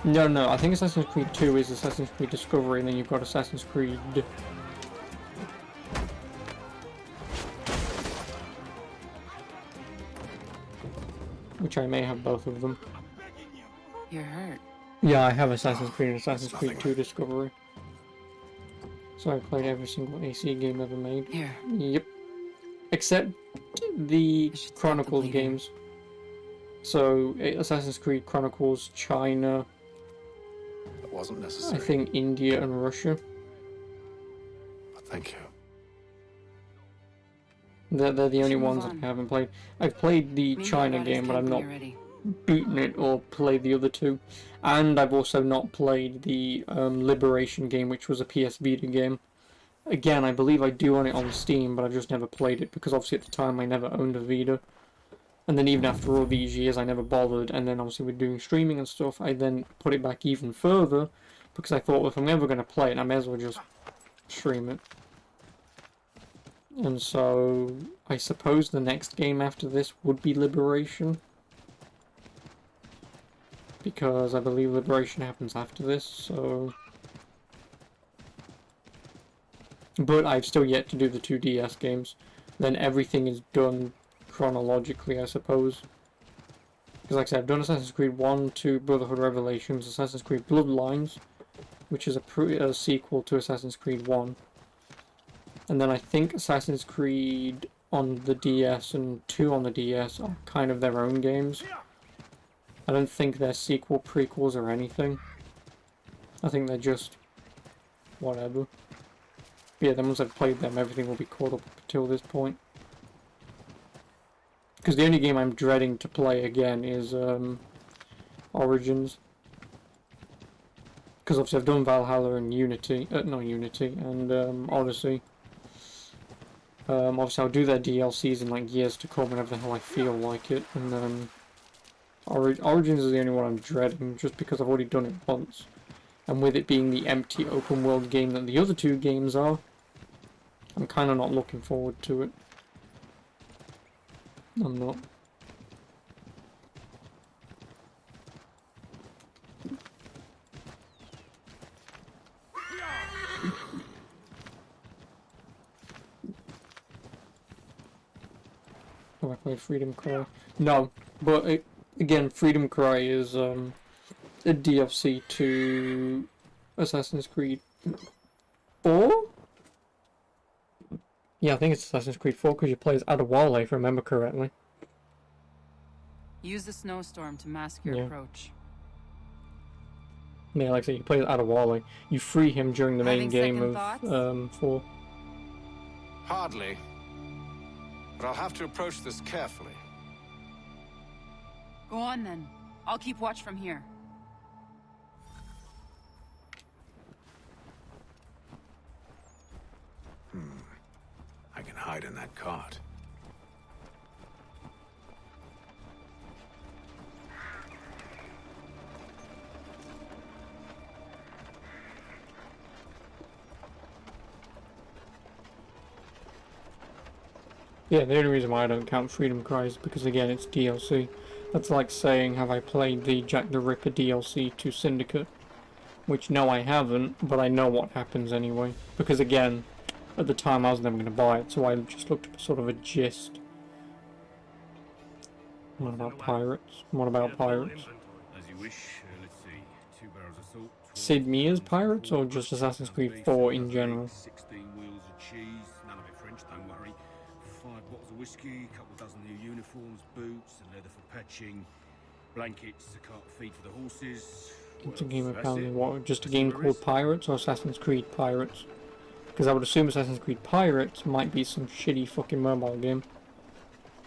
No, I think Assassin's Creed 2 is Assassin's Creed Discovery and then you've got Assassin's Creed... Which I may have both of them. You're hurt. Yeah, I have Assassin's Creed and Assassin's Creed 2 Discovery. So I played every single AC game ever made. Here. Yep. Except the Chronicles games. So, Assassin's Creed Chronicles China. That wasn't necessary. I think India and Russia. Thank you. They're the only ones I haven't played. I've played the China game, but I've not beaten it or played the other 2. And I've also not played the Liberation game, which was a PS Vita game. Again, I believe I do own it on Steam, but I've just never played it, because obviously at the time I never owned a Vita. And then even after all these years, I never bothered, and then obviously with doing streaming and stuff, I then put it back even further, because I thought, well, if I'm ever going to play it, I may as well just stream it. And so, I suppose the next game after this would be Liberation. Because I believe Liberation happens after this, so... But I've still yet to do the 2 DS games. Then everything is done chronologically, I suppose. Because like I said, I've done Assassin's Creed 1, 2, Brotherhood Revelations, Assassin's Creed Bloodlines, which is a sequel to Assassin's Creed 1. And then I think Assassin's Creed on the DS and 2 on the DS are kind of their own games. I don't think they're sequel, prequels, or anything. I think they're just... whatever. But yeah, then once I've played them, everything will be caught up until this point. Because the only game I'm dreading to play again is Origins. Because obviously I've done Valhalla and Unity, not Unity, and Odyssey. Obviously I'll do their DLCs in like years to come whenever the hell I feel like it, and then Origins is the only one I'm dreading, just because I've already done it once. And with it being the empty open world game that the other 2 games are, I'm kind of not looking forward to it. I'm not. Have I played Freedom Cry? No, but again, Freedom Cry is a DLC to Assassin's Creed 4? Yeah, I think it's Assassin's Creed 4 because you play as Adewale, if I remember correctly. Use the snowstorm to mask your approach. Yeah, like I said, you play as Adewale. You free him during the main game of 4. Hardly. But I'll have to approach this carefully. Go on then. I'll keep watch from here. I can hide in that cart. Yeah, the only reason why I don't count Freedom Cry is because, again, it's DLC. That's like saying, have I played the Jack the Ripper DLC to Syndicate? Which, no, I haven't, but I know what happens anyway. Because, again, at the time I was never going to buy it, so I just looked at sort of a gist. What about pirates? What about pirates? As you wish. Let's see. 2 barrels of salt. Sid Meier's pirates, or just Assassin's Creed 4 in general? 16 wheels of cheese. None of it French, don't worry. 5 bottles of whiskey, a couple dozen new uniforms, boots, and leather for patching, blankets, a cart feed for the horses. It's a game apparently. What? Just a game called Pirates or Assassin's Creed Pirates? Because I would assume Assassin's Creed Pirates might be some shitty fucking mobile game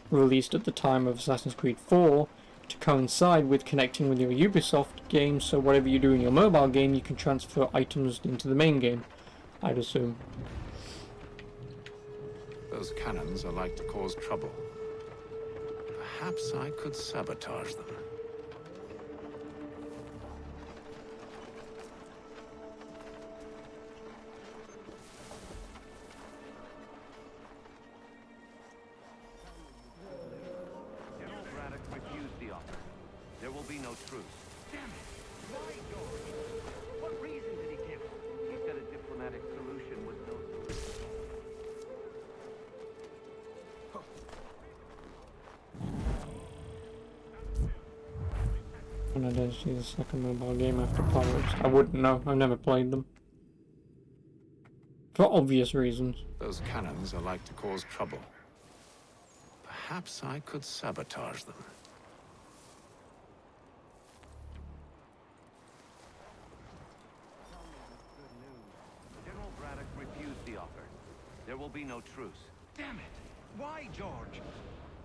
released at the time of Assassin's Creed 4 to coincide with connecting with your Ubisoft game, so whatever you do in your mobile game you can transfer items into the main game, I'd assume. Those cannons are like to cause trouble. Perhaps I could sabotage them. General Braddock refused the offer. There will be no truce. Damn it! Why, George? What reason did he give? He said a diplomatic solution was no solution. And I didn't see the second mobile game after Pirates. I wouldn't know. I've never played them. For obvious reasons. Those cannons are like to cause trouble. Perhaps I could sabotage them. General Braddock refused the offer. There will be no truce. Damn it! Why, George?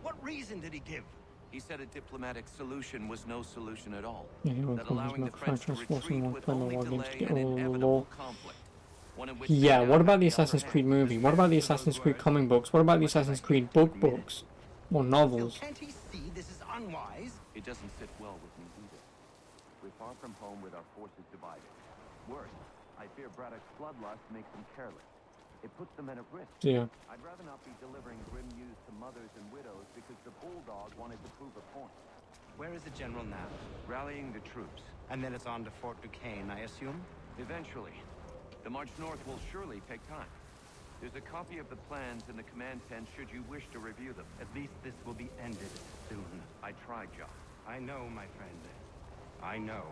What reason did he give? He said a diplomatic solution was no solution at all. Yeah, he That allowing the French to retreat would only delay an all the inevitable law. conflict. One in which Yeah, they what about the have the upper Assassin's hand. Creed movie? What about the Assassin's Creed comic books? What about the Assassin's Creed book books? Or novels? Can't he see this is unwise? It doesn't sit well with me either. We're far from home with our forces divided. Worse, I fear Braddock's bloodlust makes them careless. It puts the men at risk. Yeah. I'd rather not be delivering grim news to mothers and widows because the bulldog wanted to prove a point. Where is the general now? Rallying the troops. And then it's on to Fort Duquesne, I assume? Eventually. The march north will surely take time. There's a copy of the plans in the command tent should you wish to review them. At least this will be ended soon. I tried, John. I know, my friend. I know.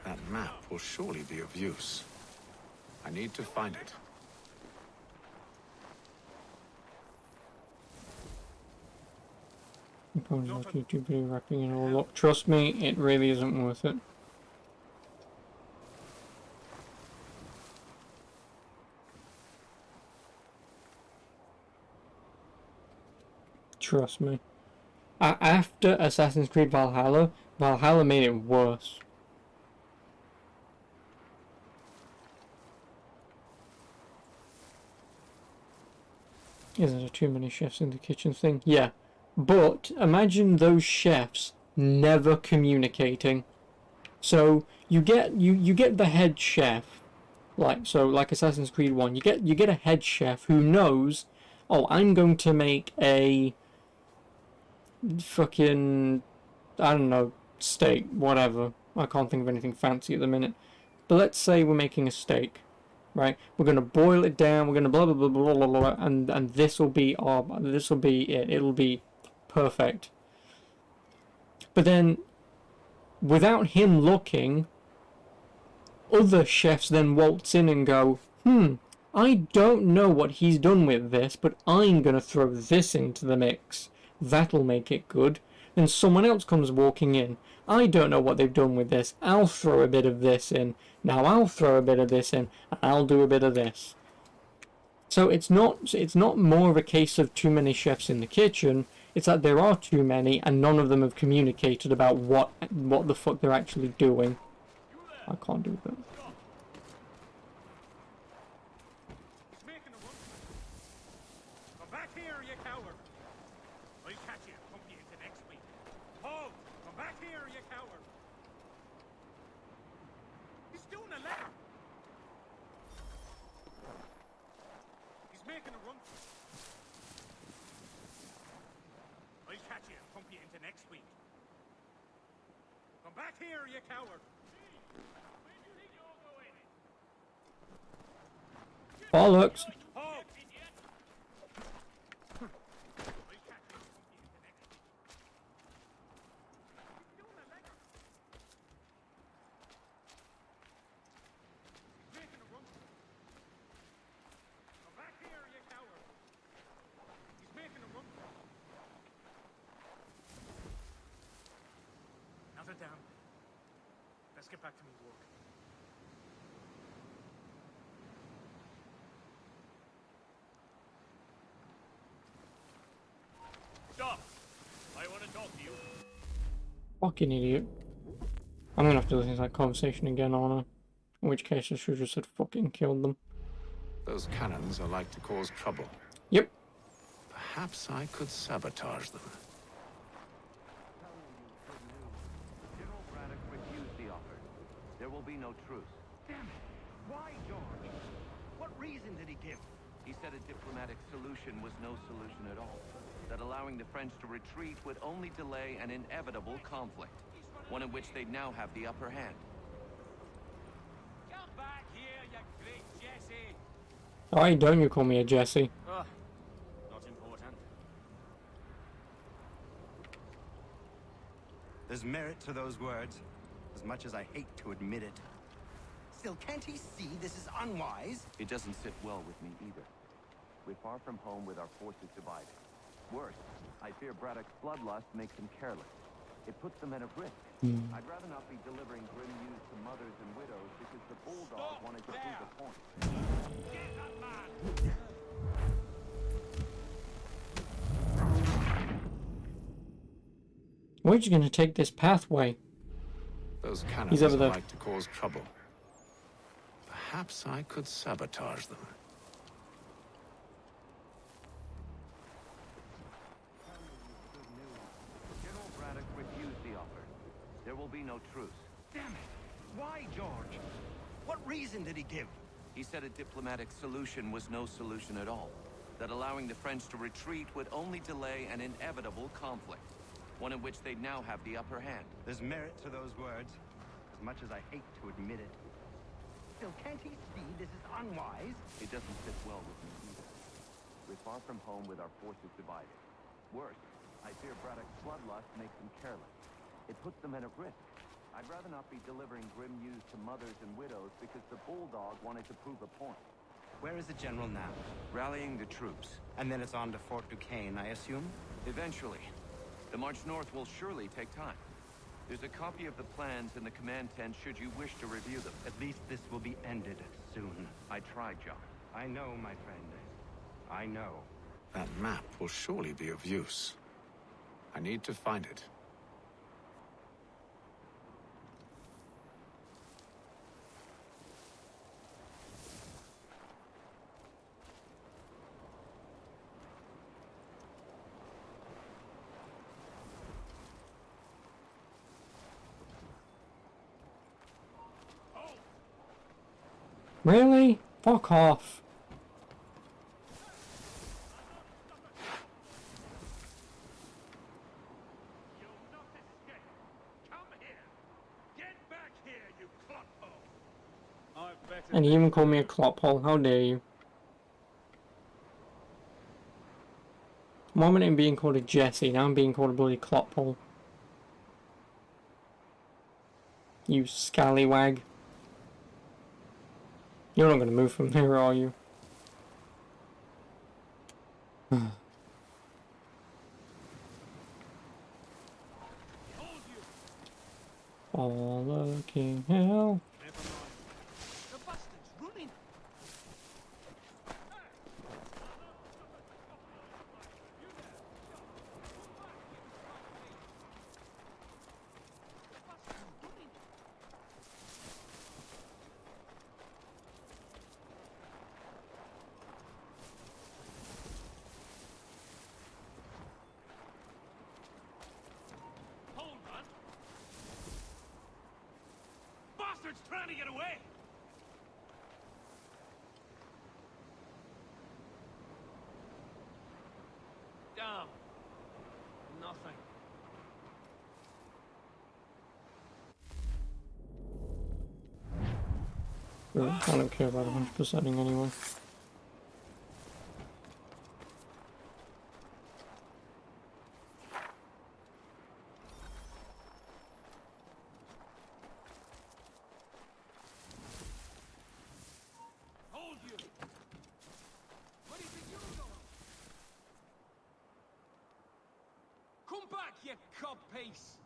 That map will surely be of use. I need to find it. I'm probably not YouTube video wrapping it all up. Trust me, it really isn't worth it. Trust me. After Assassin's Creed Valhalla, Valhalla made it worse. Isn't there too many chefs in the kitchen thing? Yeah. But imagine those chefs never communicating. So you get the head chef, like Assassin's Creed 1, you get a head chef who knows, oh, I'm going to make a fucking, I don't know, steak, whatever. I can't think of anything fancy at the minute. But let's say we're making a steak, right? We're gonna boil it down. We're gonna blah blah blah blah blah blah, and this will be it. It'll be perfect. But then, without him looking, other chefs then waltz in and go, I don't know what he's done with this, but I'm gonna throw this into the mix. That'll make it good. Then someone else comes walking in. I don't know what they've done with this. I'll throw a bit of this in. Now I'll throw a bit of this in. And I'll do a bit of this. So it's not more of a case of too many chefs in the kitchen. It's that there are too many and none of them have communicated about what the fuck they're actually doing. I can't do that. Come back here, you coward! I'll catch you and pump you into next week. Paul, come back here, you coward! He's doing a letter! He's making a run. I'll catch you and pump you into next week. Come back here, you coward! Bollocks. Paul, get back to me work. Stop! I want to talk to you. Fucking idiot. I'm gonna have to listen to that conversation again, aren't I? In which case I should have just had fucking killed them. Those cannons are like to cause trouble. Yep. Perhaps I could sabotage them. General Braddock refused the offer. There will be no truce. Damn it! Why, George? What reason did he give? He said a diplomatic solution was no solution at all. That allowing the French to retreat would only delay an inevitable conflict. One in which they'd now have the upper hand. Come back here, you great Jesse! Why don't you call me a Jesse? Not important. There's merit to those words, as much as I hate to admit it. Still, can't he see this is unwise? It doesn't sit well with me either. We're far from home with our forces divided. Worse, I fear Braddock's bloodlust makes him careless. It puts the men at risk. I'd rather not be delivering grim news to mothers and widows because the bulldog wanted to prove a point. Get that man! Where's you gonna take this pathway? Those He's cannons over are there. like to cause trouble. Perhaps I could sabotage them. General Braddock refused the offer. There will be no truce. Damn it! Why, George? What reason did he give? He said a diplomatic solution was no solution at all. That allowing the French to retreat would only delay an inevitable conflict. One in which they'd now have the upper hand. There's merit to those words, as much as I hate to admit it. Still, can't he see this is unwise? It doesn't sit well with me either. We're far from home with our forces divided. Worse, I fear Braddock's bloodlust makes him careless. It puts the men at risk. I'd rather not be delivering grim news to mothers and widows because the bulldog wanted to prove a point. Where is the general now? Rallying the troops. And then it's on to Fort Duquesne, I assume? Eventually. The march north will surely take time. There's a copy of the plans in the command tent should you wish to review them. At least this will be ended soon. I tried, John. I know, my friend. I know. That map will surely be of use. I need to find it. Really? Fuck off. And you even call me a clop hole, how dare you? One minute I'm being called a Jesse, now I'm being called a bloody clop hole. You scallywag. You're not gonna move from there, are you? Oh, fucking hell. The bastard's running! Hold on! Bastard's trying to get away! Damn. Nothing. I don't care about 100%ing anyway. Hold you! Where do you think you're going? Come back, you cobpiece!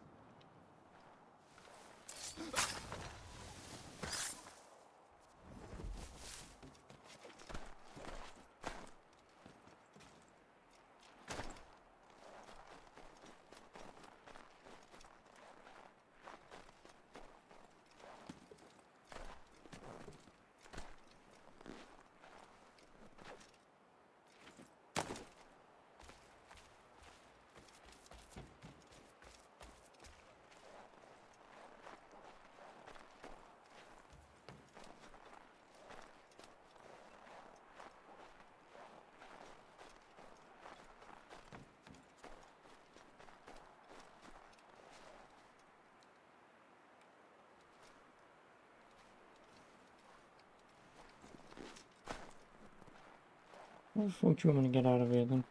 What the fuck do you want me to get out of here then?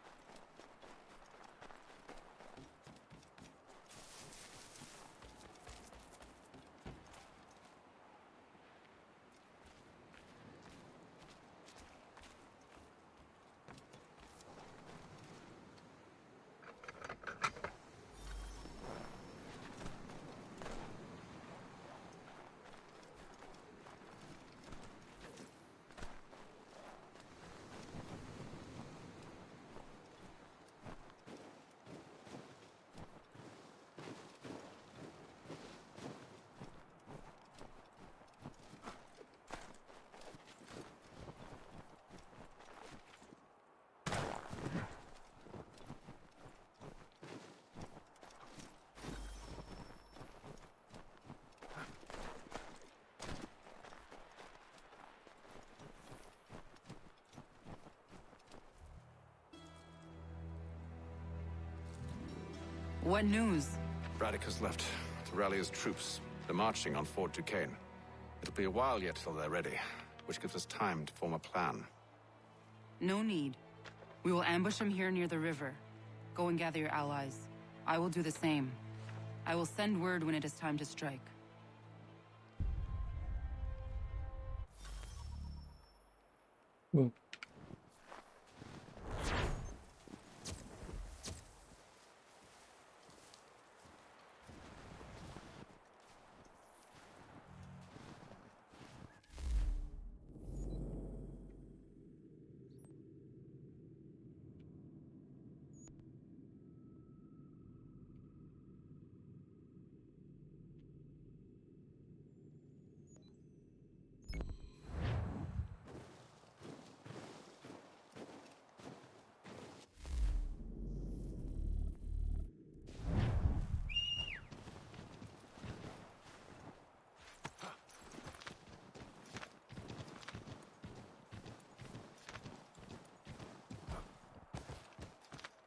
What news? Braddock has left to rally his troops. They're marching on Fort Duquesne. It'll be a while yet till they're ready, which gives us time to form a plan. No need. We will ambush them here near the river. Go and gather your allies. I will do the same. I will send word when it is time to strike.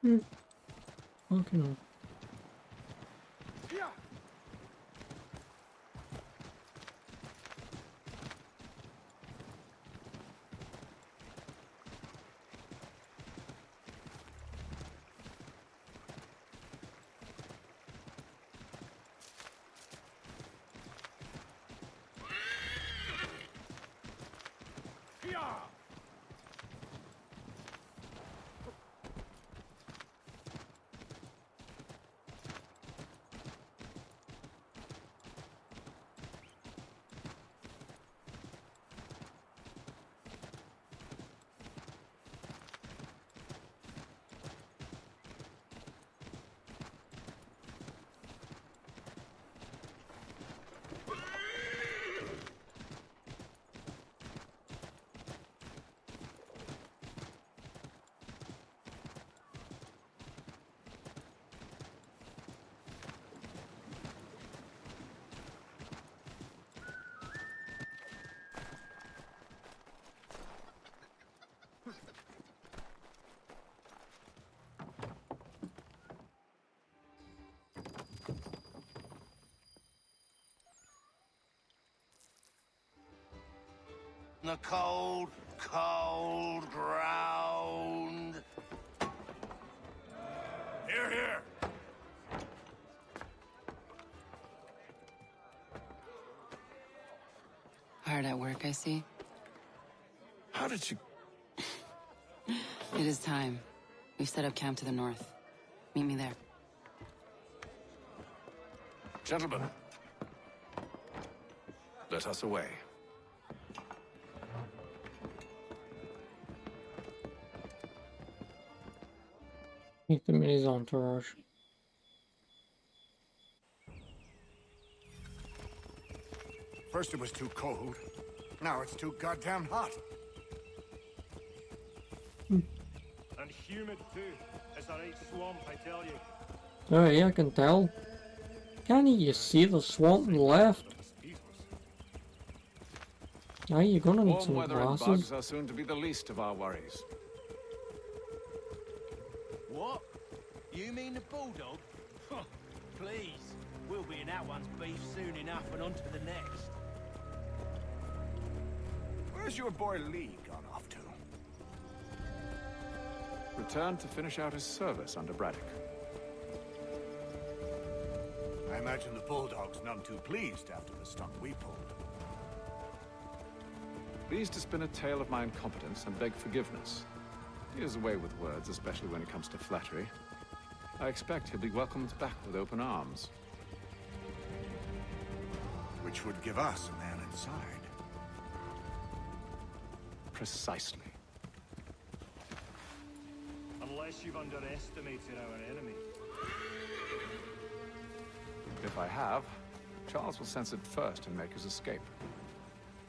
Hmm. Okay. The cold, cold ground. Here, here. Hard at work, I see. How did you... It is time. We've set up camp to the north. Meet me there. Gentlemen, let us away. Meet them in his entourage. First it was too cold. Now it's too goddamn hot. And humid too. It's a right swamp, I tell you. Oh yeah, I can tell. Can't you see the swamp on the left? Now you're gonna need Warm some weather and glasses. bugs are soon to be the least of our worries. What? You mean the bulldog? Huh, please. We'll be in that one's beef soon enough and on to the next. Where's your boy Lee gone off to? returned to finish out his service under Braddock. I imagine the Bulldog's none too pleased after the stunt we pulled. Pleased to spin a tale of my incompetence and beg forgiveness. He is away with words, especially when it comes to flattery. I expect he'll be welcomed back with open arms. Which would give us a man inside. Precisely. Unless you've underestimated our enemy. If I have, Charles will sense it first and make his escape.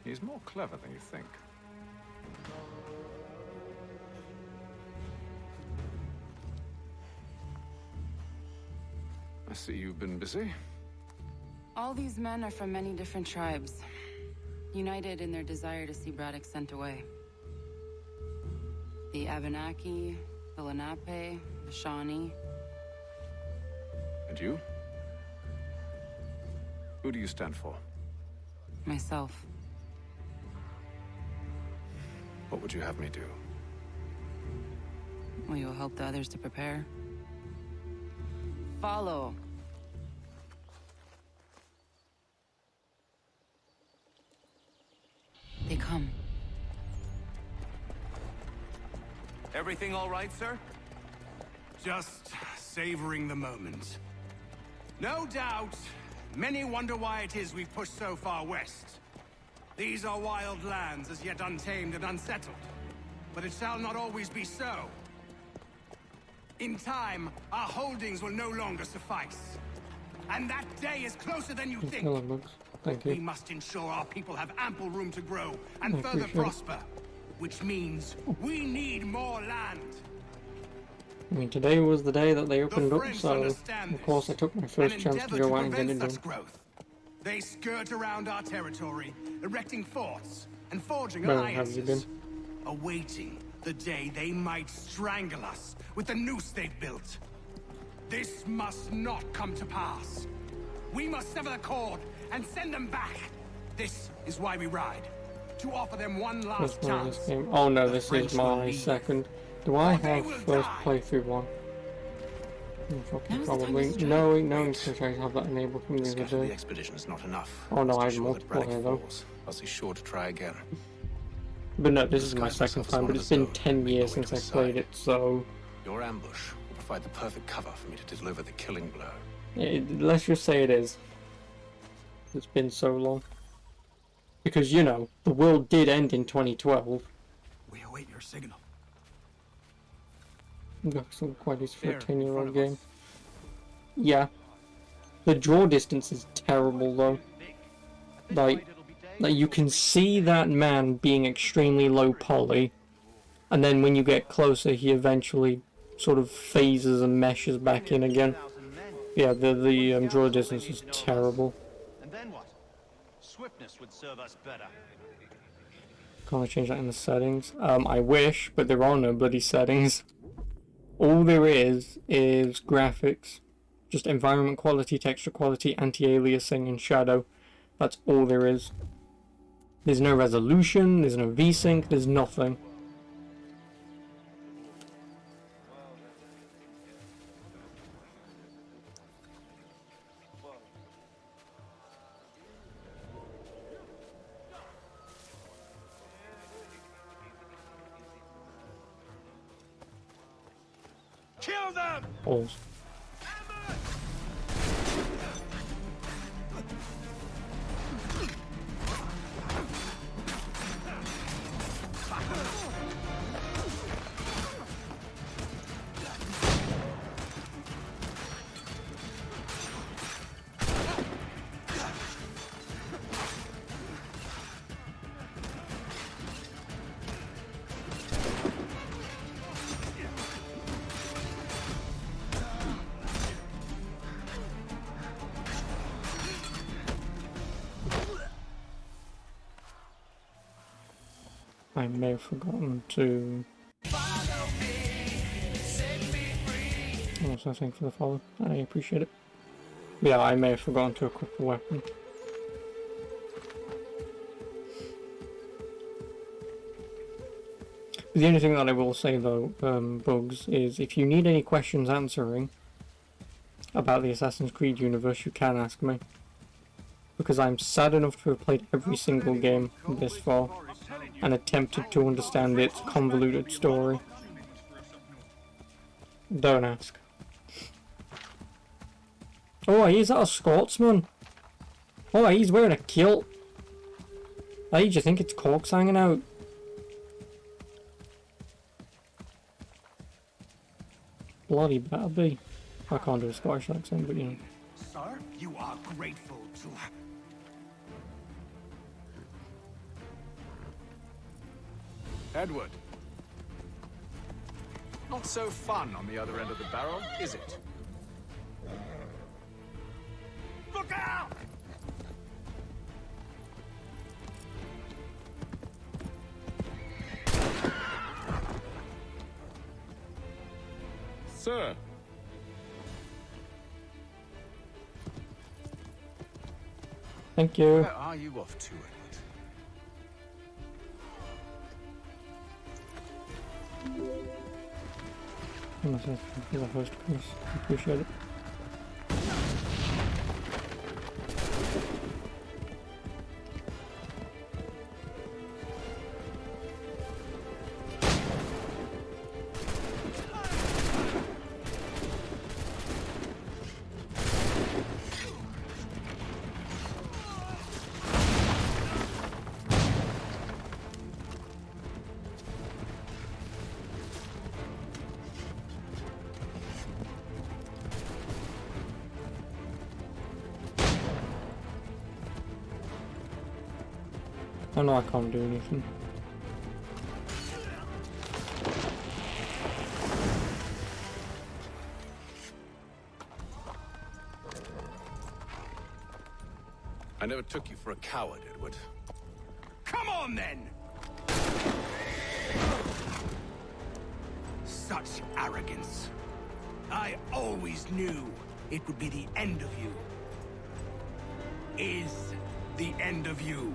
He's more clever than you think. I see you've been busy. All these men are from many different tribes, united in their desire to see Braddock sent away. The Abenaki, the Lenape, the Shawnee. And you? Who do you stand for? Myself. What would you have me do? Will you help the others to prepare? Follow. They come. Everything all right, sir? Just savoring the moment. No doubt, many wonder why it is we've pushed so far west. These are wild lands, as yet untamed and unsettled. But it shall not always be so. In time, our holdings will no longer suffice. And that day is closer than you think. Thank We you. must ensure our people have ample room to grow and I further appreciate it. prosper. Which means we need more land. I mean, today was the day that they opened up, French so understand of course I took my first and chance to endeavor go to out and get it prevent done. such growth. They skirt around our territory, erecting forts and forging Where have you alliances, awaiting the day they might strangle us with the noose they've built. This must not come to pass. We must sever the cord and send them back. This is why we ride. To offer them one last Let's play chance. this game. Oh no, this French is will my leave. second. Do I have first playthrough one? Probably. No, because I have that enabled from the other Scatter the day. expedition is not enough. Oh no, I have Ensure that Braddock multiplayer though. falls, else he's sure to try again. But no, this is my Disguise second myself as time, one but of it's the been zone. 10 years since I played it, so... Your ambush will provide the perfect cover for me to deliver the killing blow. Let's just say it is. It's been so long. Because, you know, the world did end in 2012. We await your signal. Got some qualities for Here, a 10-year-old in front of game. Yeah. The draw distance is terrible though. Like you can see that man being extremely low poly, and then when you get closer he eventually sort of phases and meshes back in again. Yeah, the draw distance is terrible. And then what? Swiftness would serve us better. Can't I change that in the settings? I wish, but there are no bloody settings. All there is graphics. Just environment quality, texture quality, anti-aliasing, and shadow. That's all there is. There's no resolution, there's no VSync, there's nothing. Kill them! Balls. I may have forgotten to... Also, thank you for the follow. I appreciate it. But yeah, I may have forgotten to equip a weapon. But The only thing that I will say though, Bugs, is if you need any questions answering about the Assassin's Creed universe, you can ask me. Because I'm sad enough to have played every single game this far and attempted to understand its convoluted story. Don't ask. Oh, he's a Scotsman. Oh, he's wearing a kilt. Hey, do you think it's corks hanging out? Bloody better be. I can't do a Scottish accent, but you know. Sir, you are grateful to... Edward. Not so fun on the other end of the barrel, is it? Look out! Sir. Thank you. Where are you off to, Edward? You're the host, Chris. Appreciate it. I know I can't do anything. I never took you for a coward, Edward. Come on, then! Such arrogance. I always knew it would be the end of you. Is the end of you.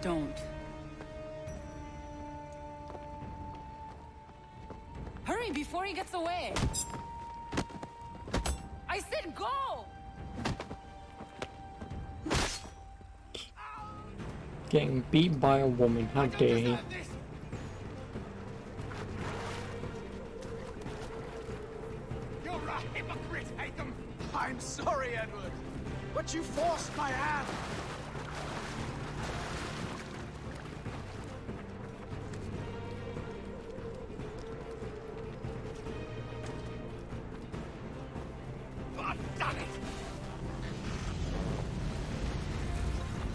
Don't. Hurry before he gets away! I said go! Getting beat by a woman, how dare he? You're a hypocrite, Haytham! I'm sorry, Edward, but you forced my hand! I've done it!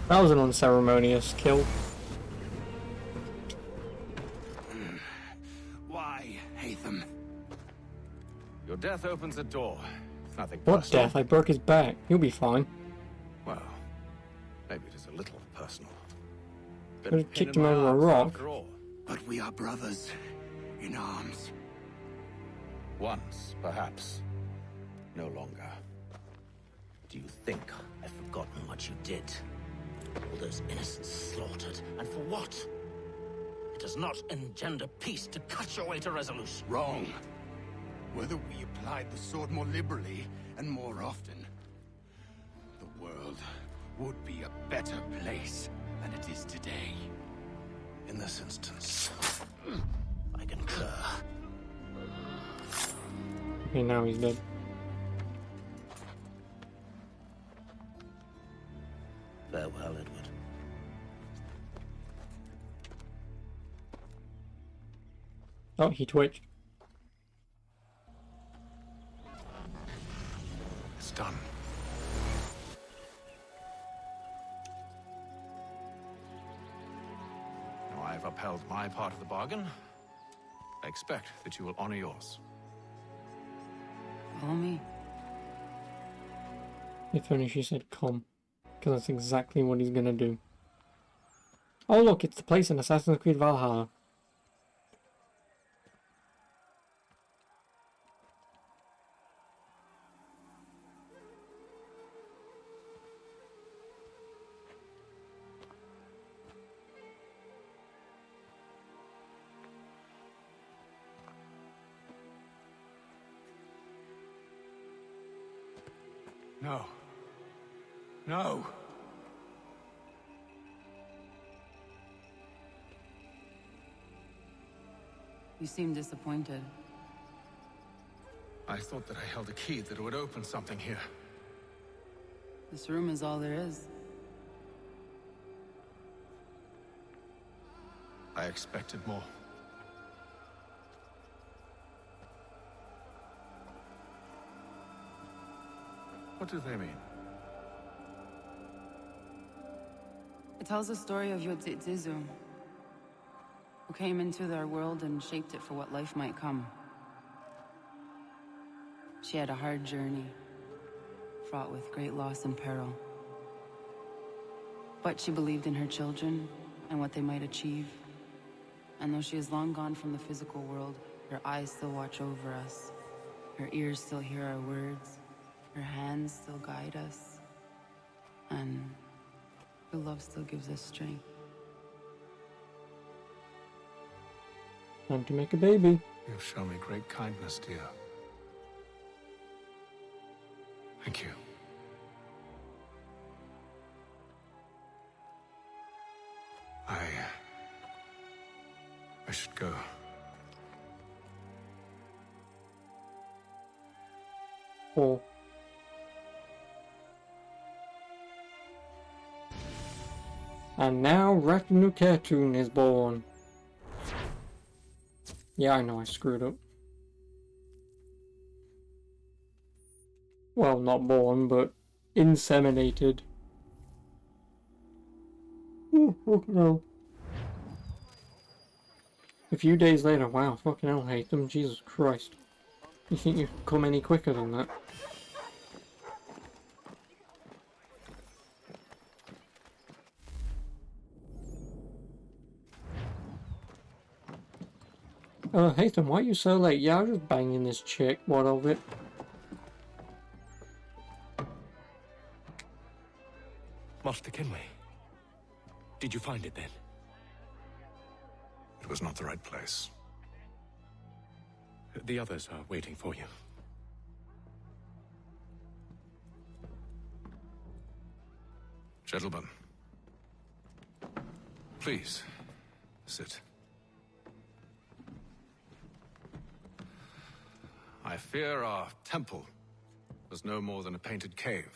That was an unceremonious kill. Why, Haytham? Your death opens a door. It's nothing What personal. death? I broke his back. He'll be fine. Well, maybe it is a little personal. Could have kicked him over a rock. But we are brothers in arms. Once, perhaps. No longer. Do you think I've forgotten what you did? All those innocents slaughtered, and for what? It does not engender peace to cut your way to resolution. Wrong. Whether we applied the sword more liberally and more often, the world would be a better place than it is today. In this instance, I concur. Okay, now he's dead. Farewell, Edward. Oh, he twitched. it's done. Now I've upheld my part of the bargain. I expect that you will honor yours. Follow me. If only she said come. Because that's exactly what he's gonna do. Oh look, it's the place in Assassin's Creed Valhalla. No. No! You seem disappointed. I thought that I held a key that would open something here. This room is all there is. I expected more. What do they mean? It tells the story of Yotzitzizu, who came into their world and shaped it for what life might come. She had a hard journey, fraught with great loss and peril. But she believed in her children and what they might achieve. And though she is long gone from the physical world, her eyes still watch over us. Her ears still hear our words. Her hands still guide us. And her love still gives us strength. Time to make a baby. You've shown me great kindness, dear. Thank you. I should go. Oh. And now Ratnu Khatun is born. Yeah, I know I screwed up. Well, not born, but inseminated. Oh, fucking hell. A few days later, wow, fucking hell, hate them, Jesus Christ. You think you could come any quicker than that? Haytham, why are you so late? Yeah, I was just banging this chick, what of it? Master Kenway, did you find it then? It was not the right place. The others are waiting for you. Gentlemen, please, sit. I fear our temple was no more than a painted cave.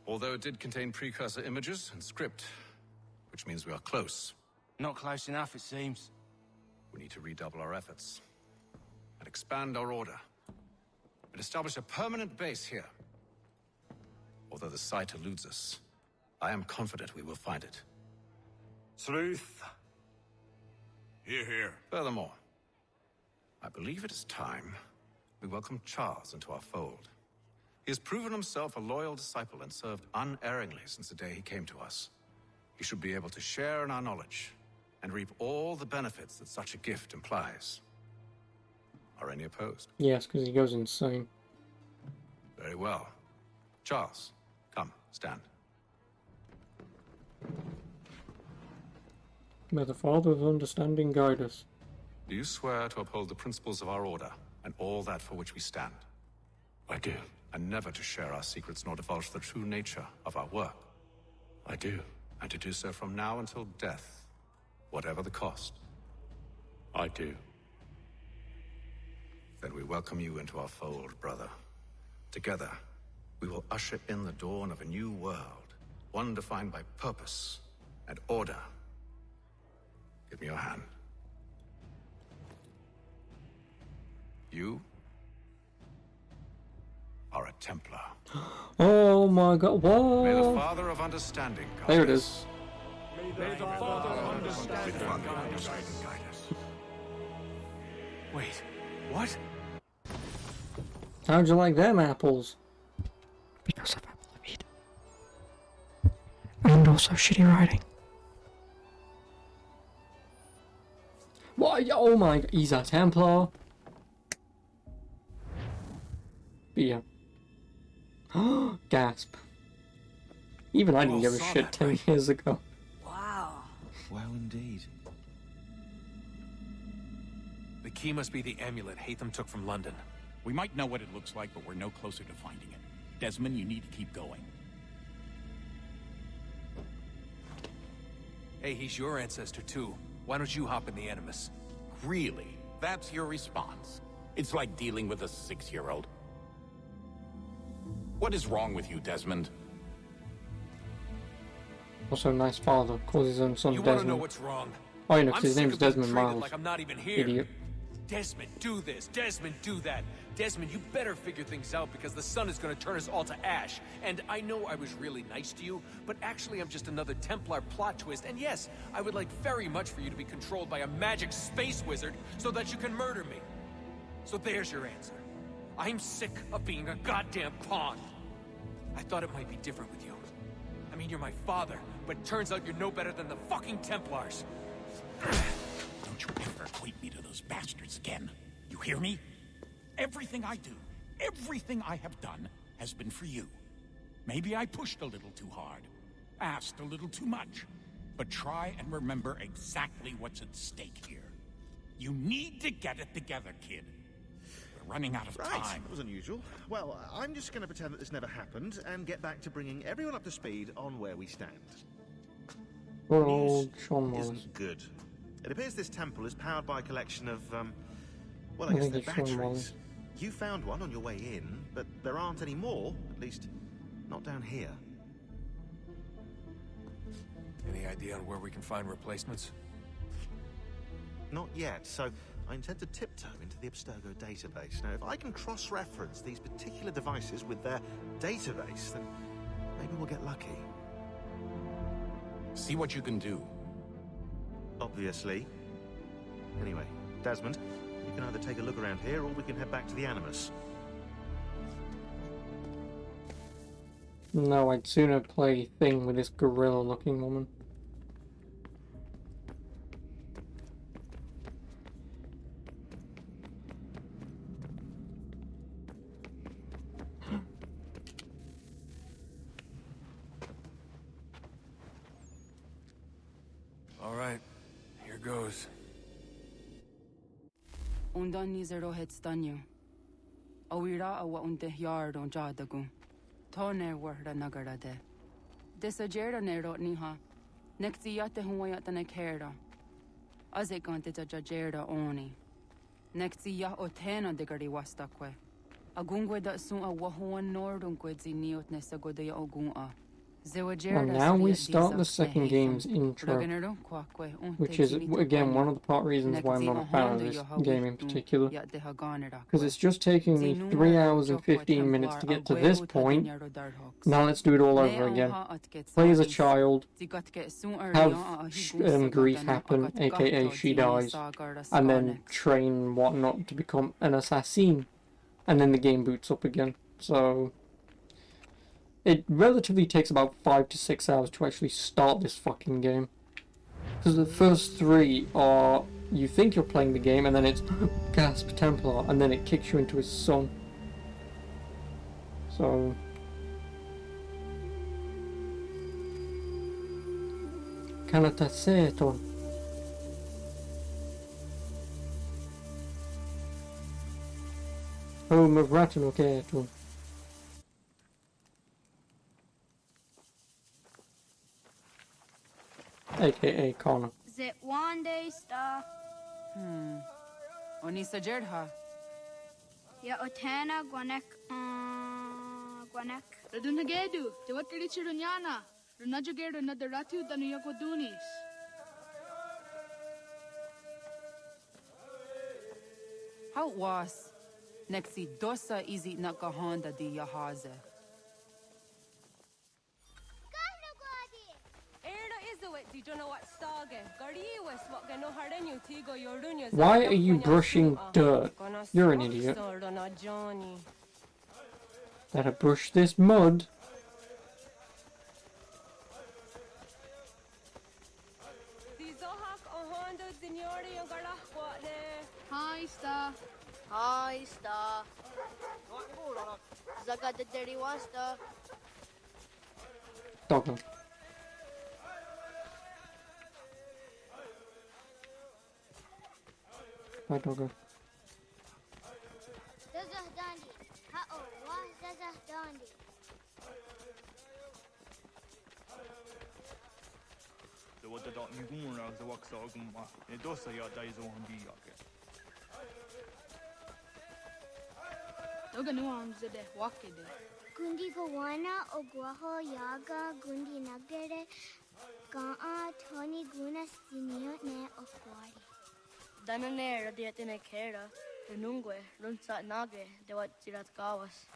Although it did contain precursor images and script, which means we are close. Not close enough, it seems. We need to redouble our efforts and expand our order and establish a permanent base here. Although the site eludes us, I am confident we will find it. Truth. Hear, hear. Furthermore, I believe it is time we welcome Charles into our fold. He has proven himself a loyal disciple and served unerringly since the day he came to us. He should be able to share in our knowledge and reap all the benefits that such a gift implies. Are any opposed? Yes, because he goes insane. Very well. Charles, come, stand. May the Father of Understanding guide us. Do you swear to uphold the principles of our order and all that for which we stand? I do. And never to share our secrets nor divulge the true nature of our work? I do. And to do so from now until death, whatever the cost? I do. Then we welcome you into our fold, brother. Together, we will usher in the dawn of a new world, one defined by purpose and order. Give me your hand. You are a Templar. Oh my god, what? May the Father of Understanding guide There it us. is. May the Father of Understanding guide us. Wait, what? How'd you like them apples? Because of apple meat. And also shitty writing. What? Oh my god, he's a Templar. But yeah. Gasp. Even I didn't give a shit 10 years ago. Wow. Wow, indeed. The key must be the amulet Haytham took from London. We might know what it looks like, but we're no closer to finding it. Desmond, you need to keep going. Hey, he's your ancestor too. Why don't you hop in the Animus? Really? That's your response? It's like dealing with a 6-year-old. What is wrong with you, Desmond? Also, a nice father calls his own son You want to know Desmond. what's wrong? Oh, you know, I'm 'cause his sick name's of being Desmond treated Miles. like I'm not even here. Idiot. Desmond, do this. Desmond, do that. Desmond, you better figure things out because the sun is going to turn us all to ash. And I know I was really nice to you, but actually I'm just another Templar plot twist. And yes, I would like very much for you to be controlled by a magic space wizard so that you can murder me. So there's your answer. I'm sick of being a goddamn pawn. I thought it might be different with you. I mean, you're my father, but turns out you're no better than the fucking Templars. Don't you ever equate me to those bastards again. You hear me? Everything I do, everything I have done, has been for you. Maybe I pushed a little too hard, asked a little too much, but try and remember exactly what's at stake here. You need to get it together, kid. We're running out of Right, time. that was unusual. Well, I'm just going to pretend that this never happened and get back to bringing everyone up to speed on where we stand. Poor old Sean Wallace. Isn't good. It appears this temple is powered by a collection of, well, I I guess think they're it's Sean Wallace. batteries. You found one on your way in, but there aren't any more, at least not down here. Any idea on where we can find replacements? Not yet, so I intend to tiptoe into the Abstergo database. Now, if I can cross-reference these particular devices with their database, then maybe we'll get lucky. See what you can do. Obviously. Anyway, Desmond, you can either take a look around here or we can head back to the Animus. No, I'd sooner play Thing with this gorilla-looking woman. All right, here goes. Undan nizero het stanyo. Awira awa unte yard on jadagu. Tone warda nagara de. Desajera nero niha. Nekti yate huwayat ne kera. Azekante jajera oni. Nekti ya otena de gari wastakwe. Agungwe da sun a wahuan nordun kwedzi niot nesagode ya ogun. And now we start the second game's intro, which is, again, one of the part reasons why I'm not a fan of this game in particular, because it's just taking me 3 hours and 15 minutes to get to this point. Now let's do it all over again. Play as a child, have grief happen, aka she dies, and then train whatnot to become an assassin, and then the game boots up again. So it relatively takes about 5 to 6 hours to actually start this fucking game. Because the first 3 are, you think you're playing the game, and then it's gasp Templar, and then it kicks you into his son. So Kanataseton. Home of Ratanoketon. AKA Connor. Zit one day star. Onisa Jerdha. Ya otana gwanek gwanek. Radunagedu, Tewakirichi Runyana, Runajagedu Nadaratu Danuyakodunis. How was Nexi dosa izi nakahonda di yahaze. Why are you brushing dirt? You're an idiot. Better brush this mud. Hi, Star. Hi, star. Zaga the dirty wasta. Doggo. Bye, Doggo. Zazah Dandi. Ha-oh, wah Zazah Dandi. what the dot you go around the wax or gumma. It does say your days on the yake. Doganu amzade wakide. Gundi Gawana Oguaho Yaga Gundi Nagere Gaa Tony Guna Sinio Ne Okwari. Danane Radiatine Kera, Runungue, Runsat Nage, de what Zirat Gawas.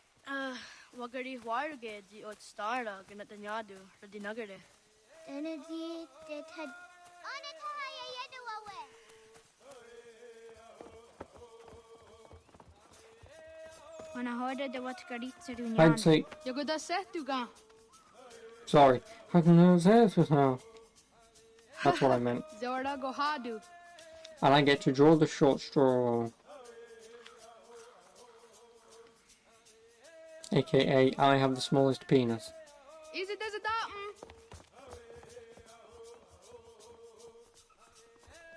Wagari Warge, the Ot Stara, Ganatanyadu, Radinagare. Energy that had. When I heard the what Garitsa I'd say. Yogoda Setuga. Sorry. I can know this now. That's what I meant. Zorda Gohadu. And I get to draw the short straw. AKA, I have the smallest penis. Is it as a datum?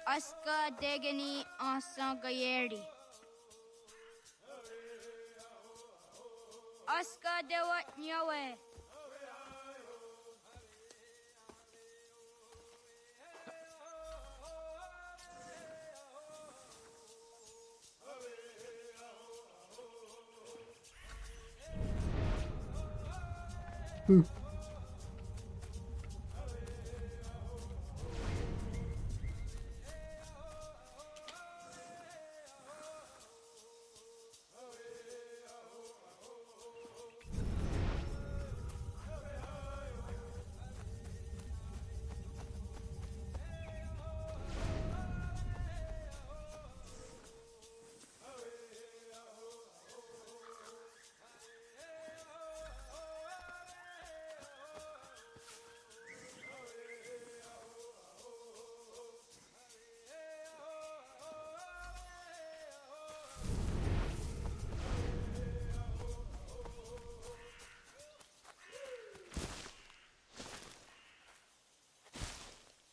Aska Degani Asa Gayeri. Aska Dewat Nyawe.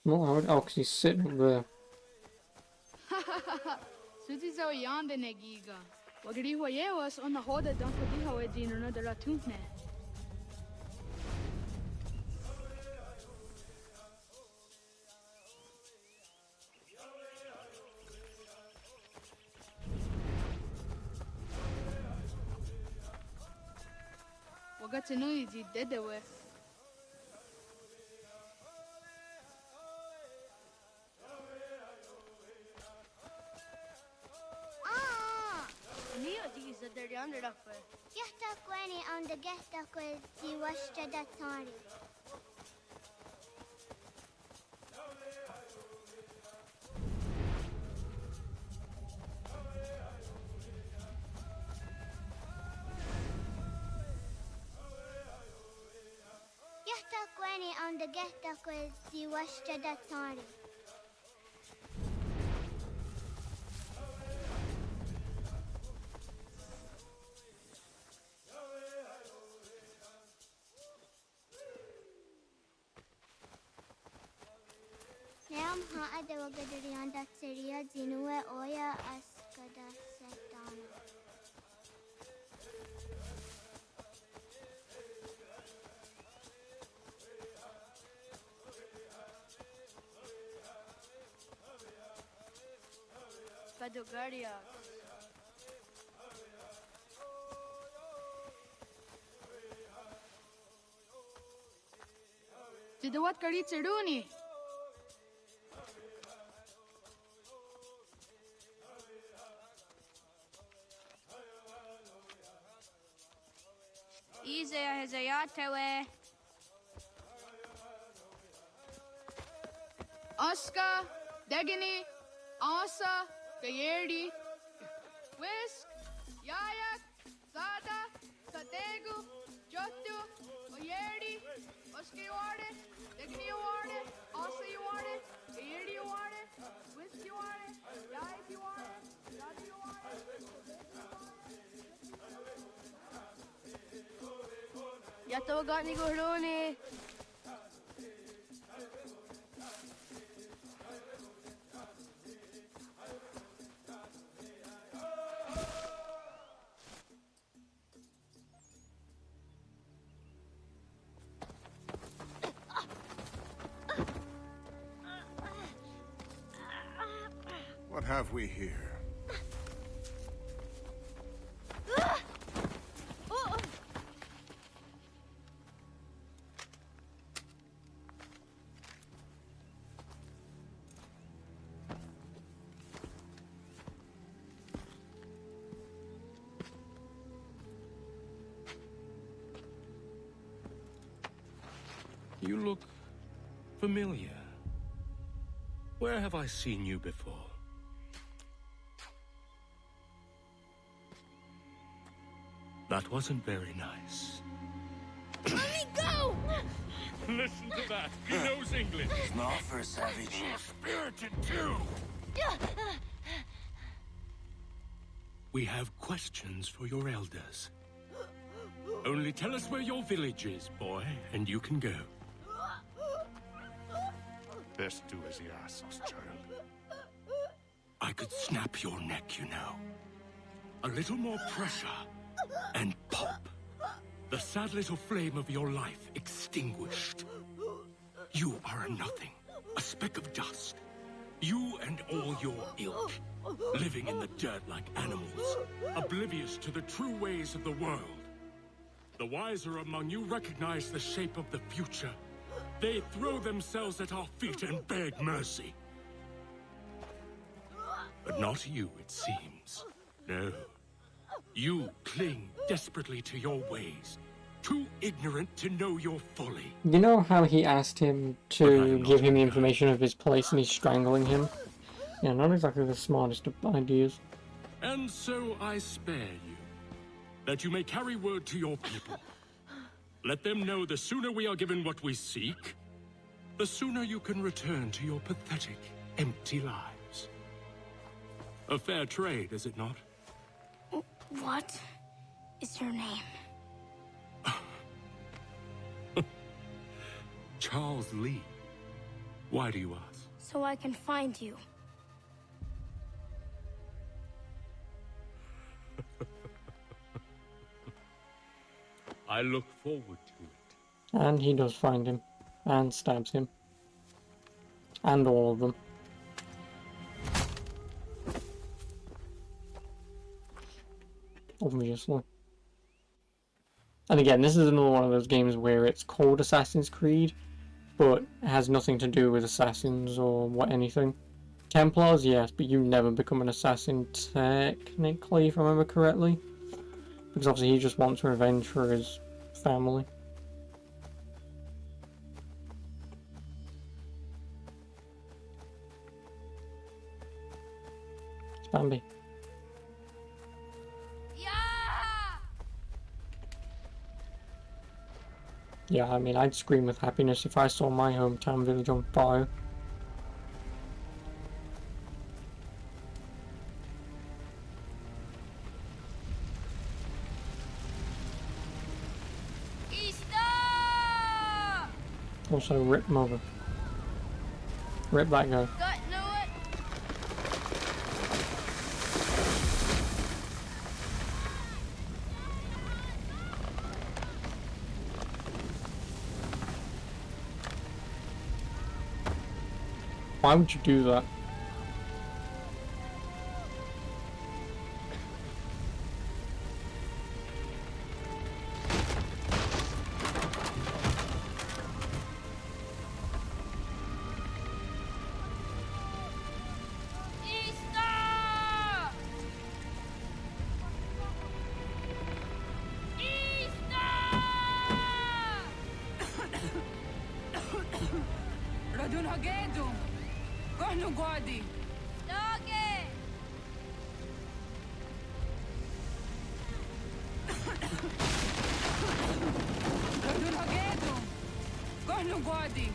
Well, oh, because he's sitting up there. Suzizo Yande Negiga. Wagari was on the Hoda Dunkadiho Edin another Ratune. Wagatanui did the way. Getta Gwenny on the Getta Quiz, the Washta Datari. Getta Gwenny on the Getta Quiz, the Washta Datari. Nam Haada Wagadarian that Seria Zinue Oya Askada Setana. Padogaria. Did the what Karitseruni? Ize Hezayatewe. Aska, Degani, Asa, Gayerdi, Whisk, Yayak, Zada, Sategu, Jotu, Oyerdi, Oska you want it, Degani you want it, Asa you want it, Gayerdi you want it, Whisk you want it, Yayak you want it, Zada you want it. Yato Gani Goroni. What have we here? You look familiar. Where have I seen you before? That wasn't very nice. Let me go! Listen to that. He knows English. Smart for a savage. Spirited too. We have questions for your elders. Only tell us where your village is, boy, and you can go. Best do as he asks, child. I could snap your neck, you know. A little more pressure, and pop. The sad little flame of your life extinguished. You are a nothing, a speck of dust. You and all your ilk, living in the dirt like animals, oblivious to the true ways of the world. The wiser among you recognize the shape of the future. They throw themselves at our feet and beg mercy. But not you, it seems. No. You cling desperately to your ways, too ignorant to know your folly. You know how he asked him to give him the information of his place and he's strangling him? Yeah, not exactly the smartest of ideas. And so I spare you, that you may carry word to your people. Let them know the sooner we are given what we seek, the sooner you can return to your pathetic, empty lives. A fair trade, is it not? What is your name? Charles Lee. Why do you ask? So I can find you. I look forward to it. And he does find him. And stabs him. And all of them. Obviously. And again, this is another one of those games where it's called Assassin's Creed, but it has nothing to do with assassins or what anything. Templars, yes, but you never become an assassin technically, if I remember correctly. Because obviously he just wants revenge for his family. It's Bambi. Yeah, I mean, I'd scream with happiness if I saw my hometown village on fire. Also, rip mother. Rip that guy. Why would you do that? Radun Hagedu! Kohnu Gwadi! Dage! Radun Hagedu! Kohnu Gwadi!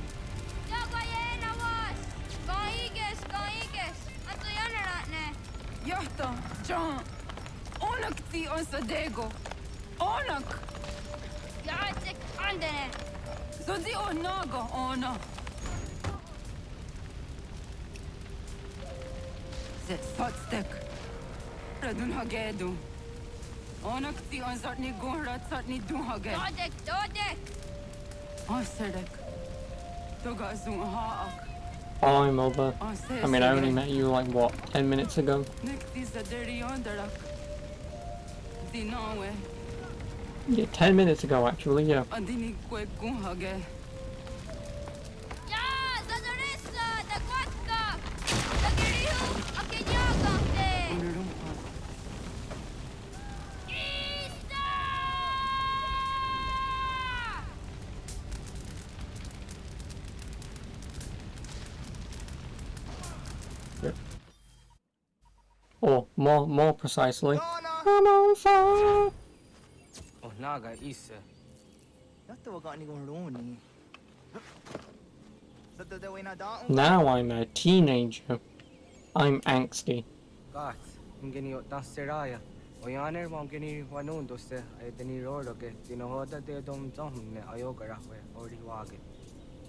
Dagayena was! Kaiges! Anto yanaratne! Yahta! John! Onak ti on Sadego! Onak! Yatsik andene! Zodi onago ona! Sotstek. Radun Hagedu. Onak ti on zartni gunrat zartni duhage. Dodek! Osedek. Toga zun haak. Hi, Mother. I mean, I only met you like, what, 10 minutes ago? Yeah, 10 minutes ago, actually, yeah. Yep. Or more precisely, I'm on fire. Oh, naga isa. Now I'm a teenager. I'm angsty. Kat, ngeni tasiraya. Oyaner mangeni wanundo se ayedeni roroge tinohoda de dom domne ayogarawe ori wage.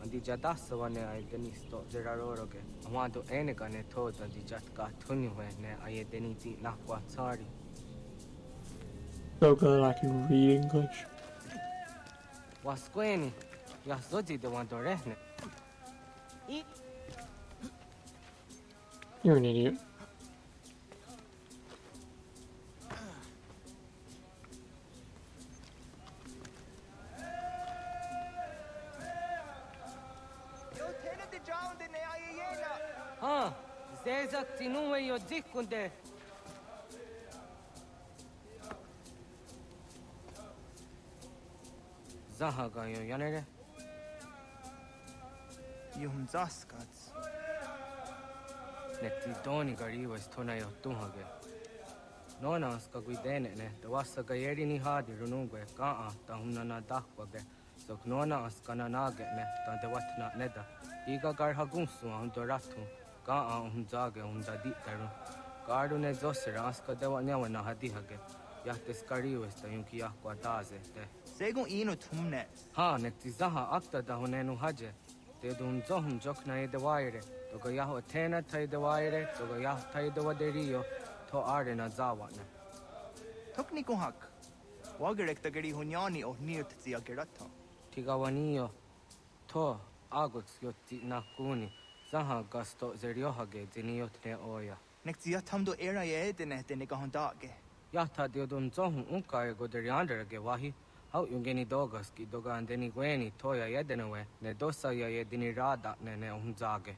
Andi jadasa wane ayedeni sto zeraroroge. Amado enegane toda di jatka tunwe ne ayedeni ti nakwa tsari. So good I can read English. Wasqueni, Yasodi de Wandorehne. You're an idiot. Huh, Zezak Tinuwe Yodikunde. Zahaga yo yanere. Yum Zaskats. Nekti doni gari was tona yo tuhage. Nona ska guidene ne, the wasa gayeri ni hadi runungwe, kaa, tahumna na dakwage. So nona askana nage ne, tan de watna neda. Iga gar hagunsu doratu, kaa zage dadi taru. Gardu ne zosera aska de wanyawa na hadihage. Yahtes kariwes ta yunki yahkwa daze de. Segun ino tumne. Ha, nekti zaha akta da hunenu haje. Te dun zohum jokna e de waire. Toga yaho tena tai de waire, toga yah tai de waderio, to are na zawatne. Tokni kuhak. Wagerek ta gari hunyani o nirt zia gerata. Tigawanio, to agots yotti na kuni. Zaha gasto zeriohage ziniotne oya. Nekti yatamdo era ye edene de negahondage. Yahta de dun zohum unka e goderiandere wahi. How yungeni dogas ki doga andeni gweni toya yedenewe ne dosa ya yedini rada ne unzage.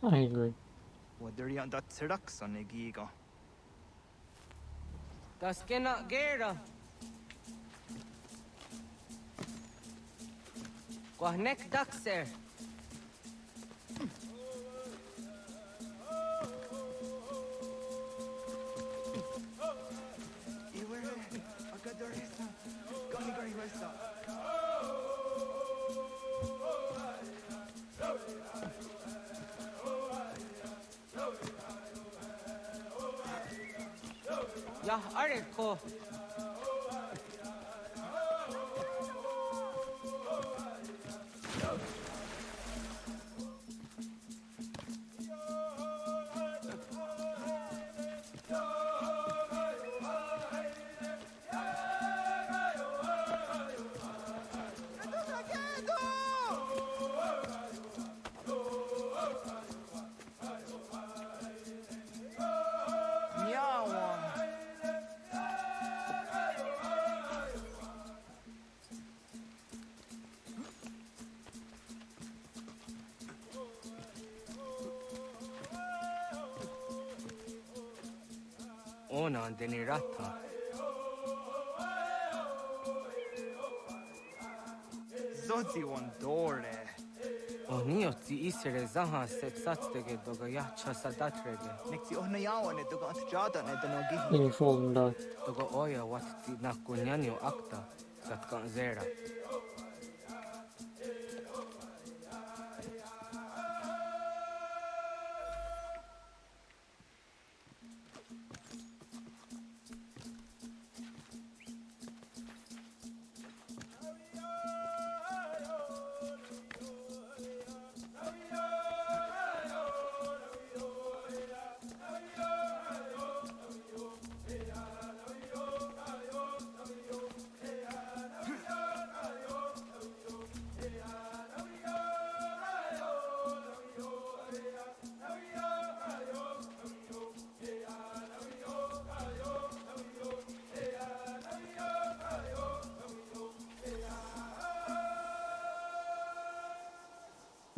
I agree. Waderian dat seraksa negiga. Das kena gera. Kwahnek dakser. Ya areko. Ona andeni rata. Zodzi wandore. Onio ti isere zaha setsatstege doga yacha sadatrege. Nekti ohna yawane doga antjada ne danogi. Then you fall and die. Doga oya wat ti nakunyanyo akta satkan zera.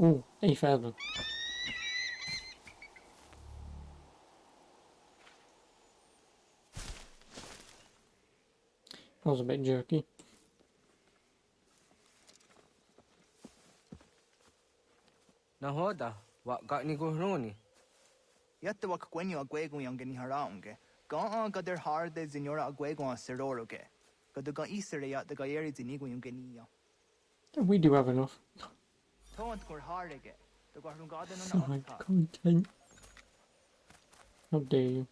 Ooh, a feather. That was a bit jerky. Nahoda, what got ni gohroni? Yatta wak gwenyo agwego yang gani haraunge. Ga gader harde zinora agwego a seroroge. Gaduga isere yat the gayeri zinigo yung genia. We do have enough. Taunt gor hardege. The garden garden So on much content. How dare you?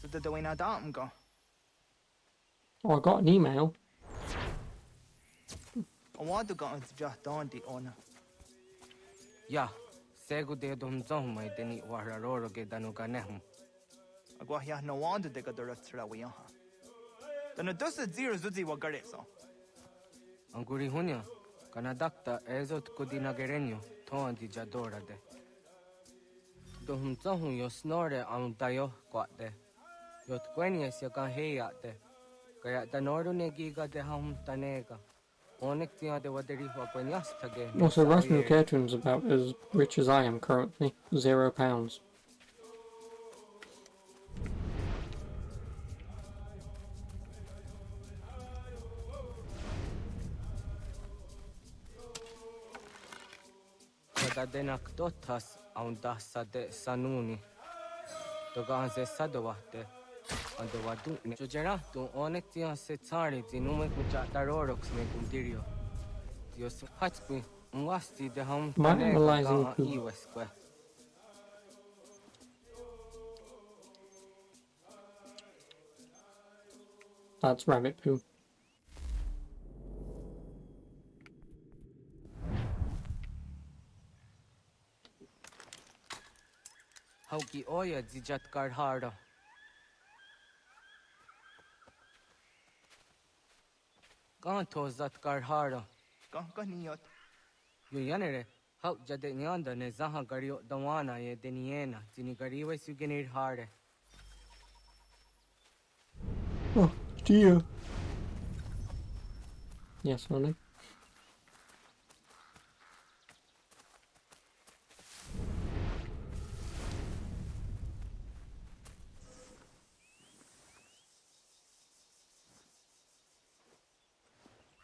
So the way na dam go. Oh, I got an email. I want to go into just down the honor. Yeah, segu de dum zom mai deni wararoro ge danuga nehum. Agwa ya no wonder de gadara tsra we yaha. Then a dozen zero zuzi wagareso. Anguri hunya, kanadakta ezot kudina gerenyo, ton di jadora de. Dum zom yo snore am dayo kwate. Yot kwenies ya kan heya de. Kaya tanoru negiga de ham tanega. Also, Rasmus Ketun's about as rich as I am currently. £0. Denak dotas aun dasa de sanuni. Doganze sadowate. Ando wadu ni jojera tu onektia se tsari zinume kucha darorox ne kundirio. Dios hatmi mwasti de ham Analyzing poo. iwesque. That's rabbit poo. Hauki oya zijat karhara. Kanto zat karhara. Kaniyot. Yuyanere, how Jadenianda ne Zaha Gario Dawana ye Deniena, Zinigariwe Sugenir Hare. Oh, dear. Yes, honey.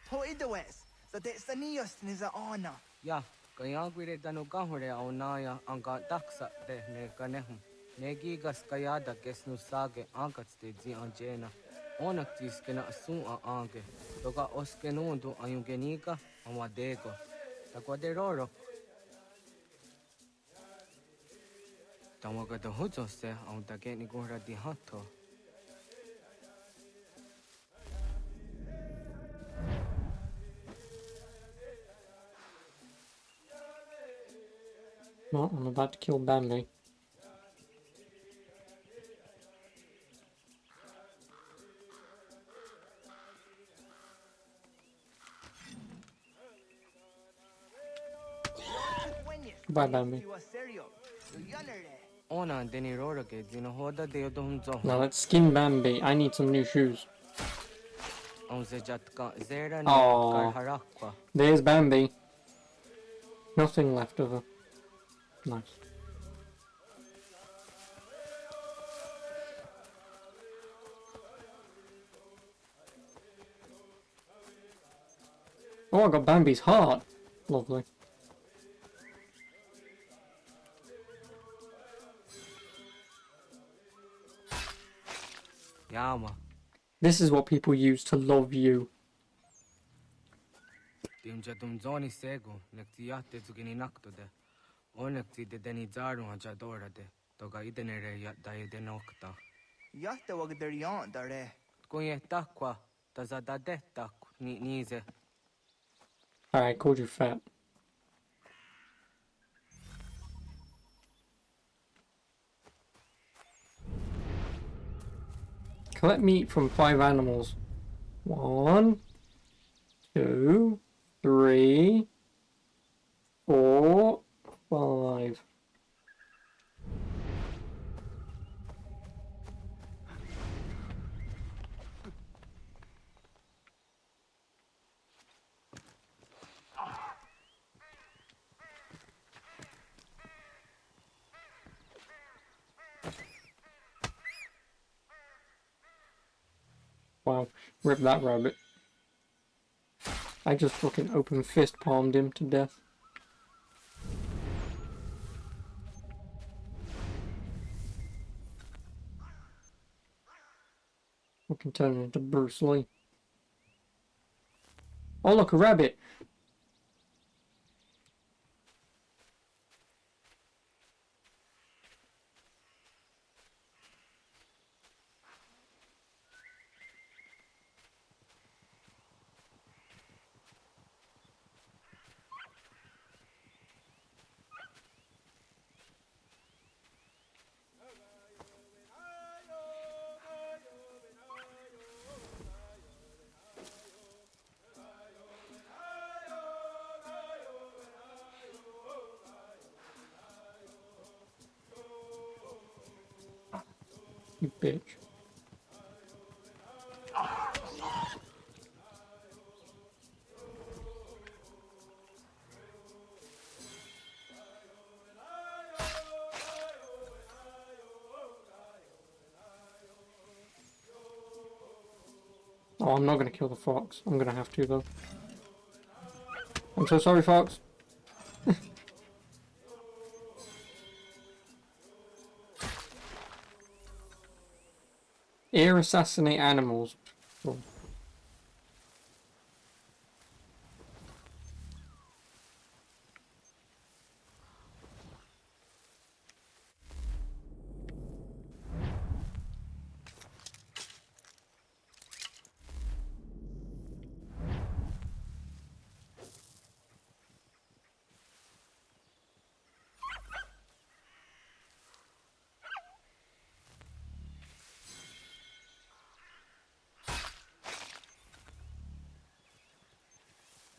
Ho idawes. So that's the neos is a honor. Ya, Kayagwire Danugahure Aunaya Anga Daksa de Neganehum. Negigas Kayada Gesnusage Ankats de Ziangena. Onaktis Kena Sun Ange. Doga Oskenundu Ayungenika Amadego. Taquaderoro. Tamaga the Hujose on the Genigura di Hato. Well, I'm about to kill Bambi. Bye, Bambi. Ona Denirora gets in a hoda de Domzo. Now let's skin Bambi. I need some new shoes. On the Jatka Zera Oh, Harakwa. there's Bambi. Nothing left of her. Nice. Oh, I got Bambi's heart. Lovely. Yama. This is what people use to love you. Timja Dumzoni Sego, Nectiate Zugininacto de. Onecti de Denizaru Ajadora de. Toga idenere yat daedenocta. Yatta wagderian dare. Coyetakwa, Tazadadetak, Nize. Alright, called you fat. Collect meat from 5 animals. 1, 2, 3, 4, 5. Wow, rip that rabbit. I just fucking open fist palmed him to death. Fucking turn into Bruce Lee. Oh look, a rabbit! You bitch. Oh, I'm not gonna kill the fox. I'm gonna have to though. I'm so sorry, fox. Air assassinate animals. Oh.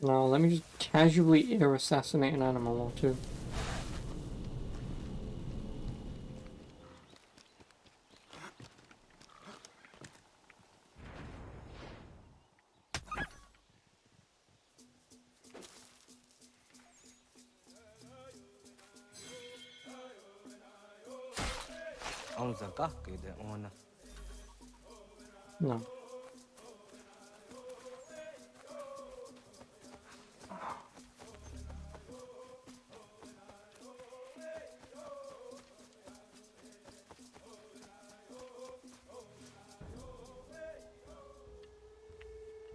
Now, let me just casually air assassinate an animal or two. No.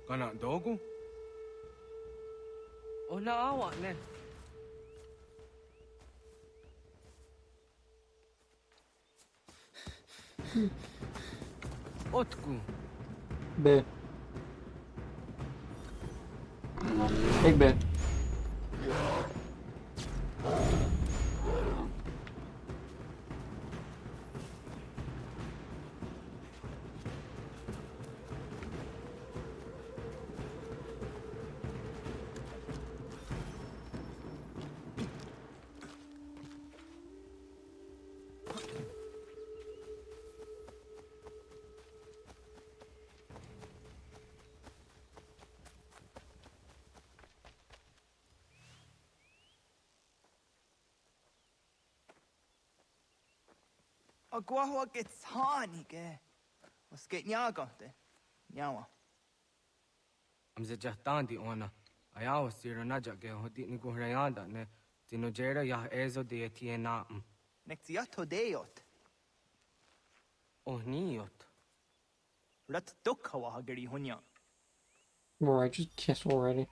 Kana dogu? Oh na awa ne. Otku. B. Big B. Agua gets honey, ge. Was geht nyaga de? Nyawa. Am ze jahtandi ona. Ayaw sira naja ge hodi ni ko hrayanda ne. Tino jera ya ezo de tiena. Nektiato deot. Oh niot. Rat dukhawa hageri hunya. Alright, just kiss already.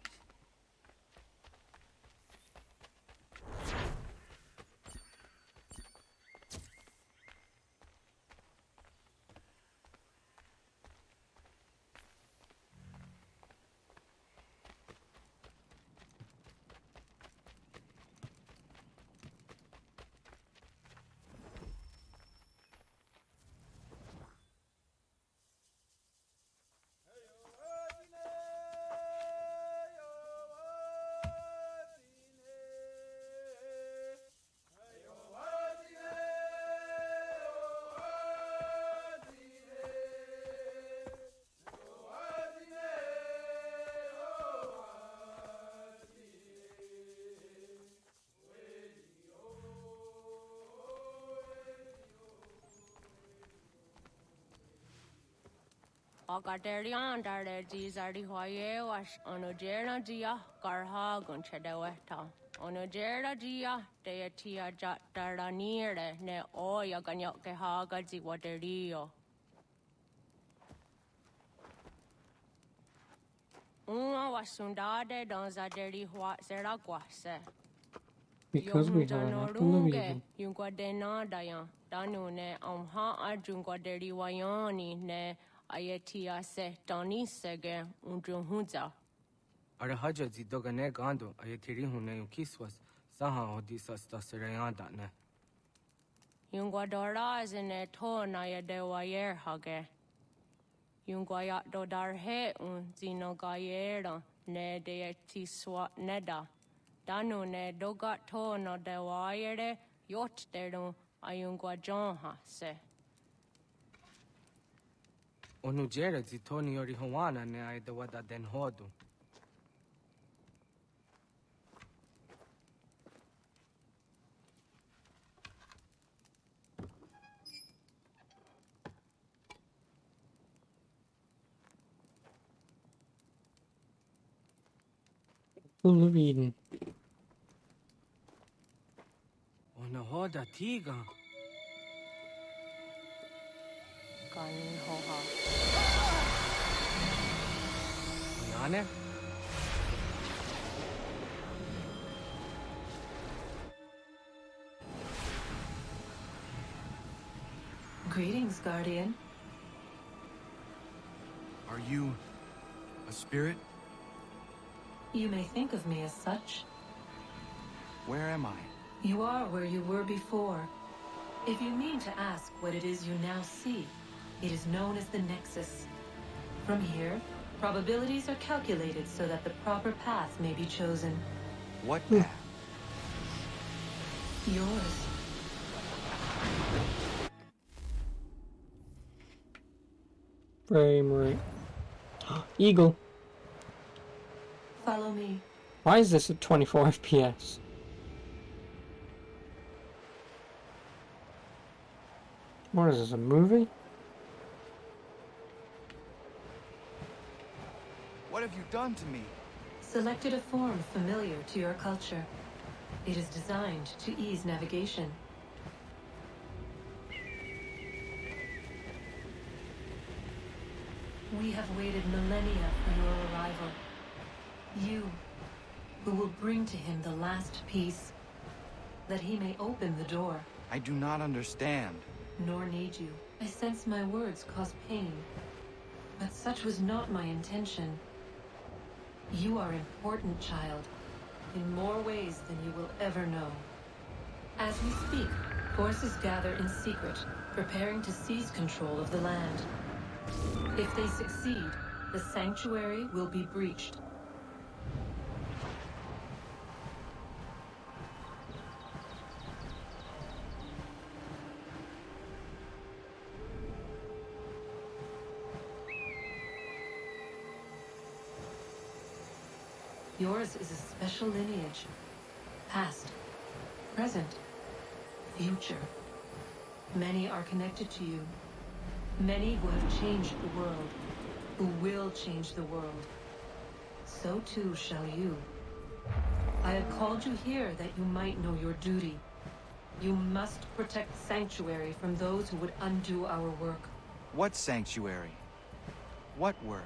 Agaderian dare Gizardi Hoye was Onogera Gia, Garha Gunchedeweta. Onogera Gia, Deatia Jataranire, ne Oya Ganyoke Haga Ziwaterio. Uma was Sundade Donzaderi Huat Zeraguase. Because we have an apple of evil. Yunguadena Dayan, Danune, Amha Junguaderi Wayani, ne Ayetia se Danisege, Undrunhuza. Arahaja Zidogane Gando, Ayetiri Hune Kiswas, Saha Odisas Tasirayanda. Yunguadora is in a tonaya de Wayer Hage. Yunguayat Dodarhe un Zinogayera, ne de Tiswat Neda. Danu ne dogat tono de Wayere, Yot deru Ayunguajonha se. Onujera Zitoni Orihuana ne I the Wada Den Hodu. Full of Eden. Onahoda Tiga. Ganhoha. Nane? Greetings, Guardian. Are you a spirit? You may think of me as such. Where am I? You are where you were before. If you mean to ask what it is you now see, it is known as the Nexus. From here, probabilities are calculated so that the proper path may be chosen. What path? Yours. Frame rate. Eagle. Follow me. Why is this at 24 FPS? What is this, a movie? What have you done to me? Selected a form familiar to your culture. It is designed to ease navigation. We have waited millennia for your arrival. You, who will bring to him the last piece, that he may open the door. I do not understand. Nor need you. I sense my words cause pain. But such was not my intention. You are important, child, in more ways than you will ever know. As we speak, forces gather in secret, preparing to seize control of the land. If they succeed, the sanctuary will be breached. Yours is a special lineage. Past, present, future. Many are connected to you. Many who have changed the world, who will change the world. So too shall you. I have called you here that you might know your duty. You must protect Sanctuary from those who would undo our work. What sanctuary? What work?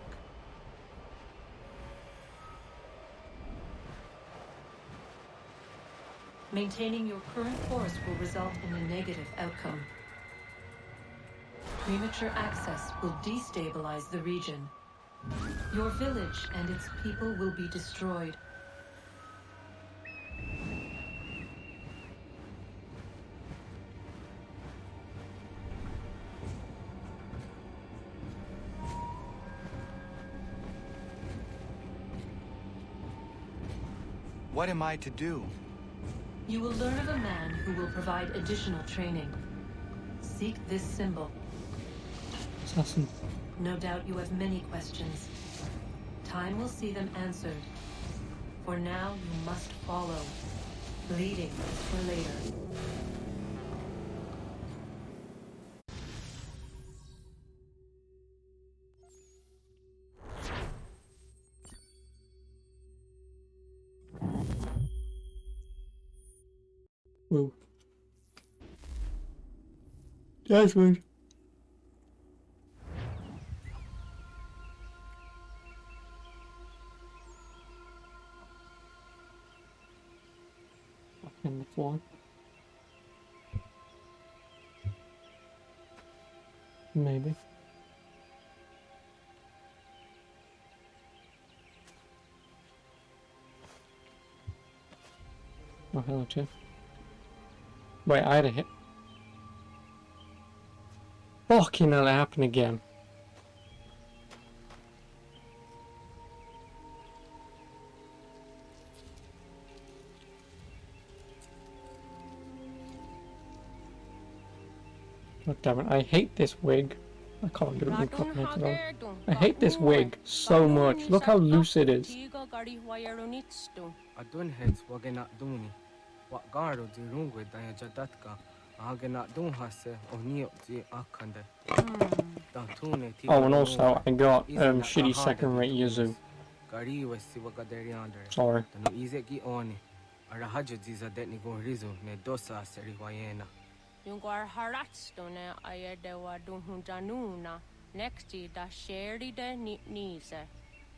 Maintaining your current course will result in a negative outcome. Premature access will destabilize the region. Your village and its people will be destroyed. What am I to do? You will learn of a man who will provide additional training. Seek this symbol. Assassin. No doubt you have many questions. Time will see them answered. For now, you must follow. Leading is for later. Whoa. Desmond. In the floor. Maybe. Oh, hello, too. Wait, I had a hit. Fucking hell, it happened again. God damn it, I hate this wig. I can't do it with fucking head on. I hate this wig so much. Look how loose it is. Adun heads wagena duni. What garo di rungwe daya jadatka. Agena dun hase onio di akande. Oh, and also I got shitty second rate Yuzu. Gari wesi wagaderi under. Sorry. Tanu izeki oni. Arahajo ziza detni go rizu ne dosa seri wayena. Yungar haratstone ayadewa dunhunjanuna. Nexti da sheri de nise.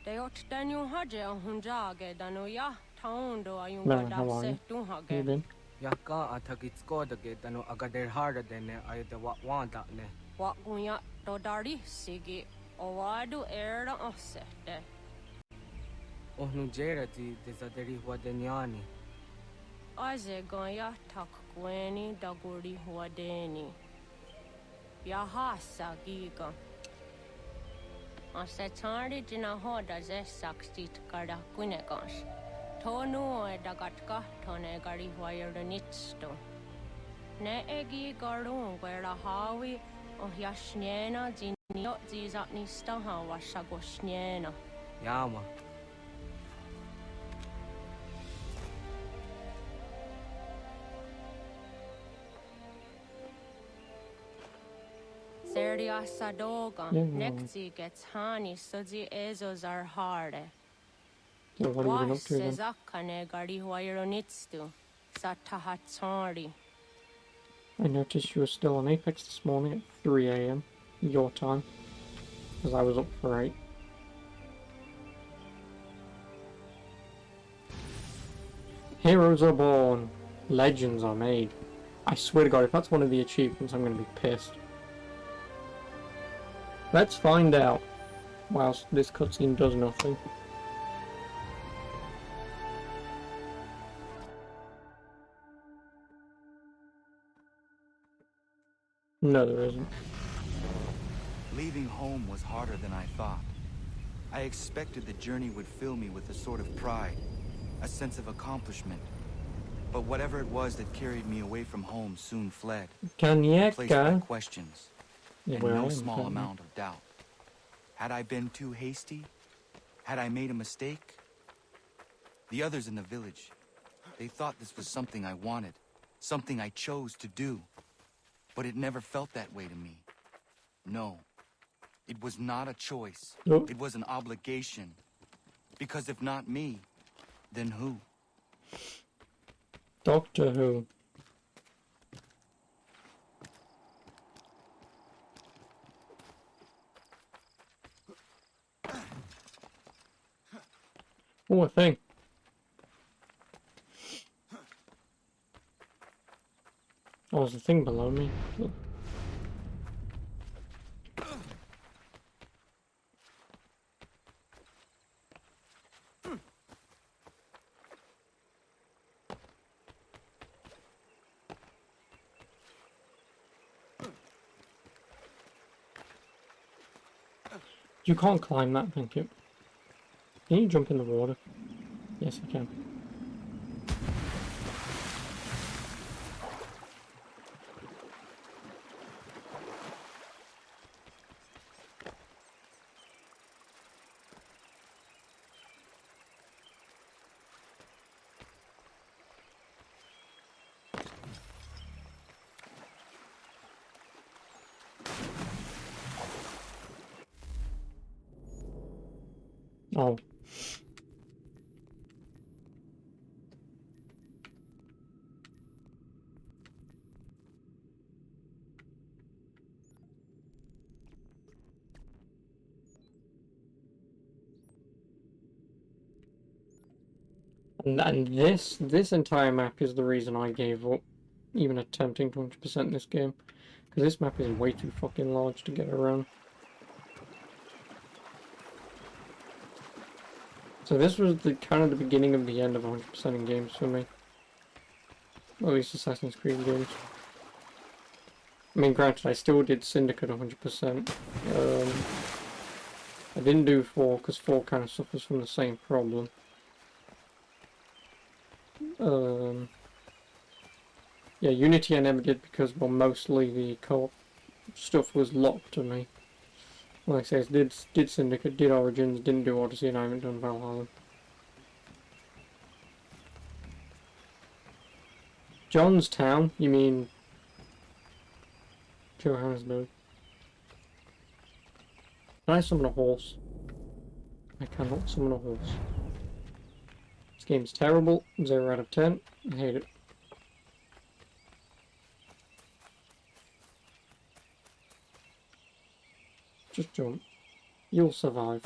De ot danu haje hunjage danoya taundo ayunga da se dunhage. Yaka atakitskoda dano agader harda dene ayadewa wanda ne. What gunya dodari sigi owadu era osete. Ohnu jerati desaderi wadenyani. Aze gonya tak gweni daguri wadeni. Yahasa giga. Asetari jina hoda ze sakstit kada kunekans. Tonu e dagatka tone gari wayernitsto. Ne egi garun gwera hawi o yashniena zinio zizatni staha washagoshniena. Yama. Serdia sadoga, nexi gets hani suzi ezos are harde. Yeah, what have you been up to then? Zakane gari wayronitstu, satahatsari. I noticed you were still on Apex this morning at 3 AM, your time, because I was up for 8. Heroes are born, legends are made. I swear to God, if that's one of the achievements, I'm going to be pissed. Let's find out, whilst this cutscene does nothing. No, there isn't. Leaving home was harder than I thought. I expected the journey would fill me with a sort of pride, a sense of accomplishment. But whatever it was that carried me away from home soon fled, replaced by questions, and no small amount of doubt. Had I been too hasty? Had I made a mistake? The others in the village, they thought this was something I wanted, something I chose to do. But it never felt that way to me. No. It was not a choice. Nope. It was an obligation. Because if not me, then who? Doctor Who. Oh, a thing. Oh, there's a thing below me. You can't climb that, thank you. Can you jump in the water? Yes, I can. Oh. And this entire map is the reason I gave up even attempting to 100% this game. Because this map is way too fucking large to get around. So this was the kind of the beginning of the end of 100% in games for me. At least Assassin's Creed games. I mean, granted, I still did Syndicate 100%. I didn't do 4 because 4 kind of suffers from the same problem. Yeah, Unity I never did because, well, mostly the co-op stuff was locked to me. Like I say, did Syndicate, did Origins, didn't do Odyssey, and I haven't done Valhalla. Johnstown? You mean Johannesburg? Can I summon a horse? I cannot summon a horse. This game's terrible. 0 out of 10. I hate it. Just jump. You'll survive.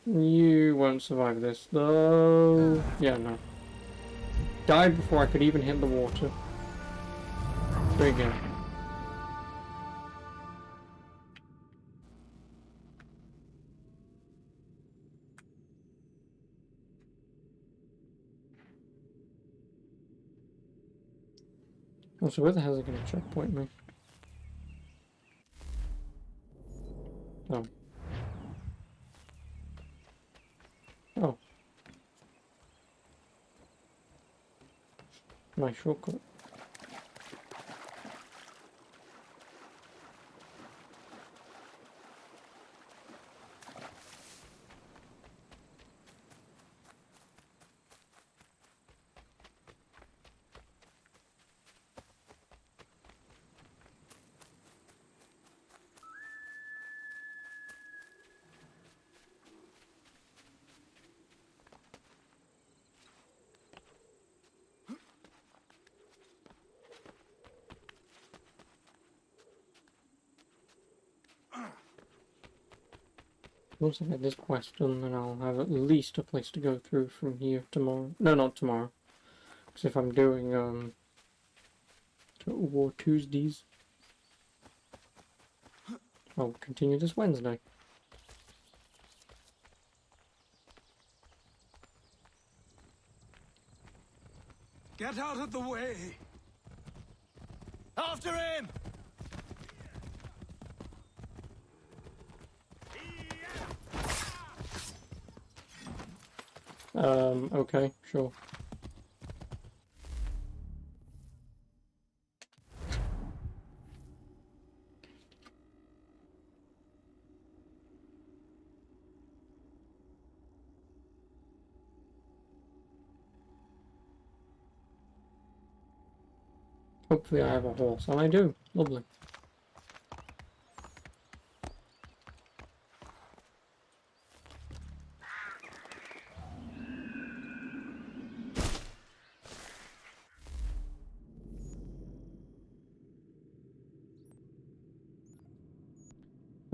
You won't survive this, though. Yeah, no. Died before I could even hit the water. There you go. Oh, so where the hell is it going to checkpoint me? Oh. Oh. My shortcut. Once I get this quest done, then I'll have at least a place to go through from here tomorrow. No, not tomorrow. Because if I'm doing Total War Tuesdays, I'll continue this Wednesday. Get out of the way! After him! Okay, sure. Hopefully I have a horse, and I do. Lovely.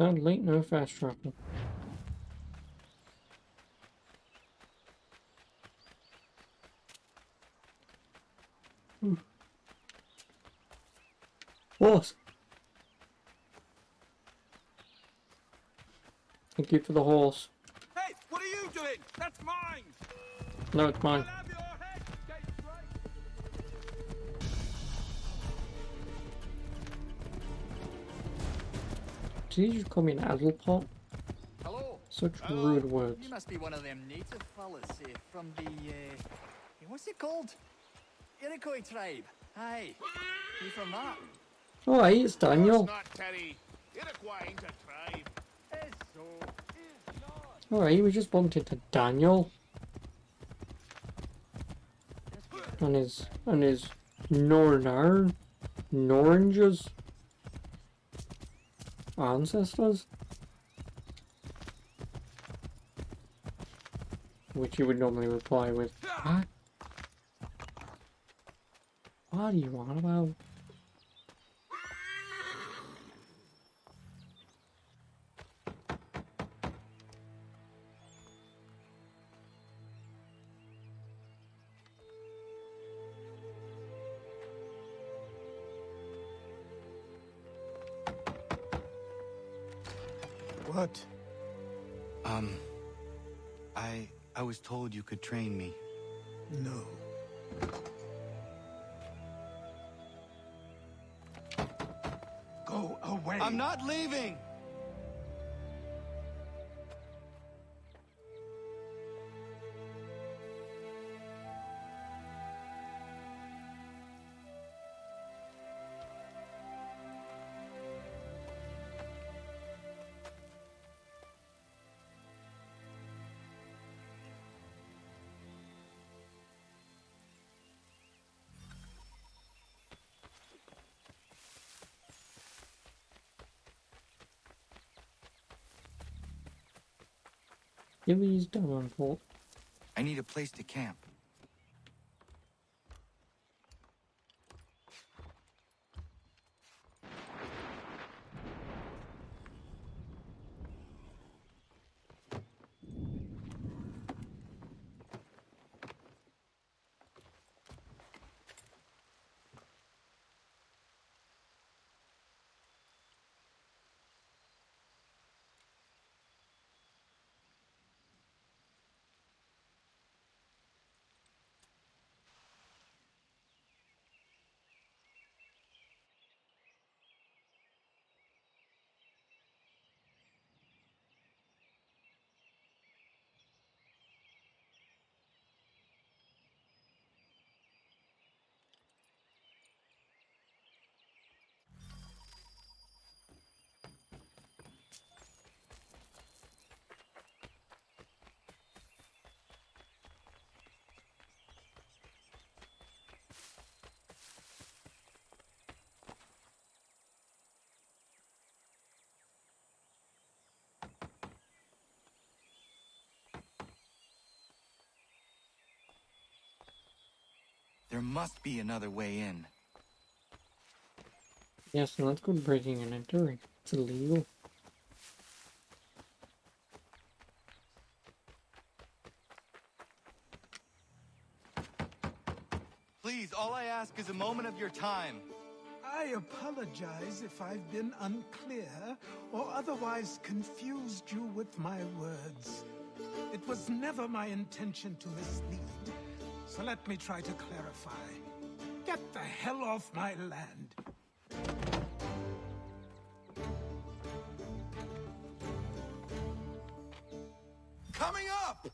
And late, no fast travel. Horse! Thank you for the horse. Hey, what are you doing? That's mine! No, it's mine. Did you just call me an addlepot? Hello. Such rude words. You must be one of them native fellas from the, what's it called? Iroquois tribe. Aye. You from that? Oh, hey, it's Daniel. Not Terry. Iroquois ain't a tribe. It's so. Alright, we just bumped into Daniel. And his Noranges ancestors. which you would normally reply with, "What? What are you on about?" What? I was told you could train me. No. Go away. I'm not leaving! Gilly's Davenport. I need a place to camp. There must be another way in. Yes, and that's good breaking and entering. It's illegal. Please, all I ask is a moment of your time. I apologize if I've been unclear or otherwise confused you with my words. It was never my intention to mislead, so let me try to clarify. Get the hell off my land. Coming up!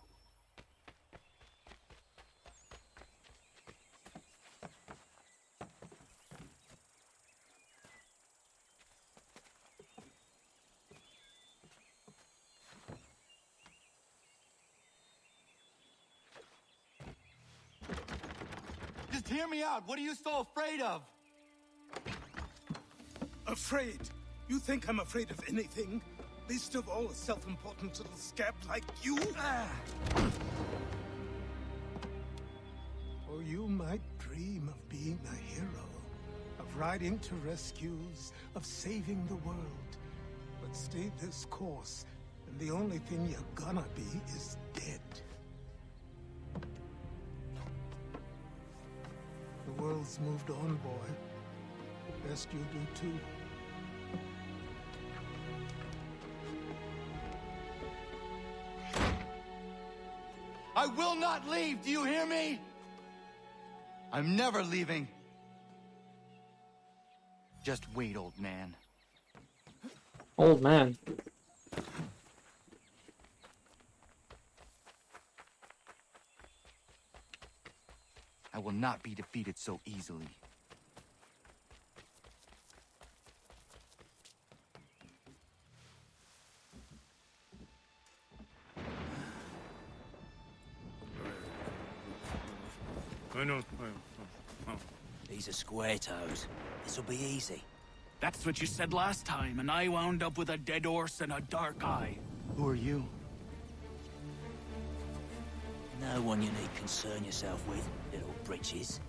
Just hear me out. What are you so afraid of? Afraid? You think I'm afraid of anything? Least of all a self-important little scab like you? Or you might dream of being a hero, of riding to rescues, of saving the world. But stay this course, and the only thing you're gonna be is dead. The world's moved on, boy. Best you do too. I will not leave, do you hear me? I'm never leaving. Just wait, old man. Old man. I will not be defeated so easily. These are square toes. This'll be easy. That's what you said last time, and I wound up with a dead horse and a dark eye. Who are you? No one you need concern yourself with, little britches.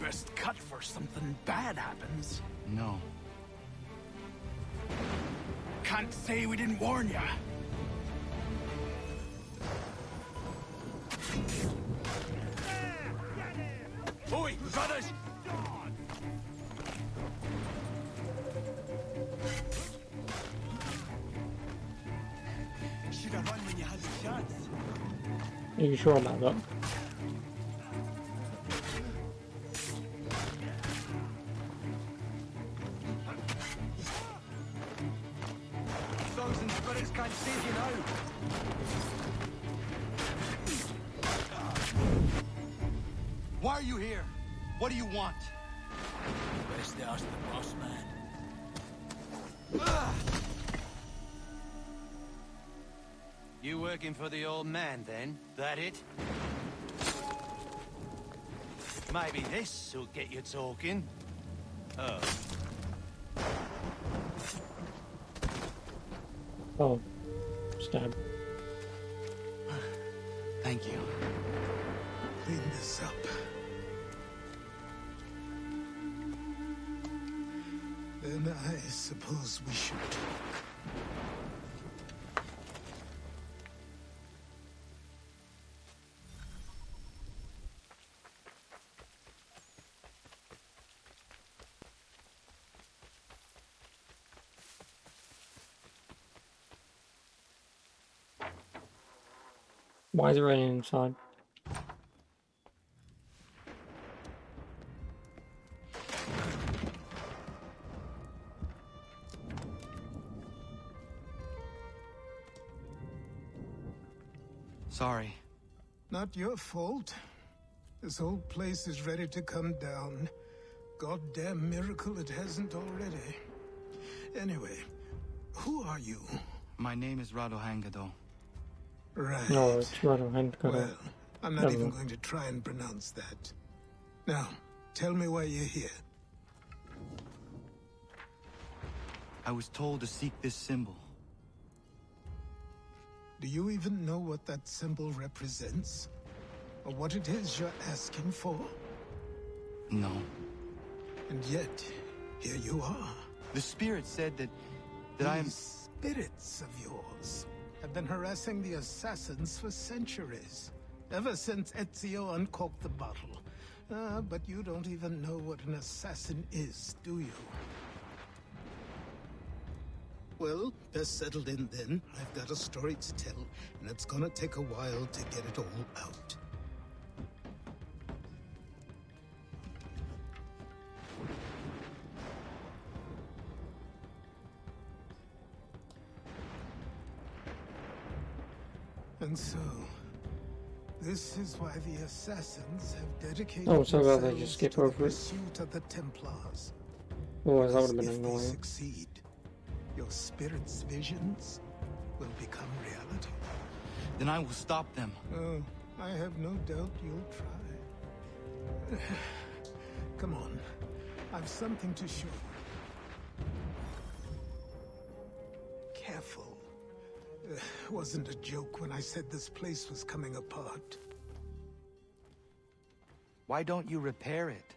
Best cut for something bad happens. No. Can't say we didn't warn ya. Oi, brothers! Should have run when you had the chance. Are you sure about that? Songs and spirits can't save you now. Why are you here? What do you want? Best ask the boss man. You working for the old man, then? That it? Maybe this'll get you talking. Oh. Oh. Stab. Thank you. Clean this up. Then I suppose we should talk. Why is it raining inside? Sorry. Not your fault. This whole place is ready to come down. Goddamn miracle it hasn't already. Anyway, who are you? My name is Rado Hangado. Right. No, it's Rado Hangado. Well, I'm not even going to try and pronounce that. Now, tell me why you're here. I was told to seek this symbol. Do you even know what that symbol represents? Or what it is you're asking for? No. And yet, here you are. The spirit said that I am... These spirits of yours have been harassing the assassins for centuries. Ever since Ezio uncorked the bottle. But you don't even know what an assassin is, do you? Well, best settled in then. I've got a story to tell, and it's gonna take a while to get it all out. And so, this is why the assassins have dedicated Oh, so themselves they just skip to the over it. pursuit of the Templars. Oh, that would have been If they annoying. succeed, your spirit's visions will become reality. Then I will stop them. Oh, I have no doubt you'll try. Come on, I've something to show you. Careful. Wasn't a joke when I said this place was coming apart. Why don't you repair it?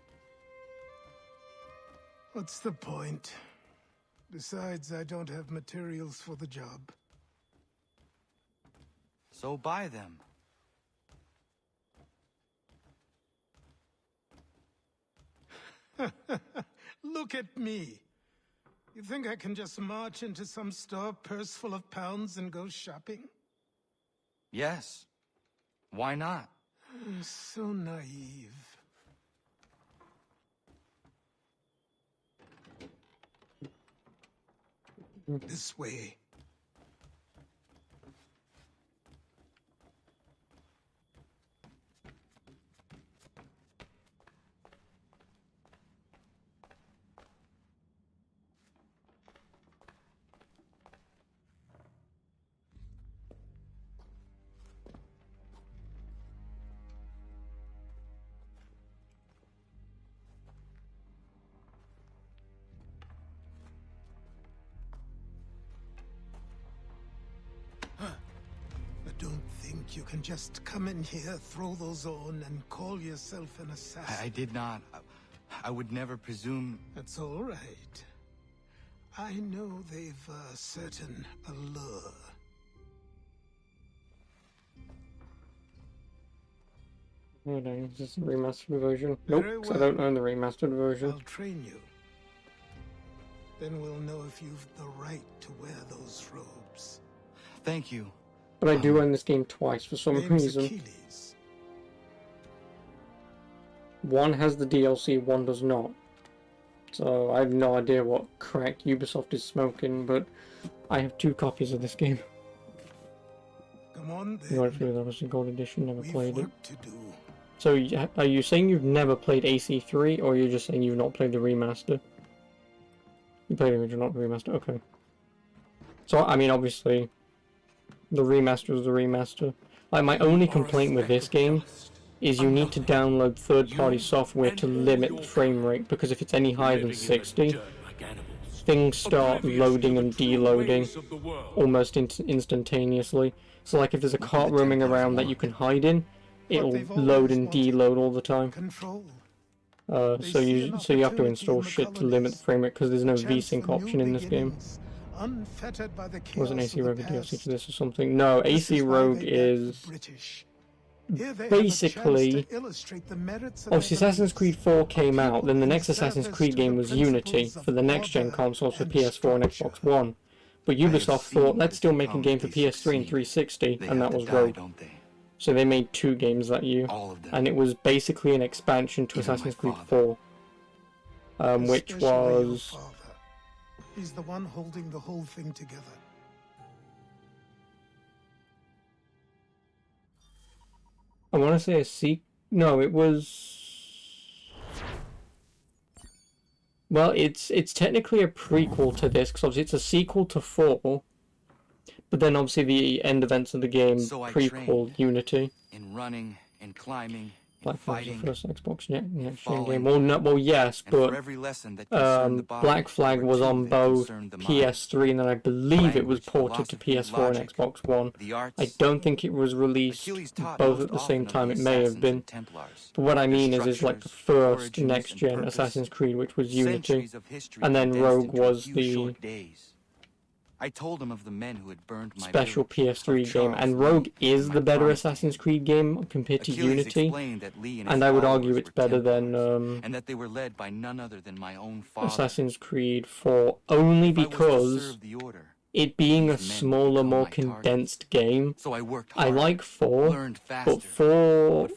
What's the point? Besides, I don't have materials for the job. So buy them. Look at me. You think I can just march into some store, purse full of pounds, and go shopping? Yes. Why not? So naive. This way. you can just come in here, throw those on, and call yourself an assassin. I did not. I would never presume... That's all right. I know they've a certain allure. Oh dang, is this a remastered version? Nope, because I don't own the remastered version. I'll train you. Then we'll know if you've the right to wear those robes. Thank you. But I do own this game twice for some Name's reason. Achilles. One has the DLC, one does not. So I have no idea what crack Ubisoft is smoking, but I have 2 copies of this game. Come on then. You went through that, obviously Gold Edition, never played it. Work to do. So are you saying you've never played AC3, or you're just saying you've not played the remaster? You played the original, not the remaster, okay. So, I mean, obviously, the remaster is the remaster. Like, my only complaint with this game is you need to download third-party software to limit the frame rate, because if it's any higher than 60, things start loading and deloading almost instantaneously. So, like, if there's a cart roaming around that you can hide in, it'll load and deload all the time. So you have to install shit to limit the frame rate because there's no VSync option in this game. Wasn't AC Rogue a DLC to this or something? No, AC Rogue is basically... Obviously Assassin's Creed 4 came out, then the next Assassin's Creed game was Unity for the next-gen consoles for PS4 and Xbox One. But Ubisoft thought, let's still make a game for PS3 and 360, and that was Rogue. So they made 2 games that year, and it was basically an expansion to Assassin's Creed 4, which was... He's the one holding the whole thing together. I want to say a sequel. No, it was... Well, it's technically a prequel to this, because obviously it's a sequel to 4, but then obviously the end events of the game prequel Unity. In running, in climbing, Black Flag was the first Xbox next-gen game. Well, no, well, yes, but Black Flag was on both PS3 and then I believe it was ported to PS4 and Xbox One. I don't think it was released both at the same time. It may have been. But what I mean is like the first next-gen Assassin's Creed, which was Unity, and then Rogue was the I told him of the men who had burned my special PS3 game, and Rogue is the better Assassin's Creed game compared to Unity, and I would argue it's better than and that they were led by none other than my own father. Assassin's Creed 4, only because it being a smaller, more condensed game. I like 4, but 4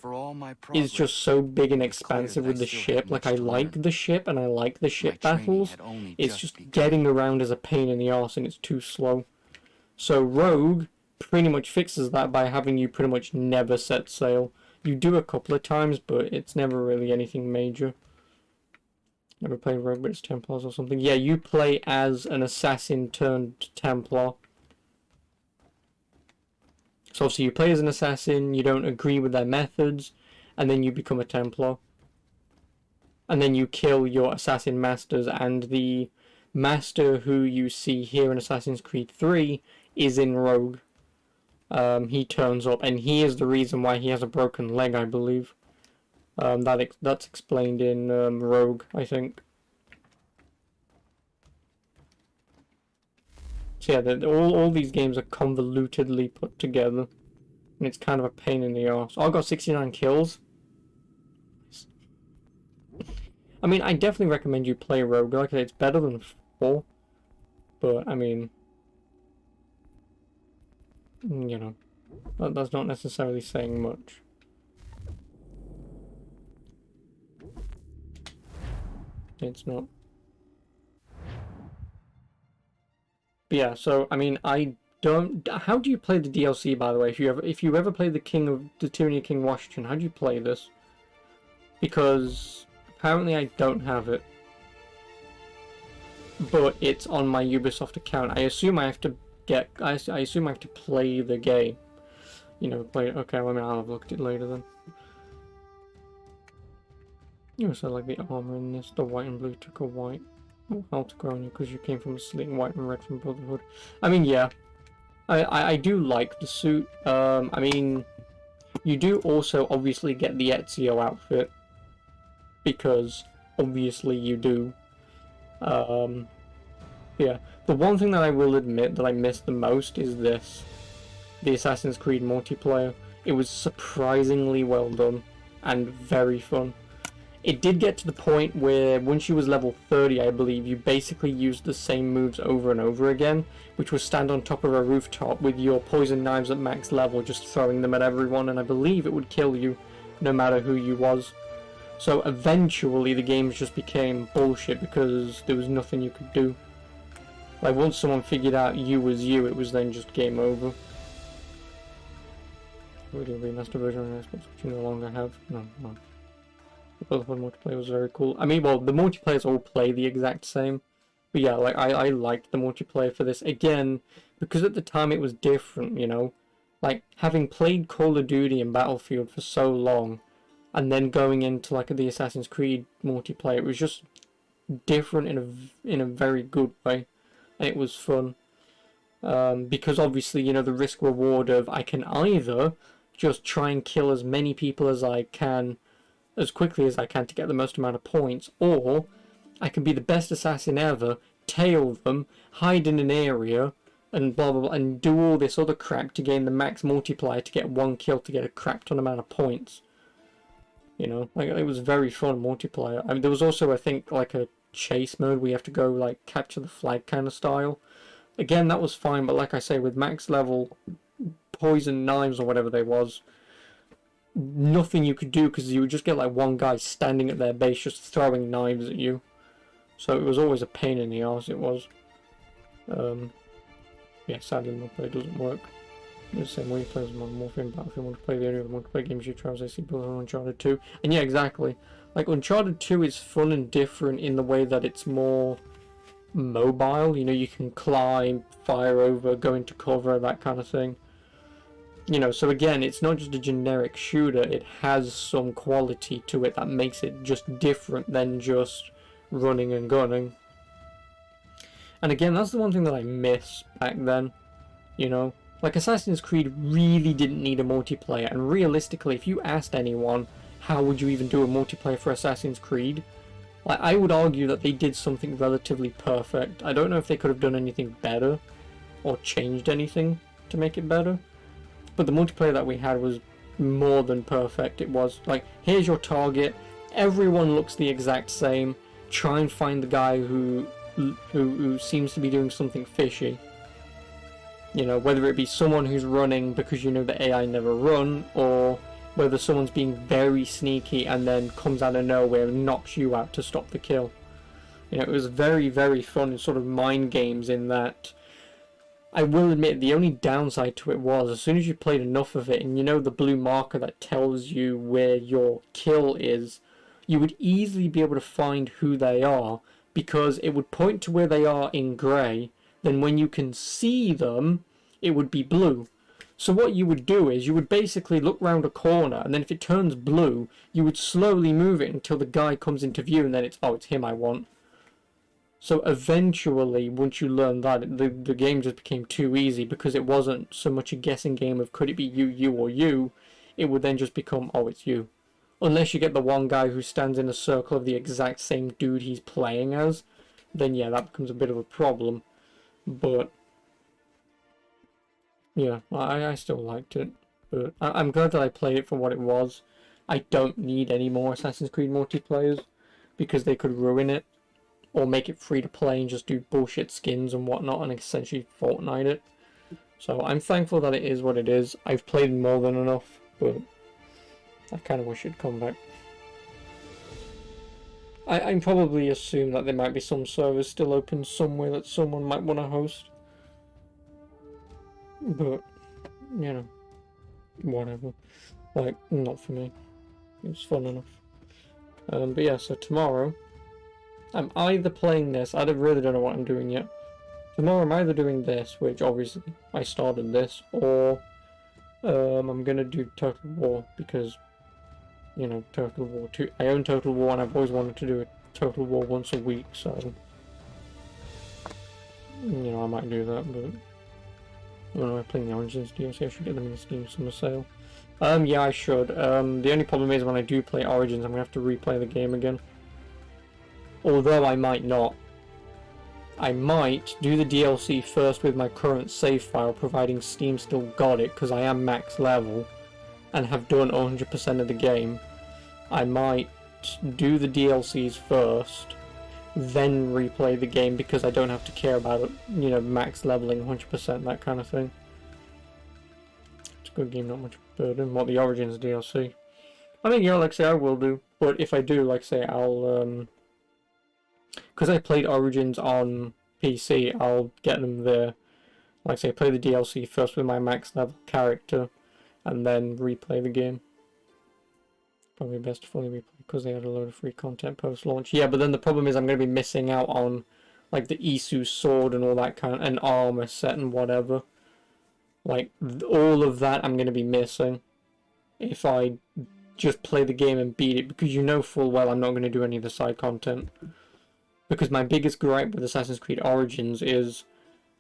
is just so big and expansive with the ship. Like, I like the ship, and I like the ship battles. It's just getting around is a pain in the arse, and it's too slow. So Rogue pretty much fixes that by having you pretty much never set sail. You do a couple of times, but it's never really anything major. Never played Rogue, but it's Templars or something. Yeah, you play as an assassin turned Templar. So obviously you play as an assassin, you don't agree with their methods, and then you become a Templar. And then you kill your assassin masters, and the master who you see here in Assassin's Creed 3 is in Rogue. He turns up, and he is the reason why he has a broken leg, I believe. That's explained in Rogue, I think. So yeah, all these games are convolutedly put together, and it's kind of a pain in the arse. I got 69 kills. I mean, I definitely recommend you play Rogue. Like I said, it's better than 4, but I mean, you know, that's not necessarily saying much. It's not. But yeah, so I mean, I don't. How do you play the DLC, by the way? If you ever play the Tyranny of King Washington, how do you play this? Because apparently I don't have it, but it's on my Ubisoft account. I assume I have to get. I assume I have to play the game. You know, play it. Okay, well, I mean, I'll have a look at it later then. You also like the armor in this. The white and blue took a white. How to grow on you because you came from a sleek white and red from Brotherhood. I mean, yeah. I do like the suit. I mean, you do also obviously get the Ezio outfit, because obviously you do. Yeah, the one thing that I will admit that I missed the most is this. The Assassin's Creed multiplayer. It was surprisingly well done and very fun. It did get to the point where once you was level 30, I believe, you basically used the same moves over and over again, which was stand on top of a rooftop with your poison knives at max level, just throwing them at everyone, and I believe it would kill you no matter who you was. So eventually the games just became bullshit because there was nothing you could do. Like once someone figured out you was you, it was then just game over. Really remastered version on Xbox, which you no longer have. No. The Brotherhood multiplayer was very cool. I mean, well, the multiplayers all play the exact same. But yeah, like, I liked the multiplayer for this. Again, because at the time it was different, you know? Like, having played Call of Duty and Battlefield for so long, and then going into, like, the Assassin's Creed multiplayer, it was just different in a very good way. And it was fun. Because obviously, you know, the risk-reward of I can either just try and kill as many people as I can, as quickly as I can to get the most amount of points, or I can be the best assassin ever, tail them, hide in an area, and blah blah blah, and do all this other crap to gain the max multiplier to get one kill to get a crap ton amount of points. You know, like, it was very fun multiplayer. I mean, there was also, I think, like a chase mode where you have to go, like, capture the flag kind of style. Again, that was fine, but like I say, with max level poison knives or whatever they was, nothing you could do because you would just get like one guy standing at their base just throwing knives at you. So it was always a pain in the arse, it was. Yeah, sadly multiplayer doesn't work. The same way you play as Modern Warfare and Battlefield multiplayer, the only other multiplayer games you try as I see built on Uncharted 2. And yeah, exactly. Like, Uncharted 2 is fun and different in the way that it's more mobile. You know, you can climb, fire over, go into cover, that kind of thing. You know, so again, it's not just a generic shooter, it has some quality to it that makes it just different than just running and gunning. And again, that's the one thing that I miss back then, you know. Like, Assassin's Creed really didn't need a multiplayer, and realistically, if you asked anyone, how would you even do a multiplayer for Assassin's Creed? Like, I would argue that they did something relatively perfect. I don't know if they could have done anything better, or changed anything to make it better. But the multiplayer that we had was more than perfect. It was like, here's your target, everyone looks the exact same, try and find the guy who seems to be doing something fishy. You know, whether it be someone who's running because you know the AI never run, or whether someone's being very sneaky and then comes out of nowhere and knocks you out to stop the kill. You know, it was very, very fun and sort of mind games in that. I will admit, the only downside to it was, as soon as you played enough of it, and you know the blue marker that tells you where your kill is, you would easily be able to find who they are, because it would point to where they are in grey, then when you can see them, it would be blue. So what you would do is, you would basically look round a corner, and then if it turns blue, you would slowly move it until the guy comes into view, and then it's, oh, it's him I want. So eventually, once you learn that, the game just became too easy, because it wasn't so much a guessing game of could it be you, or you. It would then just become, oh, it's you. Unless you get the one guy who stands in a circle of the exact same dude he's playing as, then yeah, that becomes a bit of a problem. But yeah, I still liked it. But I'm glad that I played it for what it was. I don't need any more Assassin's Creed multiplayers, because they could ruin it. Or make it free to play and just do bullshit skins and whatnot and essentially Fortnite it. So I'm thankful that it is what it is. I've played more than enough, but I kind of wish it'd come back. I probably assume that there might be some servers still open somewhere that someone might want to host. But, you know, whatever. Like, not for me. It's fun enough. But yeah, so tomorrow I'm either playing this, I really don't know what I'm doing yet. Tomorrow I'm either doing this, which obviously I started this, or I'm gonna do Total War, because, you know, Total War 2. I own Total War and I've always wanted to do a Total War once a week, so, you know, I might do that, but When I'm playing the Origins DLC, I should get them in the Steam Summer Sale. Yeah, I should. The only problem is when I do play Origins, I'm gonna have to replay the game again. Although I might not. I might do the DLC first with my current save file, providing Steam still got it, because I am max level, and have done 100% of the game. I might do the DLCs first, then replay the game, because I don't have to care about it, you know, max leveling 100%, that kind of thing. It's a good game, not much burden. What, the Origins DLC? I think, you know, like I say, I will do, but if I do, like I say, I'll, because I played Origins on PC, I'll get them there. Like I say, play the DLC first with my max level character, and then replay the game. Probably best to fully replay, because they had a load of free content post-launch. Yeah, but then the problem is I'm going to be missing out on, like, the Isu sword and all that kind of, and armor set and whatever. Like, all of that I'm going to be missing if I just play the game and beat it, because you know full well I'm not going to do any of the side content. Because my biggest gripe with Assassin's Creed Origins is,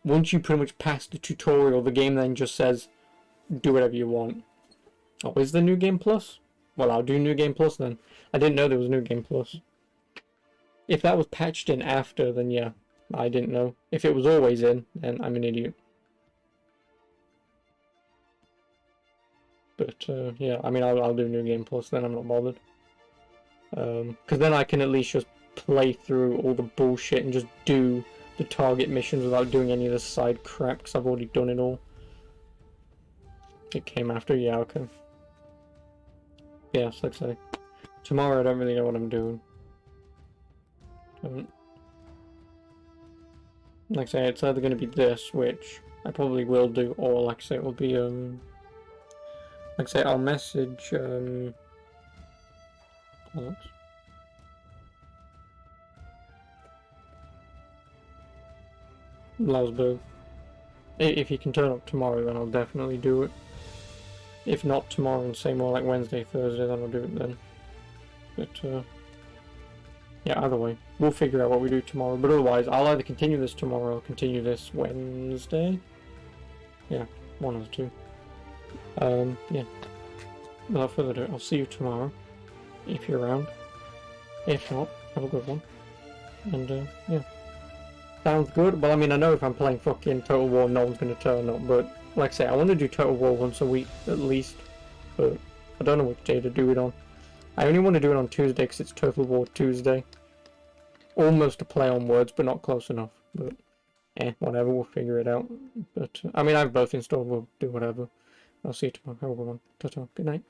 once you pretty much pass the tutorial, the game then just says, do whatever you want. Oh, is there New Game Plus? Well, I'll do New Game Plus then. I didn't know there was New Game Plus. If that was patched in after, then yeah, I didn't know. If it was always in, then I'm an idiot. But, yeah, I mean, I'll do New Game Plus, then I'm not bothered. Because then I can at least just play through all the bullshit and just do the target missions without doing any of the side crap, because I've already done it all. It came after, yeah, okay. Yeah, so like I say, tomorrow I don't really know what I'm doing. Like I say, it's either going to be this, which I probably will do, or like I say, it will be, like I say, I'll message, what? Lasberg. If you can turn up tomorrow, then I'll definitely do it. If not tomorrow, and say more like Wednesday, Thursday, then I'll do it then. But, yeah, either way, we'll figure out what we do tomorrow. But otherwise, I'll either continue this tomorrow or continue this Wednesday. Yeah, one of the two. Yeah. Without further ado, I'll see you tomorrow, if you're around. If not, have a good one. And, yeah. Sounds good. Well, I mean, I know if I'm playing fucking Total War, no one's going to turn up, but like I say, I want to do Total War once a week at least, but I don't know which day to do it on. I only want to do it on Tuesday because it's Total War Tuesday. Almost a play on words, but not close enough. But, whatever, we'll figure it out. But, I mean, I have both installed, we'll do whatever. I'll see you tomorrow. Have a good one. Ta-ta. Good night.